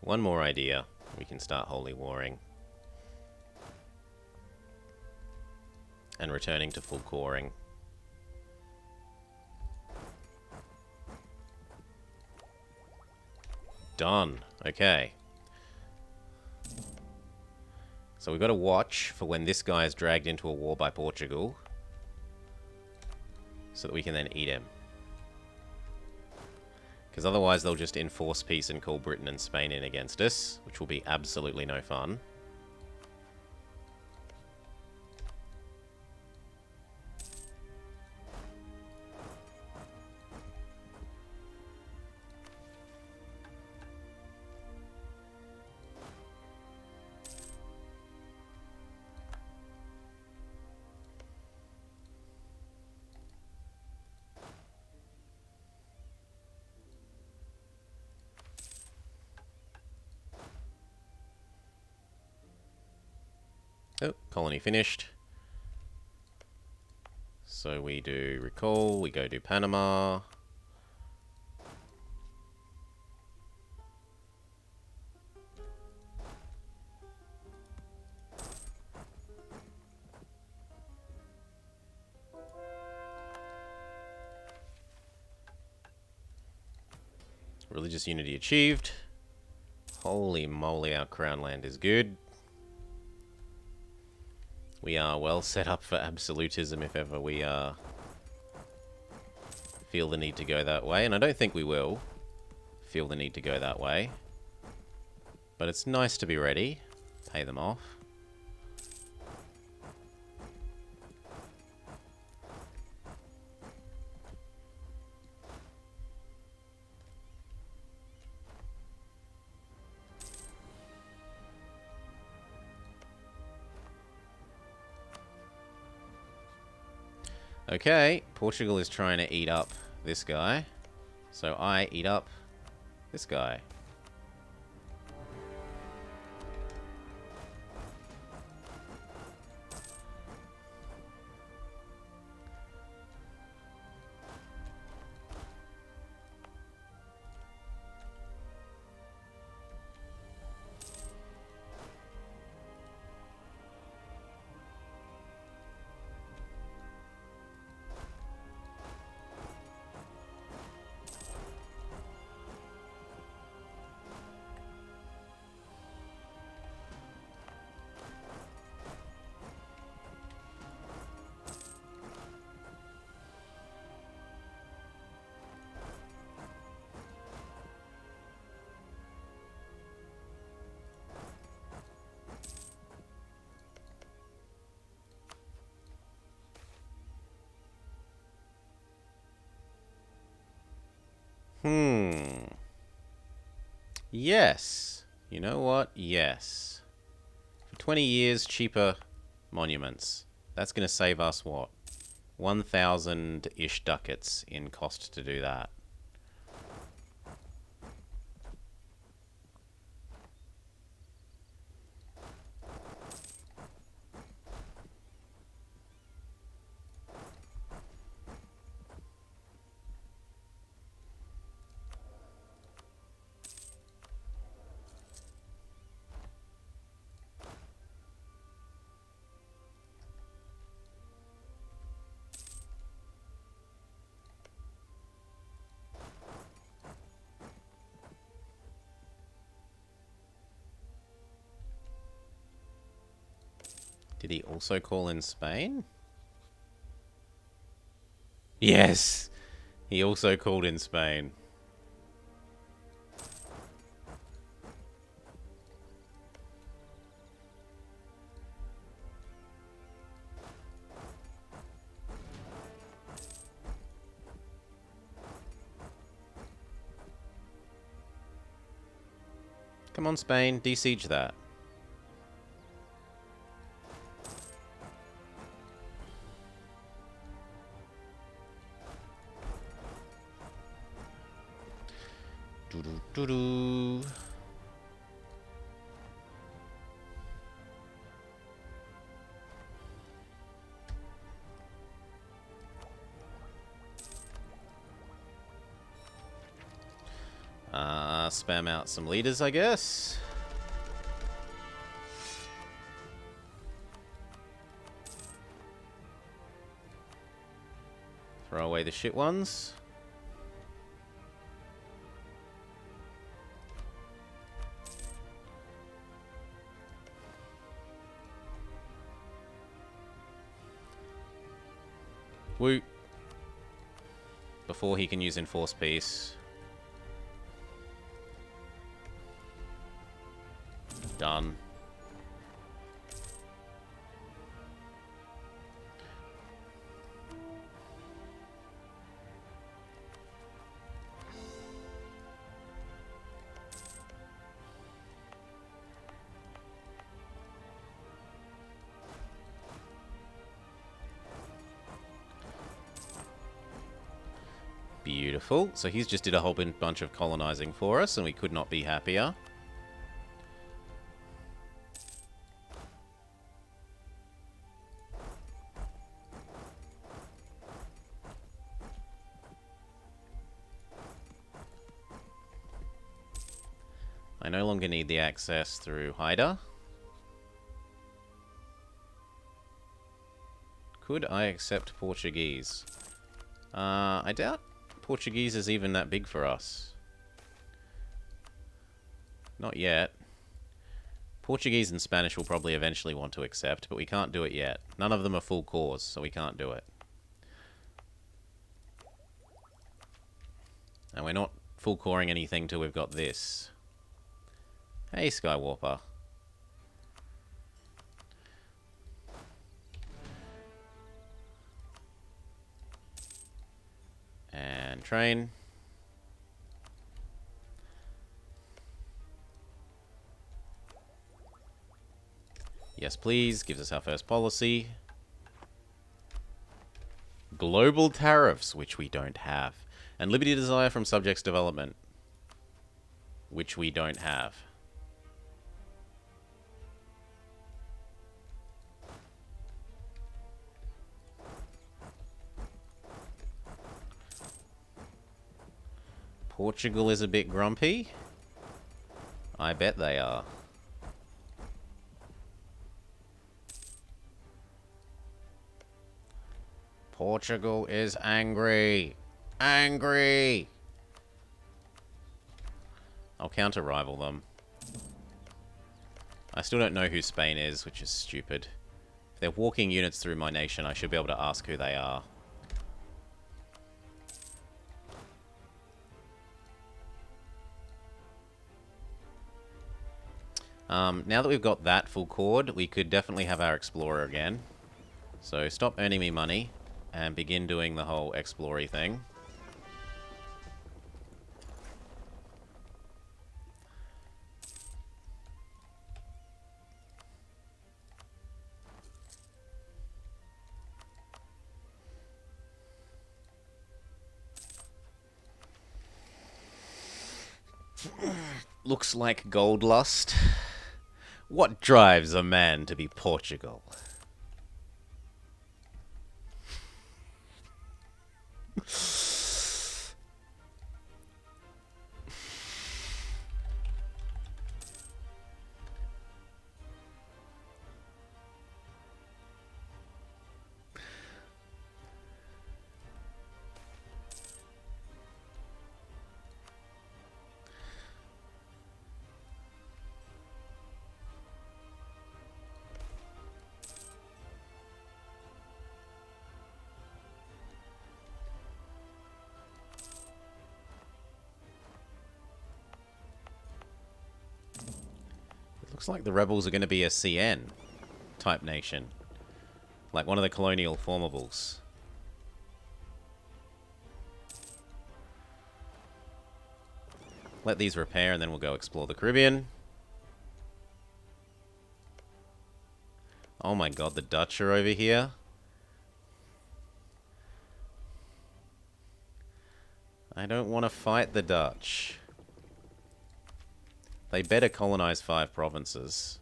One more idea. We can start holy warring. And returning to full coring. Done. Okay. So we've got to watch for when this guy is dragged into a war by Portugal. So that we can then eat him. Because otherwise they'll just enforce peace and call Britain and Spain in against us, which will be absolutely no fun. Oh, colony finished. So we do recall, we go to Panama. Religious unity achieved. Holy moly, our crown land is good. We are well set up for absolutism if ever we feel the need to go that way. And I don't think we will feel the need to go that way. But it's nice to be ready. Pay them off. Okay, Portugal is trying to eat up this guy. So I eat up this guy. Yes. You know what? Yes. For 20 years, cheaper monuments. That's going to save us, what? 1,000-ish ducats in cost to do that. Did he also call in Spain? Yes! He also called in Spain. Come on, Spain, de-siege that. Doo-doo-doo-doo. spam out some leaders, I guess. Throw away the shit ones. Woo. Before he can use Enforced Peace. Done. Beautiful. So he's just did a whole bunch of colonizing for us, and we could not be happier. I no longer need the access through Haida. Could I accept Portuguese? I doubt Portuguese is even that big for us. Not yet. Portuguese and Spanish will probably eventually want to accept, but we can't do it yet. None of them are full cores, so we can't do it. And we're not full coring anything till we've got this. Hey, Skywarper. And train. Yes, please. Gives us our first policy. Global tariffs, which we don't have. And liberty desire from subjects development, which we don't have. Portugal is a bit grumpy. I bet they are. Portugal is angry. Angry! I'll counter-rival them. I still don't know who Spain is, which is stupid. If they're walking units through my nation, I should be able to ask who they are. Now that we've got that full chord, we could definitely have our Explorer again. So stop earning me money and begin doing the whole explory thing. Looks like gold lust. What drives a man to be Portugal? Looks like the rebels are going to be a CN type nation. Like one of the colonial formables. Let these repair and then we'll go explore the Caribbean. Oh my god, the Dutch are over here. I don't want to fight the Dutch. They better colonize 5 provinces.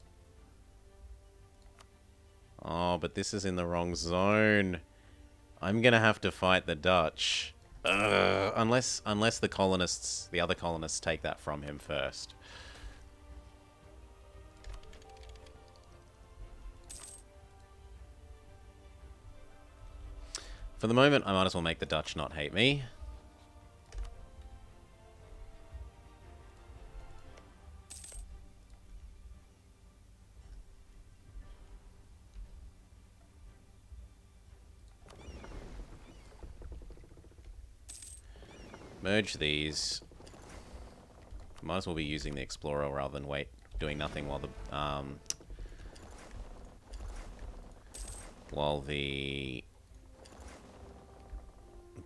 Oh, but this is in the wrong zone. I'm gonna have to fight the Dutch. Unless the colonists, the other colonists, take that from him first. For the moment, I might as well make the Dutch not hate me. Merge these. Might as well be using the Explorer rather than doing nothing while the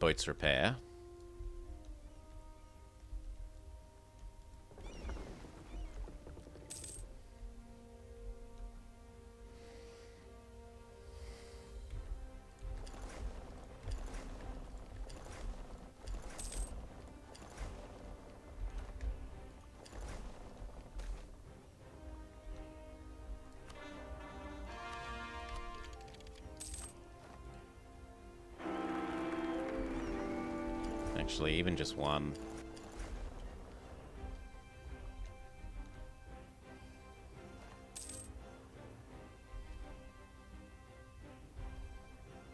boats repair. Actually, even just one.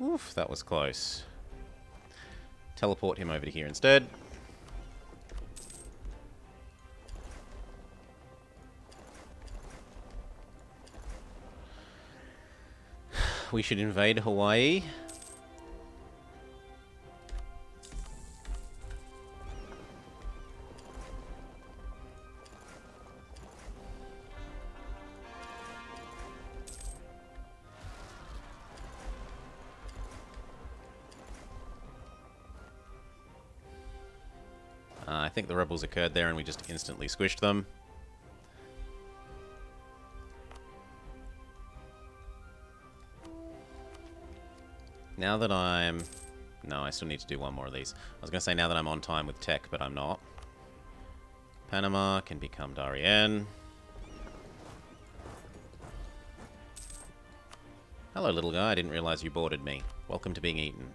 Oof, that was close. Teleport him over to here instead. We should invade Hawaii. I think the rebels occurred there and we just instantly squished them. Now that I'm... No, I still need to do one more of these. I was going to say now that I'm on time with tech, but I'm not. Panama can become Darien. Hello, little guy. I didn't realize you boarded me. Welcome to being eaten.